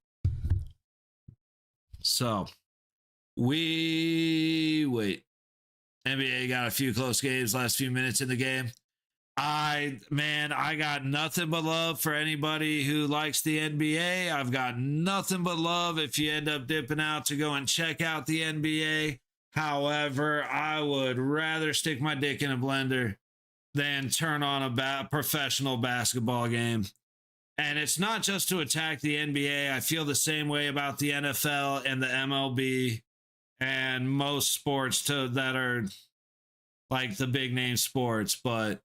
So, wait. NBA got a few close games last few minutes in the game. I got nothing but love for anybody who likes the NBA. I've got nothing but love if you end up dipping out to go and check out the NBA. However, I would rather stick my dick in a blender than turn on a professional basketball game. And it's not just to attack the NBA. I feel the same way about the NFL and the MLB and most sports that are like the big name sports. But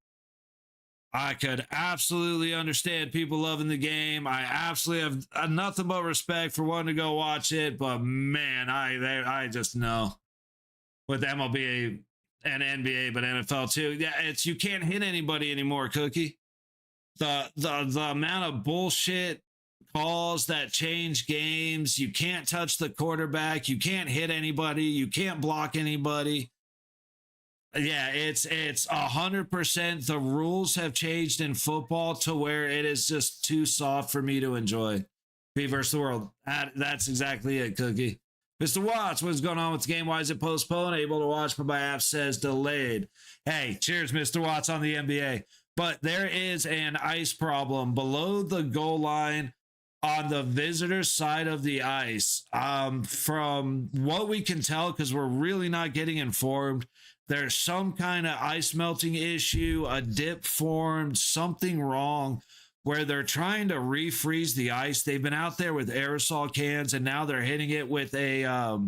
I could absolutely understand people loving the game. I absolutely have nothing but respect for wanting to go watch it. But man, I just know. With MLB and NBA, but NFL too. Yeah, you can't hit anybody anymore, Cookie. The amount of bullshit calls that change games. You can't touch the quarterback. You can't hit anybody. You can't block anybody. Yeah, it's 100%. The rules have changed in football to where it is just too soft for me to enjoy. Me versus the world. That's exactly it, Cookie. Mr. Watts, what's going on with the game? Why is it postponed? Able to watch, but my app says delayed. Hey, cheers, Mr. Watts on the NBA. But there is an ice problem below the goal line on the visitor side of the ice. From what we can tell, because we're really not getting informed, there's some kind of ice melting issue, a dip formed, something wrong, where they're trying to refreeze the ice. They've been out there with aerosol cans, and now they're hitting it with a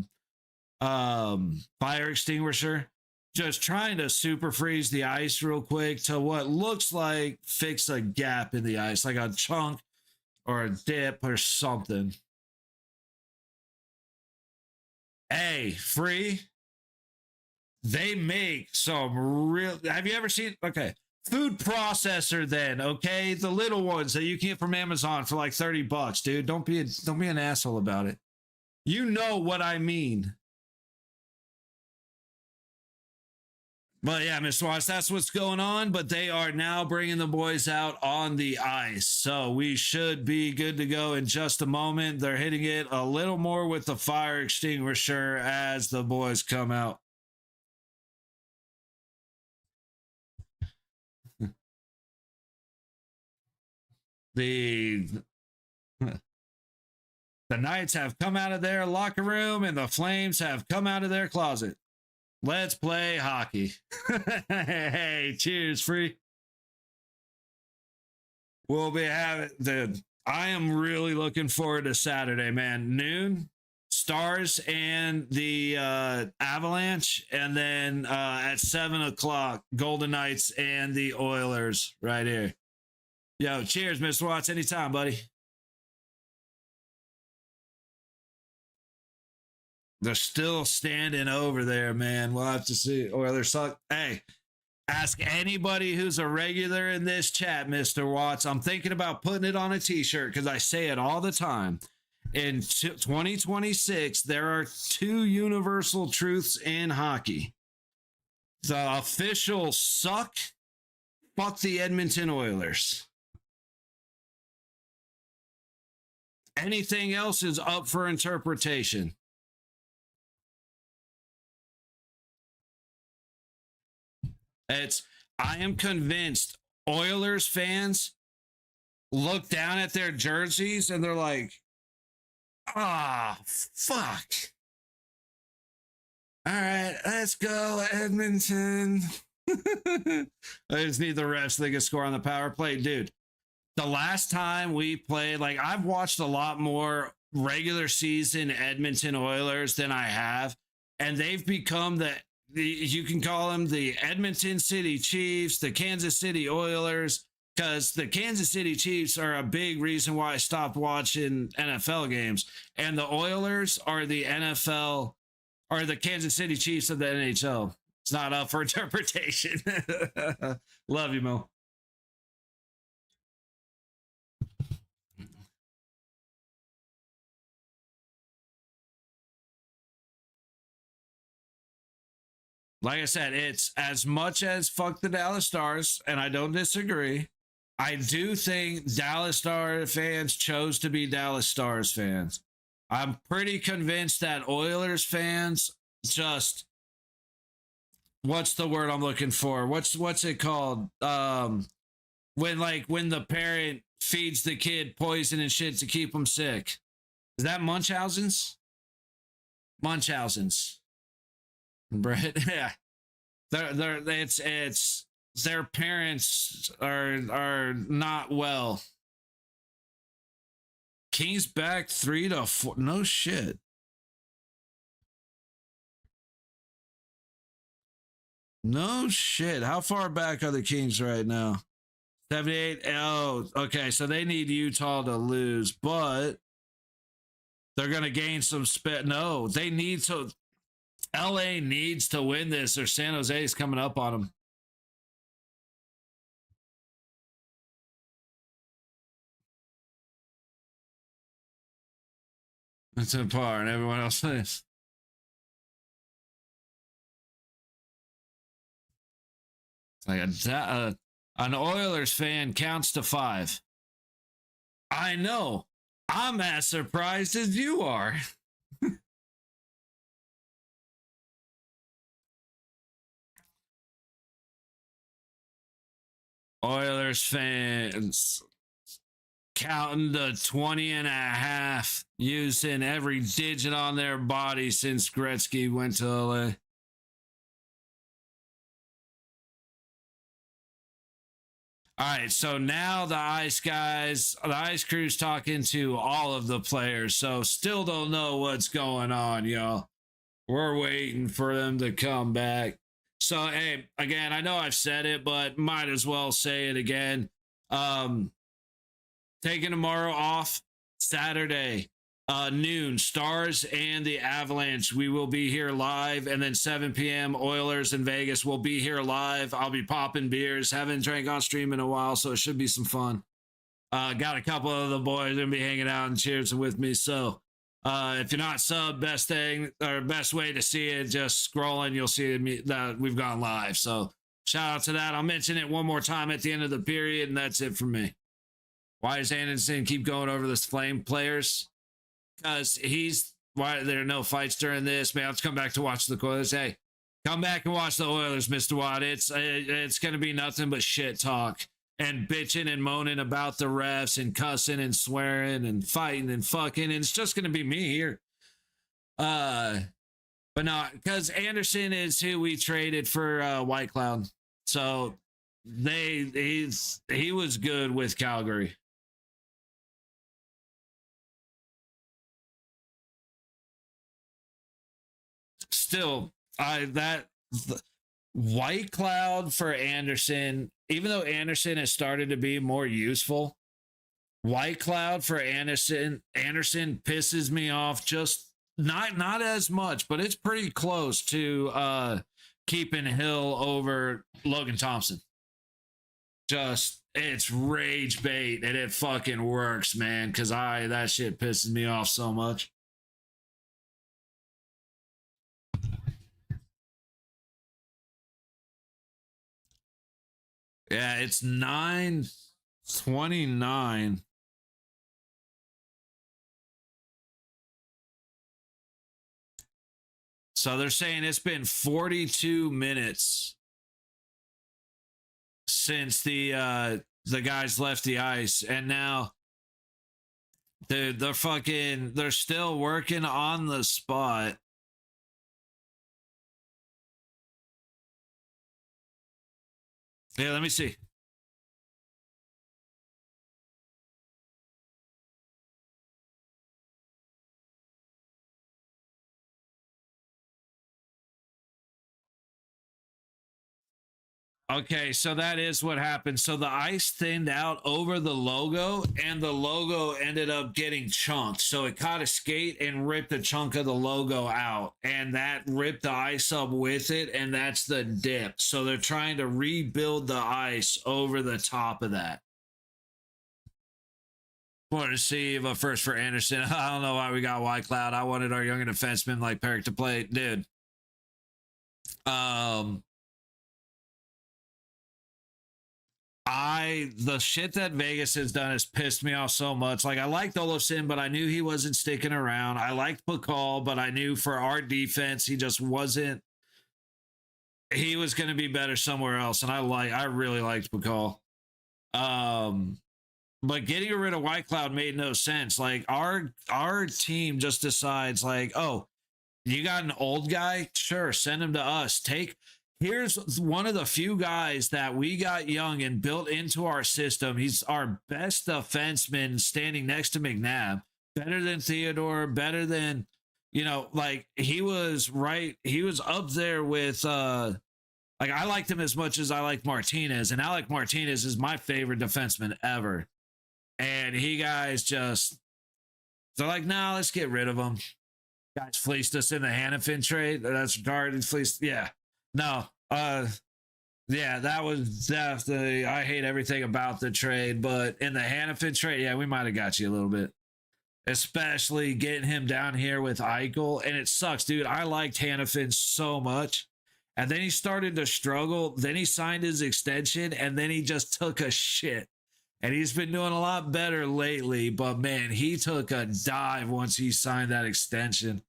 fire extinguisher, just trying to super freeze the ice real quick to what looks like fix a gap in the ice, like a chunk or a dip or something. Hey, Free, they make some real... Have you ever seen... Okay. food processor then, okay? The little ones that you can get from Amazon for like $30, dude. Don't be an asshole about it. You know what I mean. But yeah, Mr. Watts, that's what's going on. But they are now bringing the boys out on the ice. So we should be good to go in just a moment. They're hitting it a little more with the fire extinguisher as the boys come out. The Knights have come out of their locker room and the Flames have come out of their closet. Let's play hockey. Hey, cheers, free. We'll be having I am really looking forward to Saturday, man. Noon, Stars and the Avalanche, and then at 7 o'clock, Golden Knights and the Oilers right here. Yo, cheers, Mr. Watts. Anytime, buddy. They're still standing over there, man. We'll have to see. Oilers suck. Hey, ask anybody who's a regular in this chat, Mr. Watts. I'm thinking about putting it on a t-shirt because I say it all the time. In 2026, there are two universal truths in hockey. The officials suck. Fuck the Edmonton Oilers. Anything else is up for interpretation. I am convinced Oilers fans look down at their jerseys and they're like, fuck. All right, let's go, Edmonton. I just need the refs so they can score on the power play. Dude, the last time we played, like, I've watched a lot more regular season Edmonton Oilers than I have, and they've become you can call them the Edmonton City Chiefs, the Kansas City Oilers, because the Kansas City Chiefs are a big reason why I stopped watching NFL games. And the Oilers are the NFL, or the Kansas City Chiefs of the NHL. It's not up for interpretation. Love you, Mo. Like I said, it's as much as fuck the Dallas Stars, and I don't disagree. I do think Dallas Stars fans chose to be Dallas Stars fans. I'm pretty convinced that Oilers fans just, what's the word I'm looking for? What's it called? When the parent feeds the kid poison and shit to keep them sick. Is that Munchausen's? Munchausen's. Brett, yeah. It's their parents are not well. Kings back 3-4. No shit. No shit. How far back are the Kings right now? 78. Oh, okay. So they need Utah to lose, but they're gonna gain some No, they need to. LA needs to win this, or San Jose is coming up on them. It's in par, and everyone else is. Like an Oilers fan counts to 5. I know. I'm as surprised as you are. Oilers fans counting to 20 and a half, using every digit on their body since Gretzky went to LA. All right, so now the ice crew's talking to all of the players, so still don't know what's going on, y'all. We're waiting for them to come back. So, hey, again, I know I've said it, but might as well say it again. Taking tomorrow off, Saturday. Noon, Stars and the Avalanche. We will be here live. And then 7 p.m., Oilers in Vegas will be here live. I'll be popping beers. Haven't drank on stream in a while, so it should be some fun. Got a couple of the boys going to be hanging out and cheering with me. So if you're not sub, best thing or best way to see it, just scrolling, you'll see that we've gone live. So shout out to that. I'll mention it one more time at the end of the period, and that's it for me. Why does Anderson keep going over the Flame players? Because why there are no fights during this, man. Let's come back to watch the Oilers. Hey, come back and watch the Oilers, Mr. Watt. It's going to be nothing but shit talk and bitching and moaning about the refs and cussing and swearing and fighting and fucking. And it's just going to be me here. But not because Anderson is who we traded for White Cloud. So he was good with Calgary. Still, White Cloud for Anderson, even though Anderson has started to be more useful, White Cloud for Anderson pisses me off just not as much, but it's pretty close to keeping Hill over Logan Thompson. Just it's rage bait and it fucking works, man, because that shit pisses me off so much. Yeah, it's 9:29. So they're saying it's been 42 minutes since the guys left the ice, and now they're still working on the spot. Yeah, let me see. Okay, so that is what happened. So the ice thinned out over the logo, and the logo ended up getting chunked. So it caught a skate and ripped a chunk of the logo out, and that ripped the ice up with it, and that's the dip. So they're trying to rebuild the ice over the top of that. Wanted to see if a first for Anderson. I don't know why we got White Cloud. I wanted our younger defenseman like Perrick to play. Dude. The shit that Vegas has done has pissed me off so much. Like, I liked Olofsson, but I knew he wasn't sticking around. I liked Pakal, but I knew for our defense, he just wasn't. He was going to be better somewhere else, and I really liked Pakal. But getting rid of White Cloud made no sense. Like, our team just decides, like, oh, you got an old guy? Sure, send him to us. Here's one of the few guys that we got young and built into our system. He's our best defenseman standing next to McNabb. Better than Theodore, better than, like he was up there with, like I liked him as much as I liked Martinez. And Alec Martinez is my favorite defenseman ever. And they're like, nah, let's get rid of him. Guys fleeced us in the Hannafin trade. That's retarded. Fleeced. Yeah. No, yeah, that was definitely, I hate everything about the trade, but in the Hannafin trade, yeah, we might have got you a little bit, especially getting him down here with Eichel. And it sucks, dude. I liked Hannafin so much. And then he started to struggle. Then he signed his extension, and then he just took a shit. And he's been doing a lot better lately, but man, he took a dive once he signed that extension.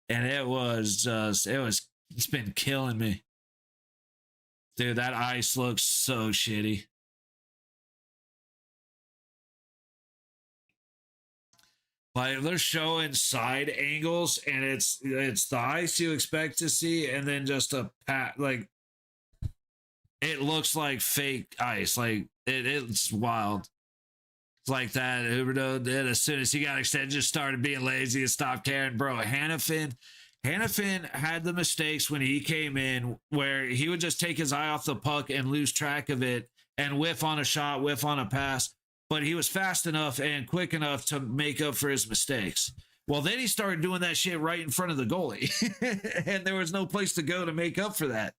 And it's been killing me. Dude, that ice looks so shitty. Like, they're showing side angles, and it's the ice you expect to see, and then just like, it looks like fake ice. Like, it's wild. It's like that. Huberdeau did as soon as he got extended, just started being lazy and stopped caring. Bro, Hannafin had the mistakes when he came in where he would just take his eye off the puck and lose track of it and whiff on a shot, whiff on a pass. But he was fast enough and quick enough to make up for his mistakes. Well, then he started doing that shit right in front of the goalie, and there was no place to go to make up for that.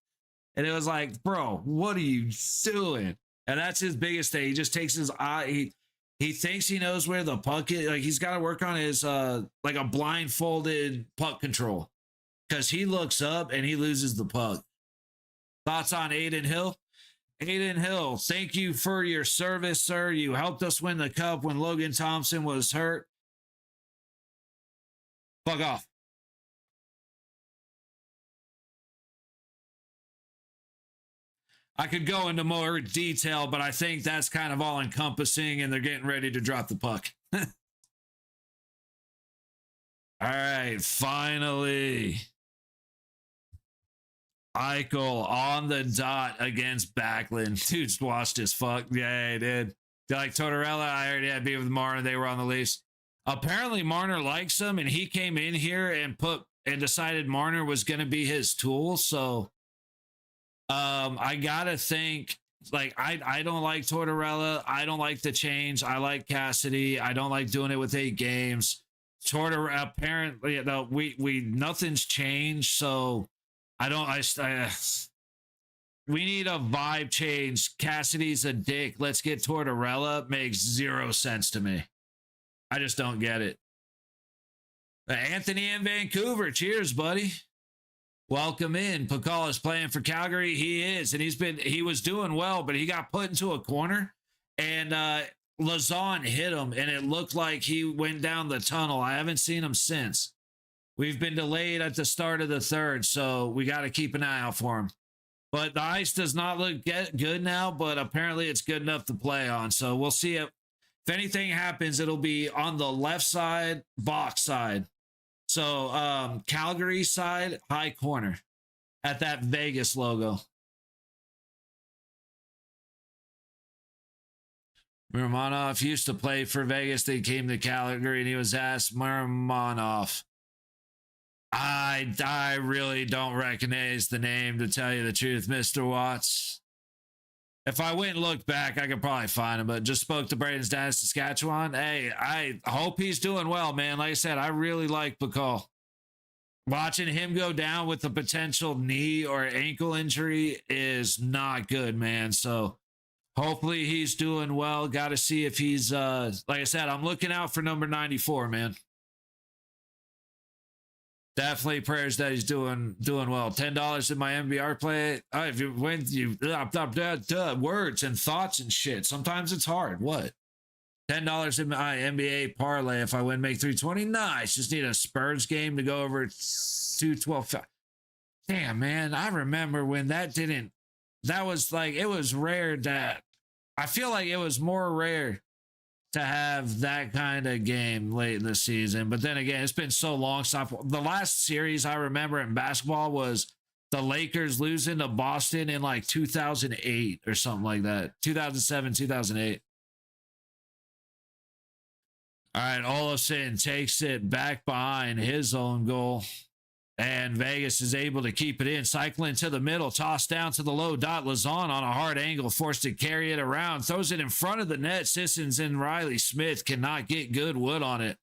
And it was like, bro, what are you doing? And that's his biggest thing. He just takes his eye. He thinks he knows where the puck is. Like, he's got to work on his like a blindfolded puck control, because he looks up and he loses the puck. Thoughts on Aiden Hill? Aiden Hill, thank you for your service, sir. You helped us win the cup when Logan Thompson was hurt. Fuck off. I could go into more detail, but I think that's kind of all encompassing, and they're getting ready to drop the puck. All right, finally. Eichel on the dot against Backlund. Dude's washed his fuck. Yeah, he did. Like Tortorella, I already had beef with Marner. They were on the Leafs. Apparently, Marner likes him, and he came in here and decided Marner was going to be his tool. So, I gotta think. Like, I don't like Tortorella. I don't like the change. I like Cassidy. I don't like doing it with 8 games. Tortorella, apparently, you know, we nothing's changed. So, we need a vibe change. Cassidy's a dick. Let's get Tortorella. Makes 0 sense to me. I just don't get it. Anthony in Vancouver. Cheers, buddy. Welcome in. Pakal is playing for Calgary. He is, and he was doing well, but he got put into a corner, and Lazon hit him, and it looked like he went down the tunnel. I haven't seen him since. We've been delayed at the start of the third, so we got to keep an eye out for him. But the ice does not look good now, but apparently it's good enough to play on. So we'll see if anything happens, it'll be on the left side, box side. So Calgary side, high corner at that Vegas logo. Muramanov used to play for Vegas. They came to Calgary, and he was asked Muramanov. I really don't recognize the name, to tell you the truth, Mr. Watts. If I went and looked back, I could probably find him, but just spoke to Braden's dad in Saskatchewan. Hey, I hope he's doing well, man. Like I said, I really like Bacall. Watching him go down with a potential knee or ankle injury is not good, man. So hopefully he's doing well. Got to see if he's, like I said, I'm looking out for number 94, man. Definitely prayers that he's doing well. $10 in my MBR play. If you win, words and thoughts and shit. Sometimes it's hard. What? $10 in my NBA parlay. If I win, make 320. Nice. Just need a Spurs game to go over 212. Damn, man. I remember when that was like, it was rare that I feel like it was more rare to have that kind of game late in the season. But then again, it's been so long. The last series I remember in basketball was the Lakers losing to Boston in like 2008 or something like that. 2007, 2008. All right, Olofsson takes it back behind his own goal. And Vegas is able to keep it in. Cycling to the middle. Tossed down to the low dot. Lazon on a hard angle. Forced to carry it around. Throws it in front of the net. Sissons and Riley Smith cannot get good wood on it.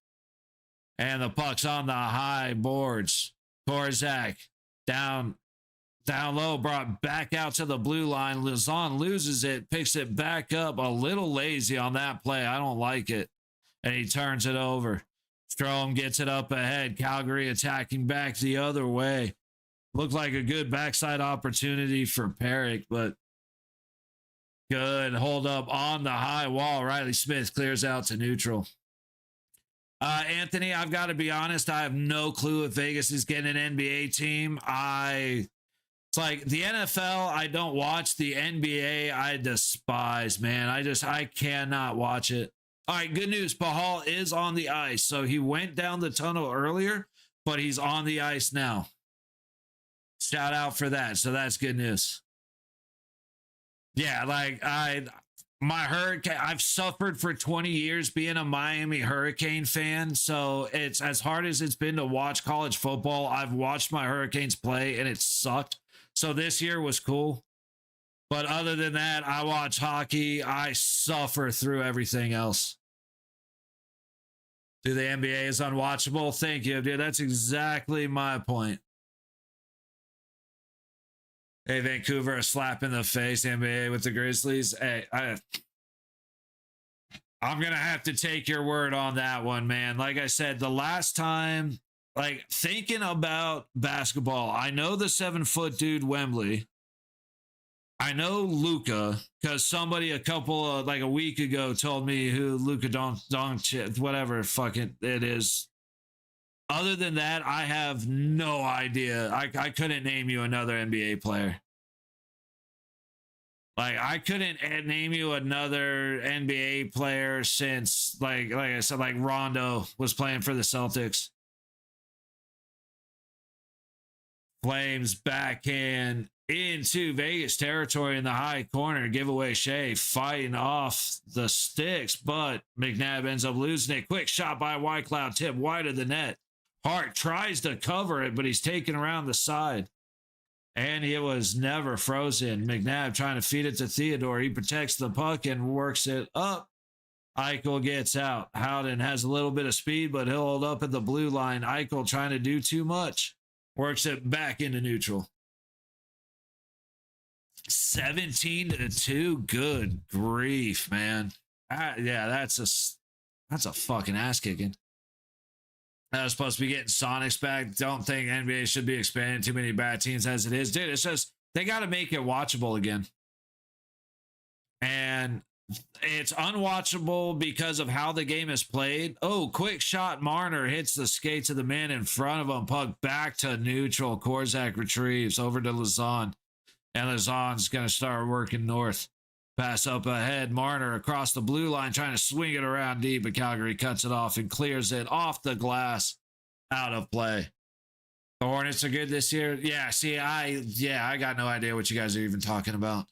And the puck's on the high boards. Korzak down low. Brought back out to the blue line. Lazon loses it. Picks it back up. A little lazy on that play. I don't like it. And he turns it over. Strome gets it up ahead. Calgary attacking back the other way. Looked like a good backside opportunity for Perrick, but good hold up on the high wall. Riley Smith clears out to neutral. Anthony, I've got to be honest. I have no clue if Vegas is getting an NBA team. It's like the NFL, I don't watch. The NBA, I despise, man. I cannot watch it. All right, good news. Pahal is on the ice. So he went down the tunnel earlier, but he's on the ice now. Shout out for that. So that's good news. Yeah, like my Hurricane, I've suffered for 20 years being a Miami Hurricane fan. So it's as hard as it's been to watch college football. I've watched my Hurricanes play and it sucked. So this year was cool. But other than that, I watch hockey. I suffer through everything else. Dude, the NBA is unwatchable. Thank you, dude. That's exactly my point. Hey, Vancouver, a slap in the face, NBA with the Grizzlies. Hey, I'm going to have to take your word on that one, man. Like I said, the last time, like thinking about basketball, I know the 7-foot dude, Wembley. I know Luka, because somebody a week ago told me who Luka Doncic, whatever fucking it is. Other than that, I have no idea. I couldn't name you another NBA player. Like, I couldn't name you another NBA player since, like I said, like Rondo was playing for the Celtics. Flames backhand into Vegas territory in the high corner. Giveaway Shea fighting off the sticks, but McNabb ends up losing it. Quick shot by Whitecloud, tip wide of the net. Hart tries to cover it, but he's taken around the side. And it was never frozen. McNabb trying to feed it to Theodore. He protects the puck and works it up. Eichel gets out. Howden has a little bit of speed, but he'll hold up at the blue line. Eichel trying to do too much. Works it back into neutral. 17-2. Good grief, man. Yeah, that's a fucking ass kicking. That was supposed to be getting Sonics back. Don't think NBA should be expanding too many bad teams as it is. Dude, it's just, they got to make it watchable again. And it's unwatchable because of how the game is played. Oh, quick shot. Marner hits the skates of the man in front of him. Puck back to neutral. Korzak retrieves over to Lazan. And Lazan's going to start working north. Pass up ahead. Marner across the blue line trying to swing it around deep, but Calgary cuts it off and clears it off the glass out of play. The Hornets are good this year. Yeah, see, I got no idea what you guys are even talking about.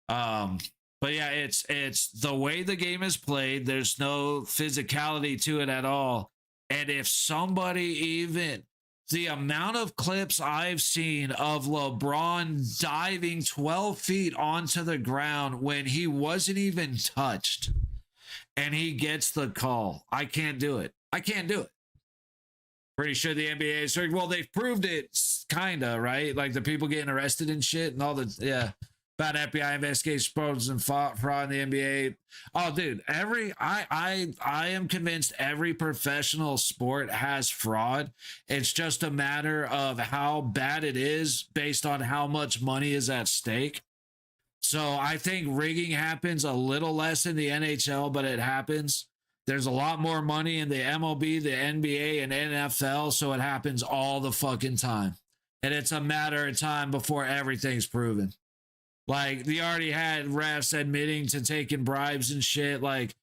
But yeah, it's the way the game is played. There's no physicality to it at all. And if somebody even, the amount of clips I've seen of LeBron diving 12 feet onto the ground when he wasn't even touched and he gets the call. I can't do it. I can't do it. Pretty sure the NBA is, well, they've proved it, kind of, right? Like the people getting arrested and shit and all the, yeah. About FBI investigations, exposed and fraud in the NBA. Oh, dude, I am convinced every professional sport has fraud. It's just a matter of how bad it is based on how much money is at stake. So I think rigging happens a little less in the NHL, but it happens. There's a lot more money in the MLB, the NBA, and NFL, so it happens all the fucking time. And it's a matter of time before everything's proven. Like, they already had refs admitting to taking bribes and shit. Like,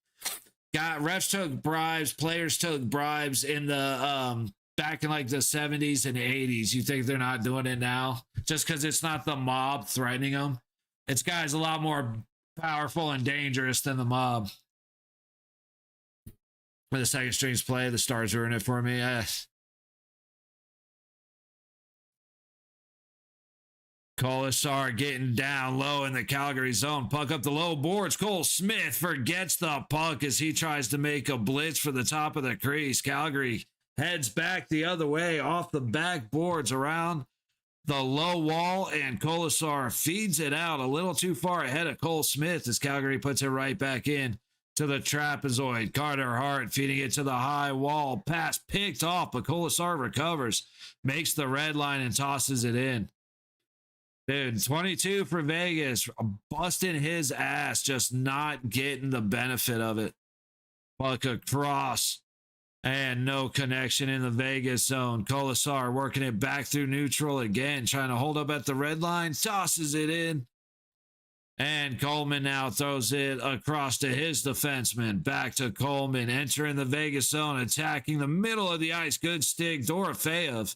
refs took bribes, players took bribes in the back in like the 70s and 80s. You think they're not doing it now? Just because it's not the mob threatening them. It's guys a lot more powerful and dangerous than the mob. When the second strings play, the Stars ruin it for me. Colasar getting down low in the Calgary zone. Puck up the low boards. Cole Smith forgets the puck as he tries to make a blitz for the top of the crease. Calgary heads back the other way off the backboards around the low wall, and Colasar feeds it out a little too far ahead of Cole Smith as Calgary puts it right back in to the trapezoid. Carter Hart feeding it to the high wall. Pass picked off, but Colasar recovers, makes the red line and tosses it in. Dude, 22 for Vegas, busting his ass, just not getting the benefit of it. Puck across, and no connection in the Vegas zone. Colasar working it back through neutral again, trying to hold up at the red line, tosses it in. And Coleman now throws it across to his defenseman. Back to Coleman, entering the Vegas zone, attacking the middle of the ice. Good stick, Dorofeyev.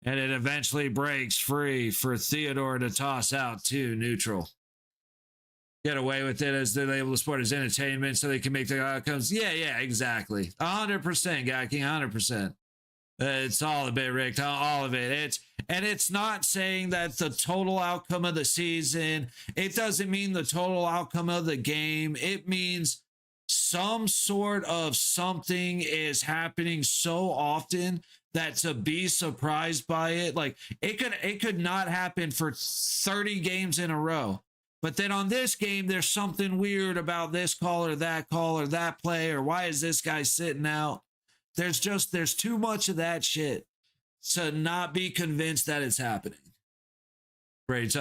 And it eventually breaks free for Theodore to toss out to neutral. Get away with it as they're able to sport as entertainment so they can make the outcomes. Yeah, exactly. 100%, Guy King, 100%. It's all a bit rigged, all of it. It's not saying that the total outcome of the season, it doesn't mean the total outcome of the game. It means some sort of something is happening so often that to be surprised by it, like it could not happen for 30 games in a row. But then on this game, there's something weird about this call or that play, or why is this guy sitting out? There's too much of that shit to not be convinced that it's happening. Great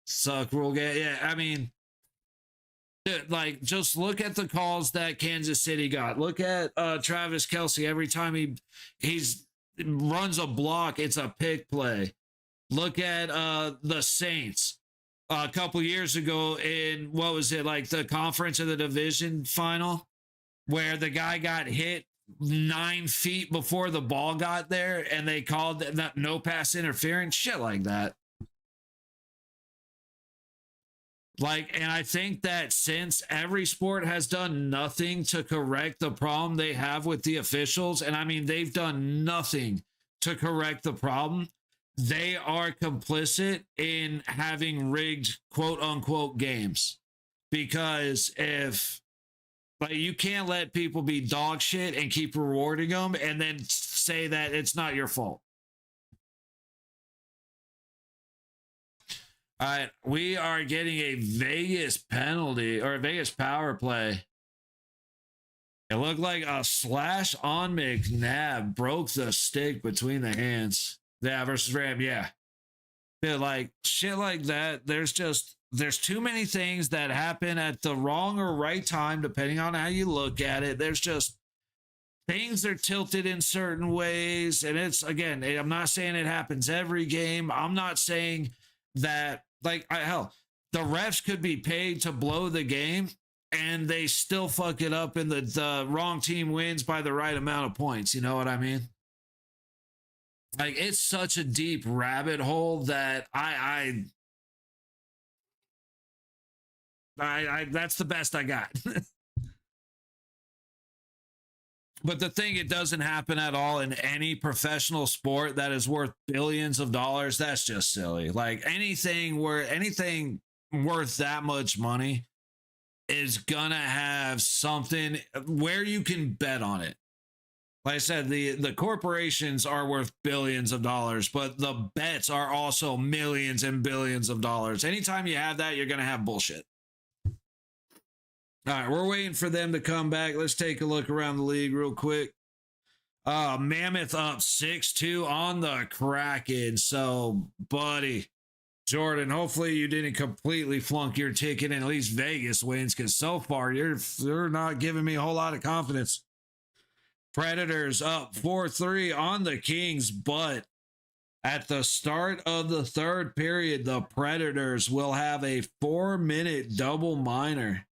suck rule game. Yeah, I mean, dude, like, just look at the calls that Kansas City got. Look at Travis Kelce. Every time he's runs a block, it's a pick play. Look at the Saints a couple years ago in, what was it, like the conference of the division final, where the guy got hit 9 feet before the ball got there and they called that no pass interference, shit like that. Like, and I think that since every sport has done nothing to correct the problem they have with the officials, and I mean, they've done nothing to correct the problem, they are complicit in having rigged quote unquote games. Because if, like, you can't let people be dog shit and keep rewarding them and then say that it's not your fault. All right, we are getting a Vegas penalty or a Vegas power play. It looked like a slash on McNabb broke the stick between the hands. Yeah, versus Ram, yeah. Dude, like, shit like that, there's too many things that happen at the wrong or right time, depending on how you look at it. There's just things are tilted in certain ways. And it's, again, I'm not saying it happens every game. I'm not saying that, like, hell, the refs could be paid to blow the game and they still fuck it up and the wrong team wins by the right amount of points. You know what I mean? Like, it's such a deep rabbit hole that I that's the best I got. But the thing, it doesn't happen at all in any professional sport that is worth billions of dollars. That's just silly. Like, anything worth that much money is gonna have something where you can bet on it. Like I said, the corporations are worth billions of dollars, but the bets are also millions and billions of dollars. Anytime you have that, you're gonna have bullshit. All right, we're waiting for them to come back. Let's take a look around the league real quick. Mammoth up 6-2 on the Kraken. So, buddy, Jordan, hopefully you didn't completely flunk your ticket and at least Vegas wins, because so far you're not giving me a whole lot of confidence. Predators up 4-3 on the Kings, but at the start of the third period, the Predators will have a 4-minute double minor.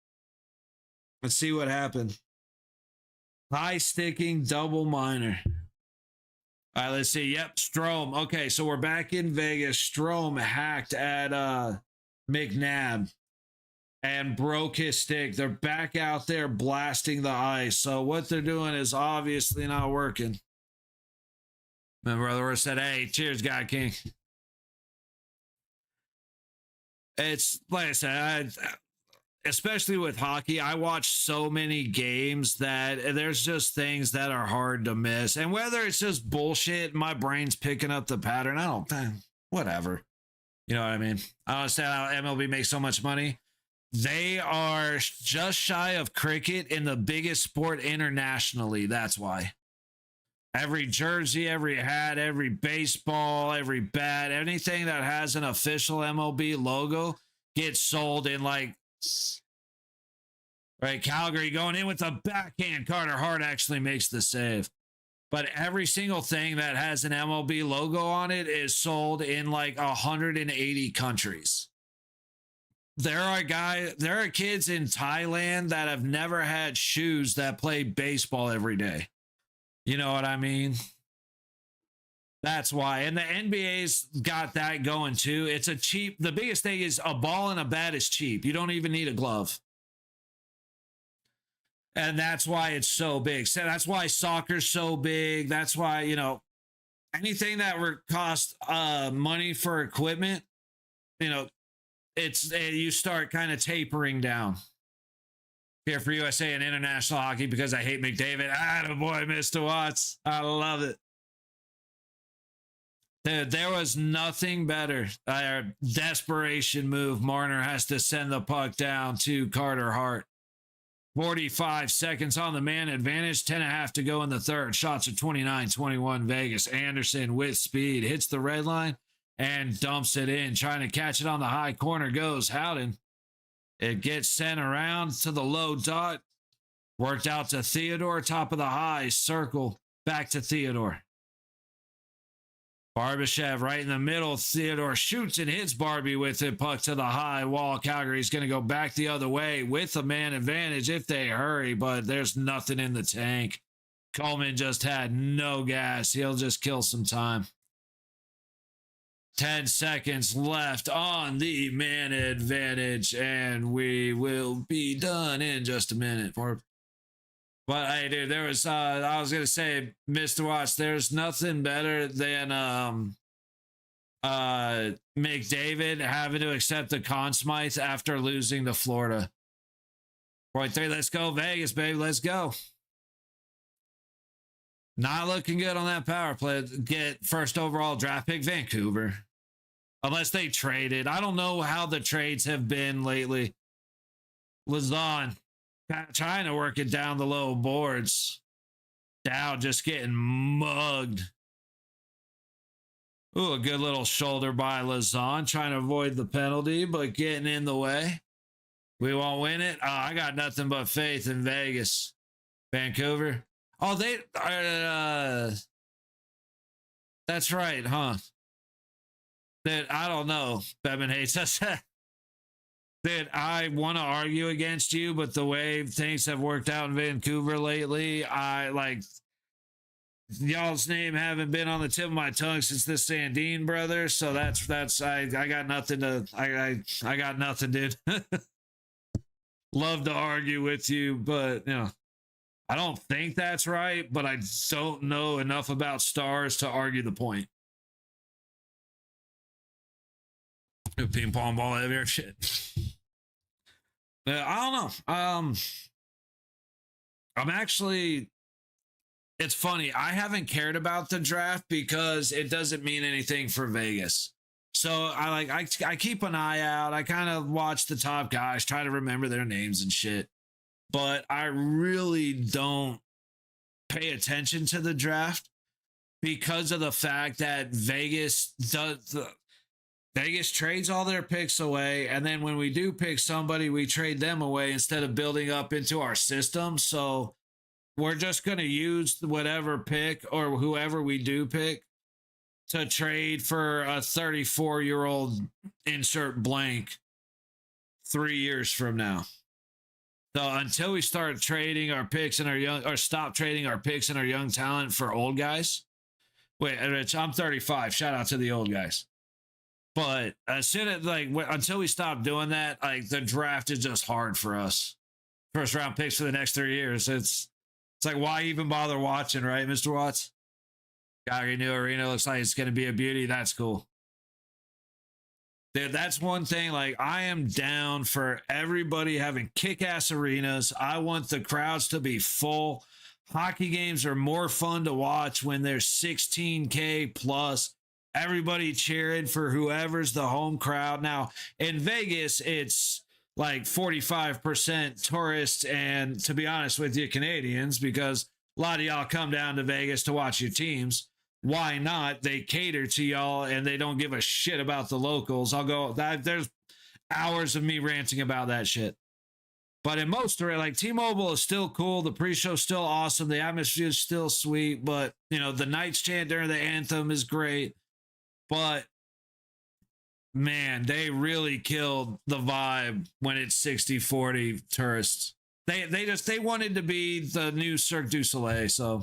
Let's see what happened. High sticking double minor. All right, let's see. Yep, Strome. Okay, so we're back in Vegas. Strome hacked at McNabb and broke his stick. They're back out there blasting the ice. So what they're doing is obviously not working. My brother said, hey, cheers, God King. It's like I said, especially with hockey, I watch so many games that there's just things that are hard to miss. And whether it's just bullshit, my brain's picking up the pattern, whatever. You know what I mean? I don't understand how MLB makes so much money. They are just shy of cricket in the biggest sport internationally. That's why. Every jersey, every hat, every baseball, every bat, anything that has an official MLB logo gets sold in, like, right, Calgary going in with a backhand. Carter Hart actually makes the save. But every single thing that has an MLB logo on it is sold in like 180 countries. There are kids in Thailand that have never had shoes that play baseball every day. You know what I mean? That's why. And the NBA's got that going too. It's the biggest thing is a ball and a bat is cheap. You don't even need a glove. And that's why it's so big. So that's why soccer's so big. That's why, anything that cost money for equipment, you start kind of tapering down. Here for USA and international hockey because I hate McDavid. Attaboy, Mr. Watts. I love it. Dude, there was nothing better. Desperation move. Marner has to send the puck down to Carter Hart. 45 seconds on the man advantage. 10.5 to go in the third. Shots are 29-21 Vegas. Anderson with speed hits the red line and dumps it in. Trying to catch it on the high corner goes Howden. It gets sent around to the low dot. Worked out to Theodore. Top of the high circle. Back to Theodore. Barbashev right in the middle. Theodore shoots and hits Barbie with it. Puck to the high wall. Calgary's going to go back the other way with a man advantage if they hurry, but there's nothing in the tank. Coleman just had no gas. He'll just kill some time. 10 seconds left on the man advantage, and we will be done in just a minute. But hey, dude, there was I was gonna say, Mr. Watts, there's nothing better than McDavid having to accept the Conn Smythe after losing to Florida. Point 3, let's go Vegas, baby, let's go. Not looking good on that power play. Get first overall draft pick Vancouver. Unless they traded. I don't know how the trades have been lately. Lazon trying to work it down the low boards. Dow just getting mugged. Ooh, a good little shoulder by Lazon. Trying to avoid the penalty, but getting in the way. We won't win it. Oh, I got nothing but faith in Vegas. Vancouver. Oh, they that's right, huh? That I don't know. Bevan hates us. That I want to argue against you, but the way things have worked out in Vancouver lately, I like y'all's name haven't been on the tip of my tongue since the Sandine brother. So that's I got nothing to I got nothing, dude. Love to argue with you, but you know. I don't think that's right, but I don't know enough about stars to argue the point. Ping pong ball everywhere, shit. I don't know. I'm actually. It's funny. I haven't cared about the draft because it doesn't mean anything for Vegas. So I keep an eye out. I kind of watch the top guys, try to remember their names and shit. But I really don't pay attention to the draft because of the fact that Vegas trades all their picks away, and then when we do pick somebody, we trade them away instead of building up into our system. So we're just going to use whatever pick or whoever we do pick to trade for a 34-year-old insert blank 3 years from now. So until we start trading our picks and our young, or stop trading our picks and our young talent for old guys. Wait, Rich, I'm 35. Shout out to the old guys. But as soon as until we stop doing that, like the draft is just hard for us. First round picks for the next 3 years. It's like why even bother watching, right, Mr. Watts? Calgary new arena looks like it's going to be a beauty. That's cool. Dude, that's one thing. Like, I am down for everybody having kick-ass arenas. I want the crowds to be full. Hockey games are more fun to watch when there's 16K plus. Everybody cheering for whoever's the home crowd. Now, in Vegas, it's like 45% tourists and, to be honest with you, Canadians, because a lot of y'all come down to Vegas to watch your teams. Why not? They cater to y'all and they don't give a shit about the locals. There's hours of me ranting about that shit. But in most, like T-Mobile is still cool. The pre-show is still awesome. The atmosphere is still sweet. But, you know, the Knights chant during the anthem is great. But, man, they really killed the vibe when it's 60-40 tourists. They wanted to be the new Cirque du Soleil, so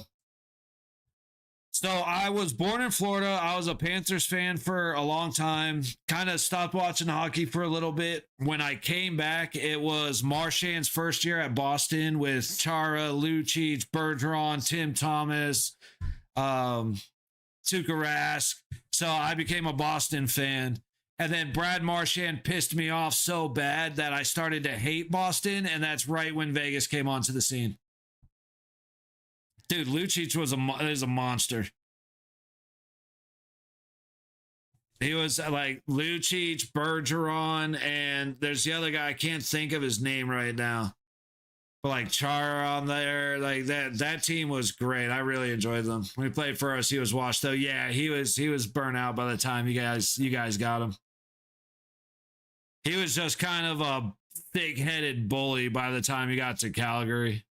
I was born in Florida. I was a Panthers fan for a long time. Kind of stopped watching hockey for a little bit. When I came back, it was Marchand's first year at Boston with Chara, Lucic, Bergeron, Tim Thomas, Tuukka Rask. So I became a Boston fan. And then Brad Marchand pissed me off so bad that I started to hate Boston, and that's right when Vegas came onto the scene. Dude, Lucic is a monster. He was like Lucic, Bergeron, and there's the other guy. I can't think of his name right now. But like Chara on there, like that team was great. I really enjoyed them. When he played for us, he was washed though. Yeah, he was burnt out by the time you guys got him. He was just kind of a thick-headed bully by the time he got to Calgary.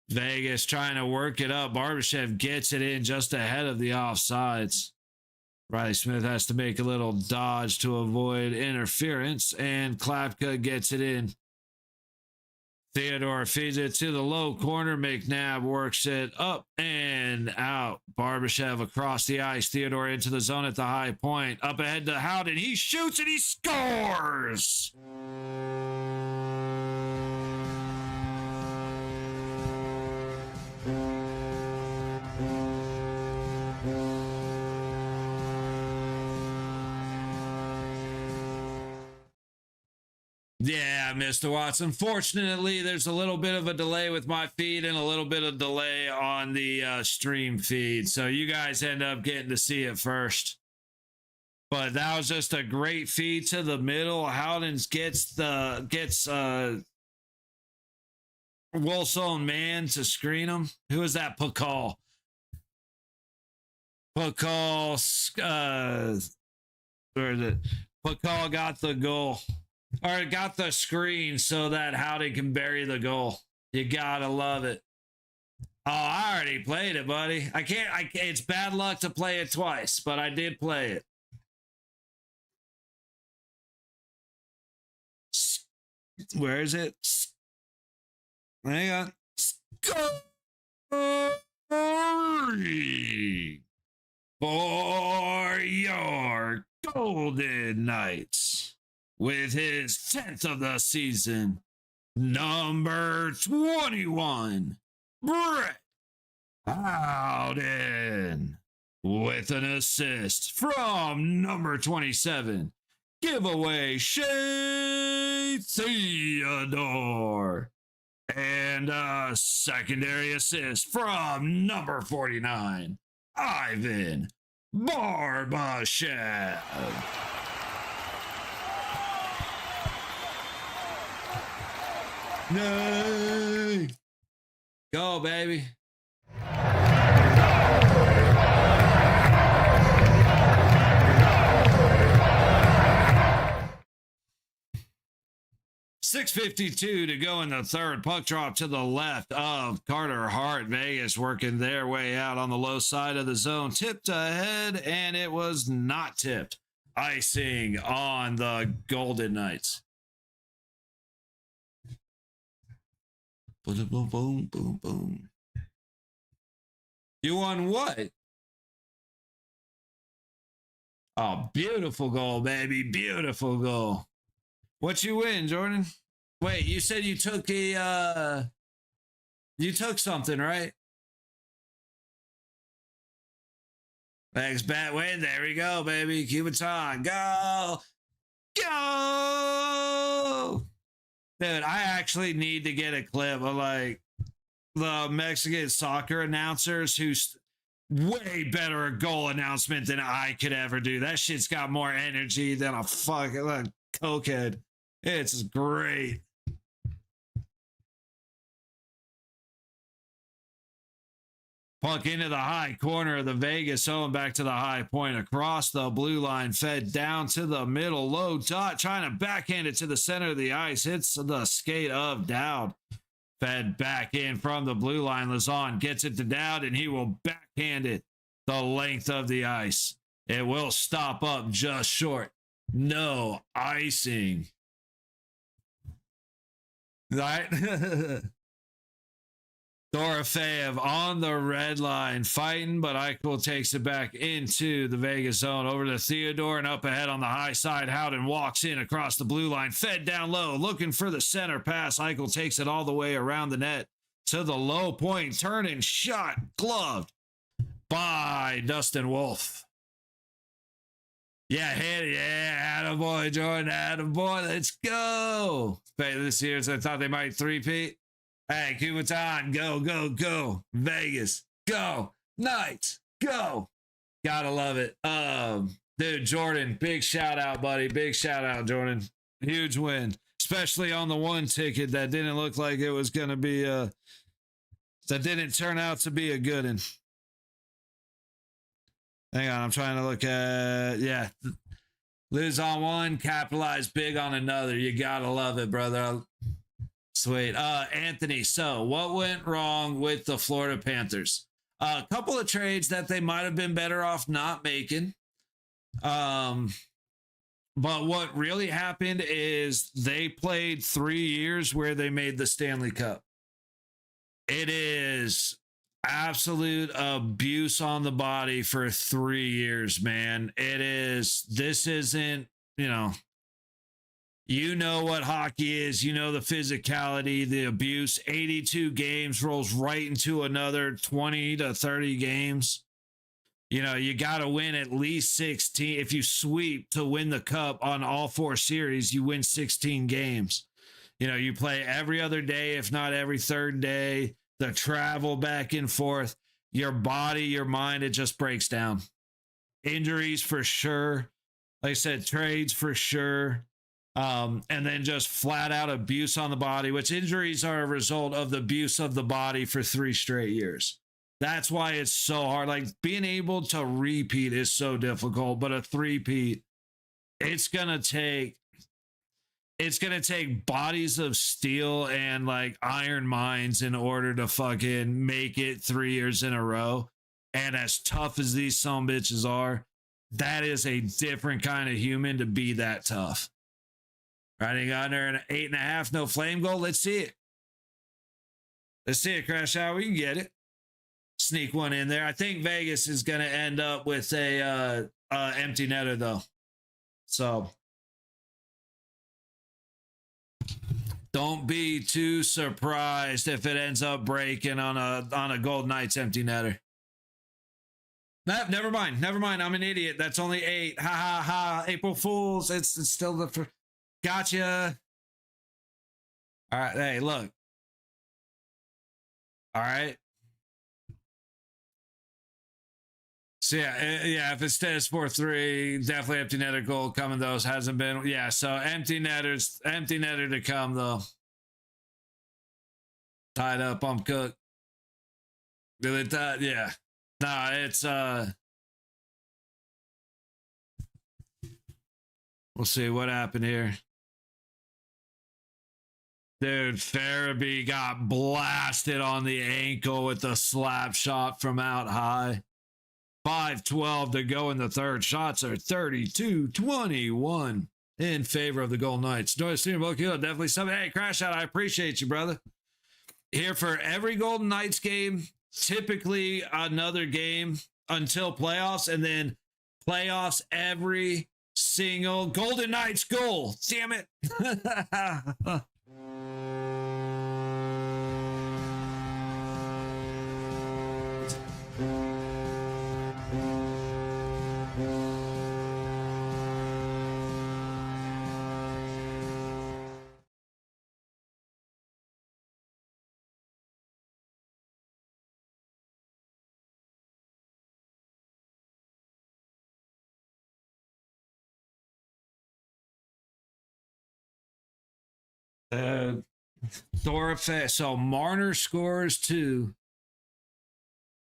Vegas trying to work it up. Barbashev gets it in just ahead of the offsides. Riley Smith has to make a little dodge to avoid interference, and Klapka gets it in. Theodore feeds it to the low corner. McNabb works it up and out. Barbashev across the ice. Theodore into the zone at the high point. Up ahead to Howden. He shoots and he scores! Yeah, Mr. Watson. Fortunately, there's a little bit of a delay with my feed and a little bit of delay on the stream feed. So you guys end up getting to see it first. But that was just a great feed to the middle. Howden's gets Wolf's own man to screen him. Who is that? Pakal. Where is it? Pakal got the goal. Or got the screen so that Howden can bury the goal. You gotta love it. Oh, I already played it, buddy. I can't. It's bad luck to play it twice, but I did play it. Where is it? Hang on. Scoring for your Golden Knights. With his 10th of the season, number 21, Brett Howden. With an assist from number 27, giveaway Shea Theodore. And a secondary assist from number 49, Ivan Barbashev. No. Go, baby. .652 to go in the third. Puck drop to the left of Carter Hart. Vegas working their way out on the low side of the zone. Tipped ahead, and it was not tipped. Icing on the Golden Knights. Boom, boom, boom, boom. You won what? Oh, beautiful goal, baby. Beautiful goal. What you win, Jordan? Wait, you said you took a you took something, right? Thanks, bat win. There we go, baby. Cubaton. Go. Go. Dude, I actually need to get a clip of like the Mexican soccer announcers who's way better goal announcement than I could ever do. That shit's got more energy than a fucking cokehead. It's great. Puck into the high corner of the Vegas zone, back to the high point, across the blue line, fed down to the middle, low dot, trying to backhand it to the center of the ice, hits the skate of Dowd. Fed back in from the blue line, Lazon gets it to Dowd, and he will backhand it the length of the ice. It will stop up just short. No icing. Right? Dorofeyev on the red line fighting, but Eichel takes it back into the Vegas zone, over to Theodore, and up ahead on the high side. Howden walks in across the blue line, fed down low, looking for the center pass. Eichel takes it all the way around the net to the low point, turning shot, gloved by Dustin Wolf. Yeah, hit it. Yeah, attaboy, Jordan. Attaboy. Let's go. This year's, I thought they might three-peat. Hey, Kumaton, go, go, go. Vegas, go. Knights, go. Gotta love it. Dude, Jordan, big shout out, buddy. Big shout out, Jordan. Huge win, especially on the one ticket that didn't look like it was going to be, that didn't turn out to be a good one. Hang on, I'm trying to look at, yeah. Lose on one, capitalize big on another. You gotta love it, brother. Sweet. Anthony, so what went wrong with the Florida Panthers? A couple of trades that they might have been better off not making. But what really happened is they played 3 years where they made the Stanley Cup. It is absolute abuse on the body for 3 years, man. This isn't, you know what hockey is, the physicality, the abuse. 82 games rolls right into another 20 to 30 games. You got to win at least 16. If you sweep to win the cup on all 4 series, you win 16 games. You play every other day, if not every third day. The travel back and forth, your body, your mind, it just breaks down. Injuries for sure. Like I said, trades for sure. And then just flat out abuse on the body, which injuries are a result of the abuse of the body for 3 straight years. That's why it's so hard. Like being able to repeat is so difficult, but a three-peat, it's going to take bodies of steel and like iron minds in order to fucking make it 3 years in a row. And as tough as these sumbitches are, that is a different kind of human to be that tough. Riding under an 8.5, no flame goal. Let's see it. Let's see it, Crash Out. We can get it. Sneak one in there. I think Vegas is going to end up with a empty netter though. So don't be too surprised if it ends up breaking on a Golden Knights empty netter. Never mind. I'm an idiot. That's only 8. Ha ha ha. April Fools. It's still the gotcha. All right. Hey, look. All right. So yeah, if it stays 4-3, definitely empty netter goal coming. Those hasn't been, yeah. So empty netter to come though. Tied up, I'm cooked. Really tied, yeah. Nah, it's we'll see what happened here. Dude, Farabee got blasted on the ankle with a slap shot from out high. 5:12 to go in the third. Shots are 32-21 in favor of the Golden Knights. Joyce definitely something. Hey, Crash Out, I appreciate you, brother. Here for every Golden Knights game, typically another game until playoffs, and then playoffs every single Golden Knights goal. Damn it. Thorpe, so Marner scores 2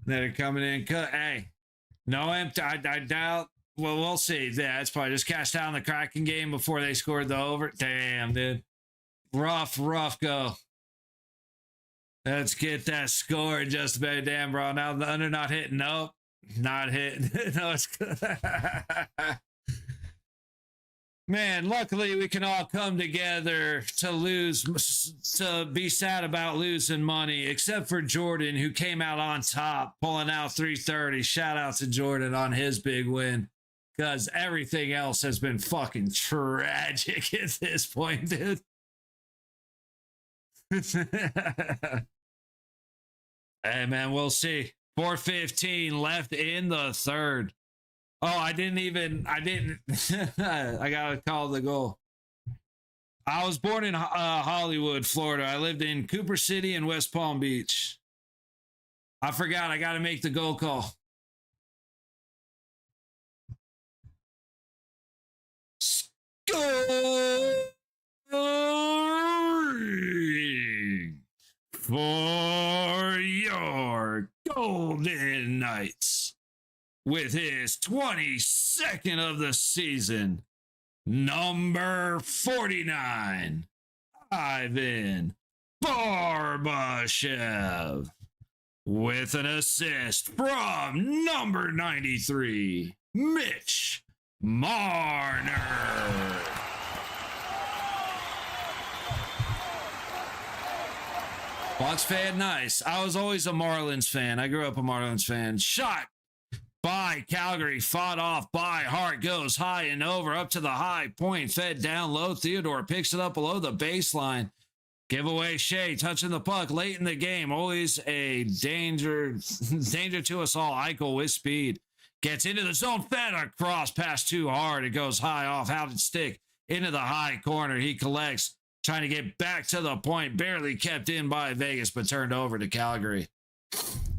that are coming in. Hey, no empty. I doubt. Well, we'll see. Yeah, it's probably just cashed out in the Kraken game before they scored the over. Damn, dude. Rough go. Let's get that score just about. Damn, bro. Now the under not hitting. Nope. Not hitting. No, it's good. Man, luckily we can all come together to be sad about losing money, except for Jordan, who came out on top, pulling out 330. Shout out to Jordan on his big win, because everything else has been fucking tragic at this point, dude. Hey, man, we'll see. 4:15 left in the third. Oh, I didn't. I gotta call the goal. I was born in Hollywood, Florida. I lived in Cooper City and West Palm Beach. I forgot. I gotta make the goal call. Scoring for your Golden Knights with his 22nd of the season, number 49, Ivan Barbashev, with an assist from number 93, Mitch Marner. Bucks fan, nice. I was always a Marlins fan. I grew up a Marlins fan. Shot by Calgary, fought off by Hart, goes high and over, up to the high point, fed down low. Theodore picks it up below the baseline. Giveaway Shea touching the puck late in the game. Always a danger to us all. Eichel with speed. Gets into the zone, fed across, pass too hard. It goes high off, houted stick into the high corner. He collects, trying to get back to the point. Barely kept in by Vegas, but turned over to Calgary.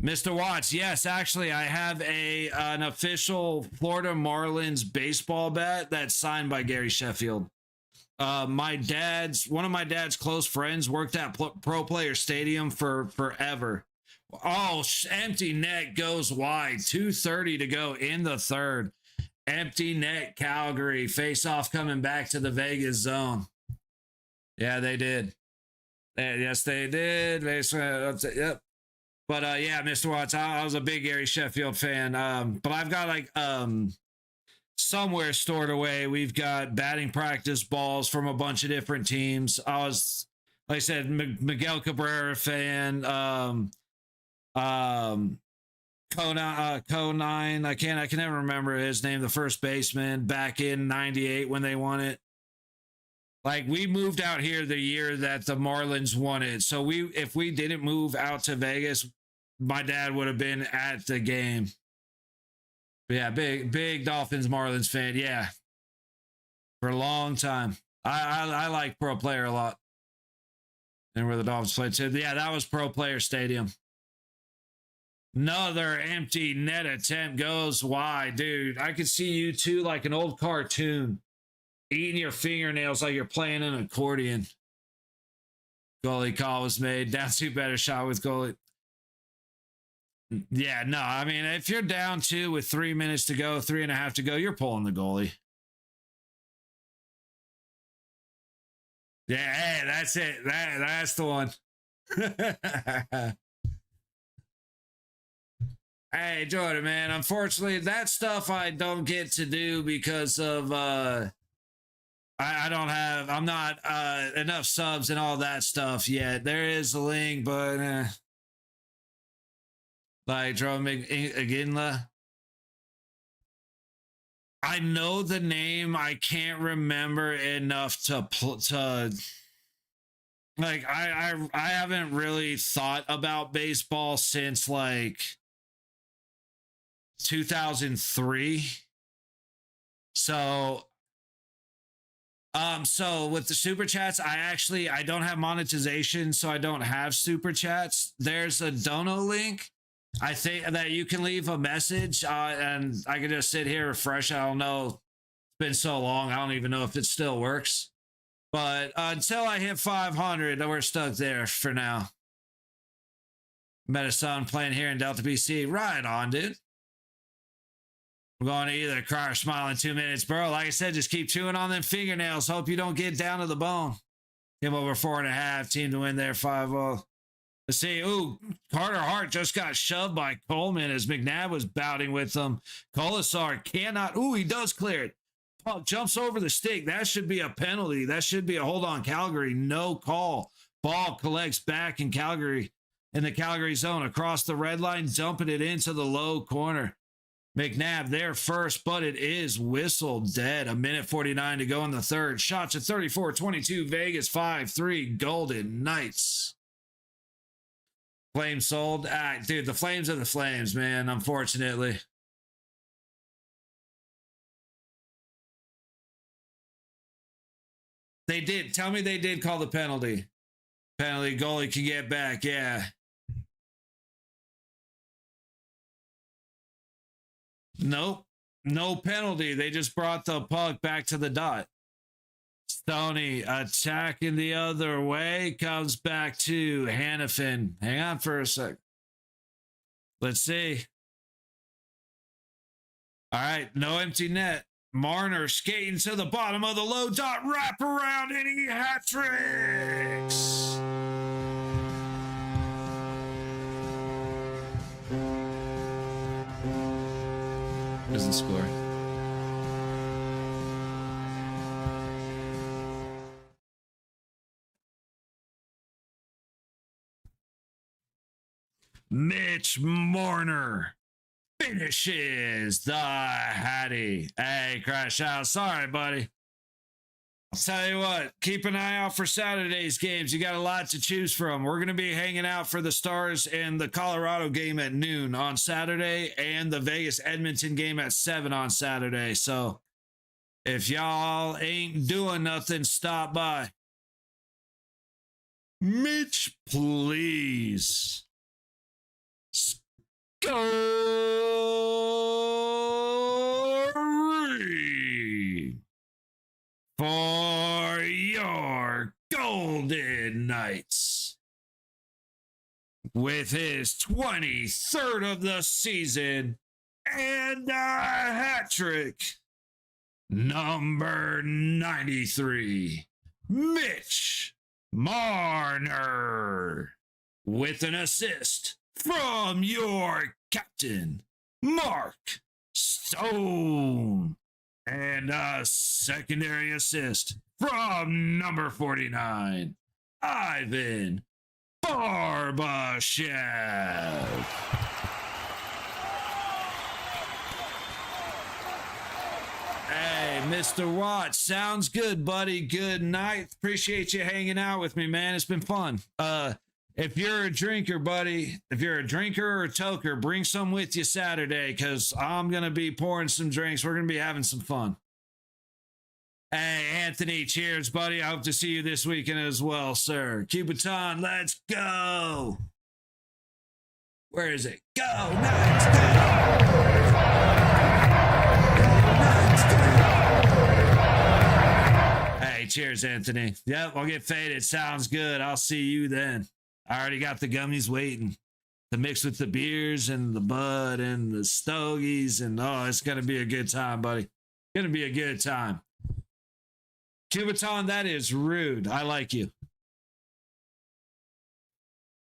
Mr. Watts, yes, actually, I have an official Florida Marlins baseball bat that's signed by Gary Sheffield. One of my dad's close friends worked at Pro Player Stadium for forever. Oh, empty net goes wide. 2:30 to go in the third. Empty net, Calgary. Face off coming back to the Vegas zone. Yeah, they did. Yes, they did. Yep. But yeah, Mr. Watts, I was a big Gary Sheffield fan. But I've got like somewhere stored away, we've got batting practice balls from a bunch of different teams. I was, like I said, Miguel Cabrera fan. Conine, I can never remember his name, the first baseman back in 98 when they won it. Like, we moved out here the year that the Marlins won it. So if we didn't move out to Vegas, my dad would have been at the game. But yeah, big Dolphins Marlins fan. Yeah. For a long time. I like Pro Player a lot. And where the Dolphins played too. Yeah, that was Pro Player Stadium. Another empty net attempt goes wide, dude. I could see you two like an old cartoon, eating your fingernails like you're playing an accordion. Goalie call was made. Down two, better shot with goalie. Yeah, no, I mean, if you're down two with 3 minutes to go, 3.5 to go, you're pulling the goalie. Yeah, hey, that's it. That's the one. Hey, Jordan, man. Unfortunately, that stuff I don't get to do because of I'm not enough subs and all that stuff yet. There is a link, but like Drum Aginla. I know the name. I can't remember enough to like I haven't really thought about baseball since like 2003. So with the super chats, I don't have monetization, so I don't have super chats. There's a dono link. I think that you can leave a message and I can just sit here, refresh. I don't know. It's been so long. I don't even know if it still works. But until I hit 500, we're stuck there for now. Met a son playing here in Delta BC. Right on, dude. I'm going to either cry or smile in 2 minutes, bro. Like I said, just keep chewing on them fingernails. Hope you don't get down to the bone. Him over 4.5. Team to win there 5-0. Let's see. Ooh, Carter Hart just got shoved by Coleman as McNabb was bouting with him. Colasar cannot. Ooh, he does clear it. Puck jumps over the stick. That should be a penalty. That should be a hold on Calgary. No call. Ball collects back in Calgary, in the Calgary zone, across the red line, dumping it into the low corner. McNabb there first, but it is whistled dead. 1:49 to go in the third. Shots at 34-22. Vegas 5-3. Golden Knights. Flames sold. Dude, the Flames are the Flames, man, unfortunately. They did. Tell me they did call the penalty. Penalty, goalie can get back. Yeah. Nope. No penalty. They just brought the puck back to the dot. Stoney attacking the other way. Comes back to Hannafin. Hang on for a sec. Let's see. All right. No empty net. Marner skating to the bottom of the low dot. Wrap around and he hat tricks. Doesn't score. Mitch Marner finishes the Hattie. Hey, crash out. Sorry, buddy. I'll tell you what, keep an eye out for Saturday's games. You got a lot to choose from. We're going to be hanging out for the Stars and the Colorado game at noon on Saturday and the Vegas Edmonton game at 7 on Saturday. So if y'all ain't doing nothing, stop by. Mitch, please. Score for your Golden Knights with his 23rd of the season and a hat trick. Number 93, Mitch Marner, with an assist from your captain, Mark Stone, and a secondary assist from number 49, Ivan Barbashev. Hey, Mr. Watts, sounds good, buddy. Good night. Appreciate you hanging out with me, man. It's been fun. If you're a drinker, buddy, if you're a drinker or a toker, bring some with you Saturday, because I'm going to be pouring some drinks. We're going to be having some fun. Hey, Anthony, cheers, buddy. I hope to see you this weekend as well, sir. Cubiton, let's go. Where is it? Go, Knights, go. Hey, cheers, Anthony. Yep, I'll get faded. Sounds good. I'll see you then. I already got the gummies waiting to mix with the beers and the bud and the stogies. And oh, it's going to be a good time, buddy. Going to be a good time. Cubiton, that is rude. I like you.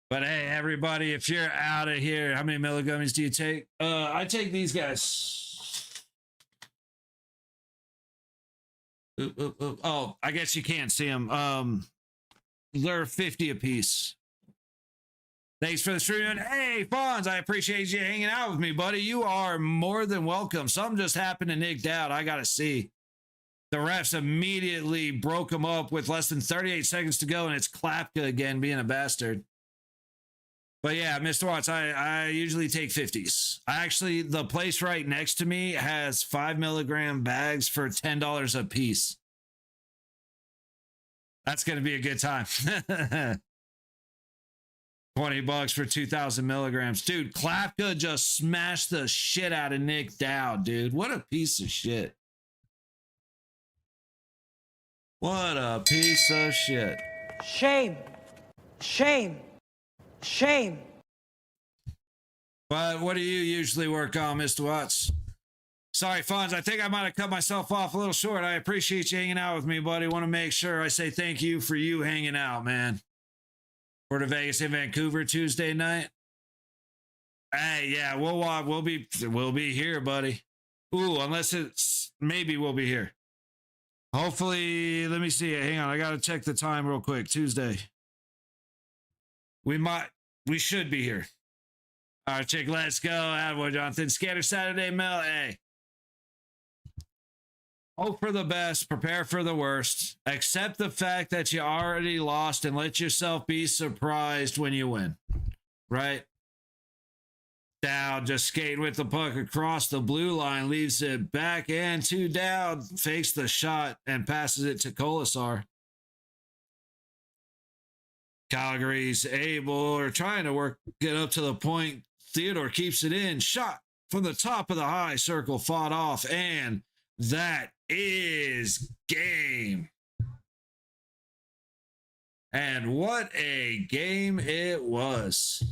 But hey, everybody, if you're out of here, how many milligummies do you take? I take these guys. Oh, I guess you can't see them. They're 50 a piece. Thanks for the stream. Hey, Fonz, I appreciate you hanging out with me, buddy. You are more than welcome. Something just happened to Nick Dowd. I got to see. The refs immediately broke him up with less than 38 seconds to go, and it's Klapka again being a bastard. But yeah, Mr. Watts, I usually take 50s. Actually, the place right next to me has 5 milligram bags for $10 a piece. That's going to be a good time. $20 for 2,000 milligrams. Dude, Klapka just smashed the shit out of Nick Dowd, dude. What a piece of shit. What a piece of shit. Shame. Shame. Shame. But what do you usually work on, Mr. Watts? Sorry, Fonz. I think I might have cut myself off a little short. I appreciate you hanging out with me, buddy. Want to make sure I say thank you for you hanging out, man. For the Vegas in Vancouver Tuesday night. Hey, yeah, we'll be here, buddy. Ooh, unless it's maybe we'll be here. Hopefully, let me see. Hang on, I gotta check the time real quick. Tuesday. We should be here. All right, chick, let's go. Attaboy, Jonathan. Scatter Saturday, Mel. Hey. Hope for the best, prepare for the worst. Accept the fact that you already lost and let yourself be surprised when you win. Right? Dowd just skating with the puck across the blue line, leaves it back and to Dowd, fakes the shot and passes it to Kolasar. Calgary's able or trying to get up to the point. Theodore keeps it in. Shot from the top of the high circle, fought off, and that is game. And what a game it was.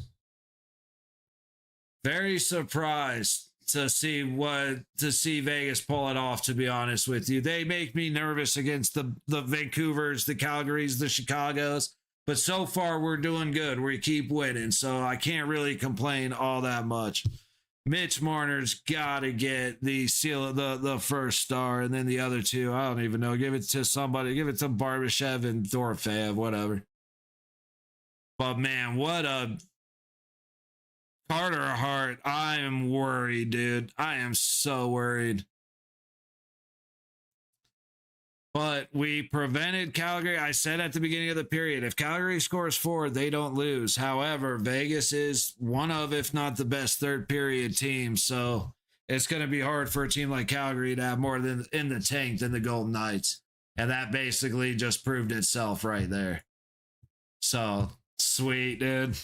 Very surprised to see Vegas pull it off, to be honest with you. They make me nervous against the Vancouvers, the Calgarys, the Chicagos. But so far, we're doing good. We keep winning, so I can't really complain all that much. Mitch Marner's got to get the seal of the first star, and then the other two, I don't even know. Give it to somebody. Give it to Barbashev and Dorofeyev, whatever. But, man, what a Carter Hart. I am worried, dude. I am so worried. But we prevented Calgary. I said at the beginning of the period, if Calgary scores 4, they don't lose. However, Vegas is one of, if not the best third period team. So it's going to be hard for a team like Calgary to have more than in the tank than the Golden Knights. And that basically just proved itself right there. So sweet, dude.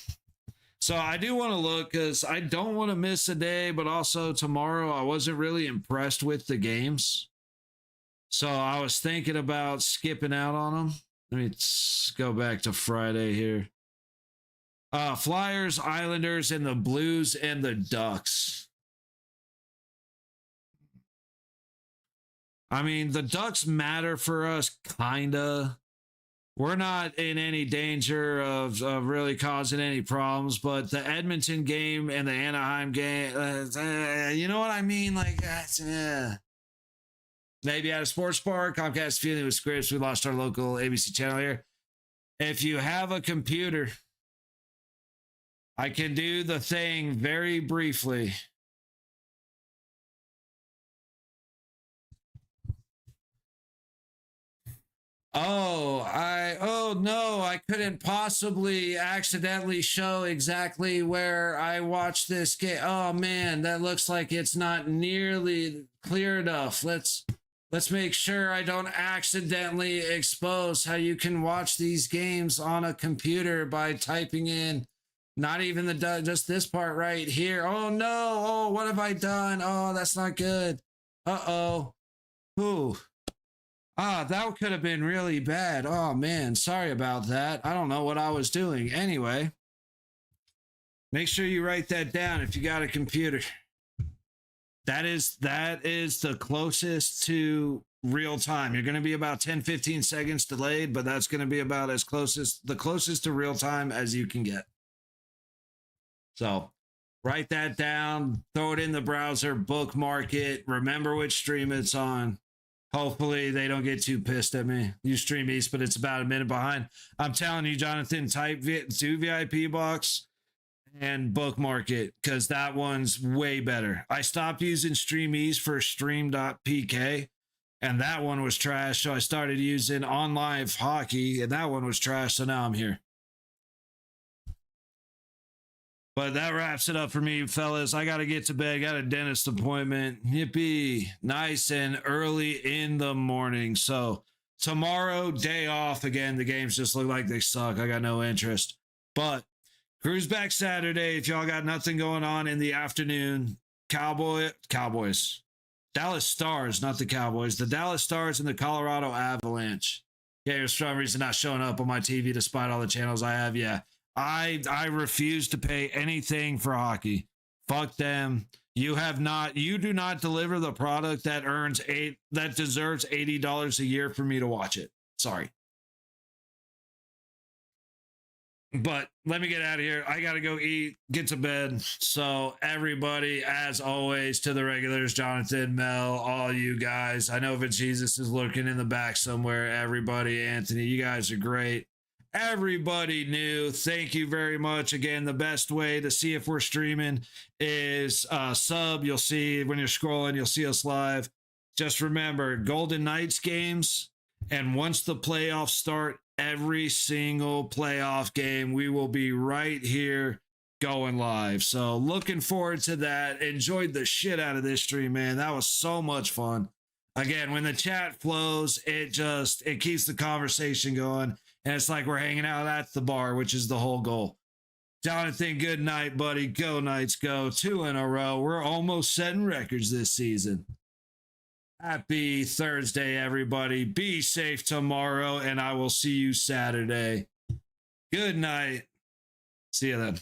So I do want to look because I don't want to miss a day, but also tomorrow I wasn't really impressed with the games. So I was thinking about skipping out on them. Let me go back to Friday here. Flyers, Islanders, and the Blues and the Ducks. I mean, the Ducks matter for us, kinda. We're not in any danger of really causing any problems, but the Edmonton game and the Anaheim game, you know what I mean? Like, maybe at a sports bar, Comcast feeling with scripts. We lost our local ABC channel here. If you have a computer, I can do the thing very briefly. Oh no, I couldn't possibly accidentally show exactly where I watched this game. Oh man, that looks like it's not nearly clear enough. Let's make sure I don't accidentally expose how you can watch these games on a computer by typing in not even just this part right here. Oh no, oh, what have I done? Oh, that's not good. Uh-oh. Ooh. That could have been really bad. Oh, man, sorry about that. I don't know what I was doing. Anyway, make sure you write that down if you got a computer. That is the closest to real time. You're going to be about 10, 15 seconds delayed, but that's going to be about the closest to real time as you can get. So write that down, throw it in the browser, bookmark it, remember which stream it's on. Hopefully they don't get too pissed at me. You Stream East, but it's about a minute behind. I'm telling you, Jonathan, type 2 VIP box and bookmark it because that one's way better. I stopped using Stream East for stream.pk and that one was trash. So I started using OnLive Hockey and that one was trash. So now I'm here. But that wraps it up for me, fellas. I got to get to bed. Got a dentist appointment. Yippee. Nice and early in the morning. So tomorrow, day off. Again, the games just look like they suck. I got no interest. But cruise back Saturday. If y'all got nothing going on in the afternoon, Cowboys. Dallas Stars, not the Cowboys. The Dallas Stars and the Colorado Avalanche. Yeah, for some reason not showing up on my TV despite all the channels I have. Yeah. I refuse to pay anything for hockey. Fuck them. You do not deliver the product that deserves $80 a year for me to watch it. Sorry. But let me get out of here. I got to go eat, get to bed. So everybody, as always, to the regulars, Jonathan, Mel, all you guys. I know Vince Jesus is lurking in the back somewhere. Everybody, Anthony, you guys are great. Everybody new, thank you very much. Again, the best way to see if we're streaming is sub. You'll see when you're scrolling, you'll see us live. Just remember, Golden Knights games, and once the playoffs start, every single playoff game, we will be right here going live. So looking forward to that. Enjoyed the shit out of this stream, man. That was so much fun. Again, when the chat flows, it keeps the conversation going. And it's like we're hanging out at the bar, which is the whole goal. Jonathan, good night, buddy. Go Knights, go. 2 in a row. We're almost setting records this season. Happy Thursday, everybody. Be safe tomorrow, and I will see you Saturday. Good night. See you then.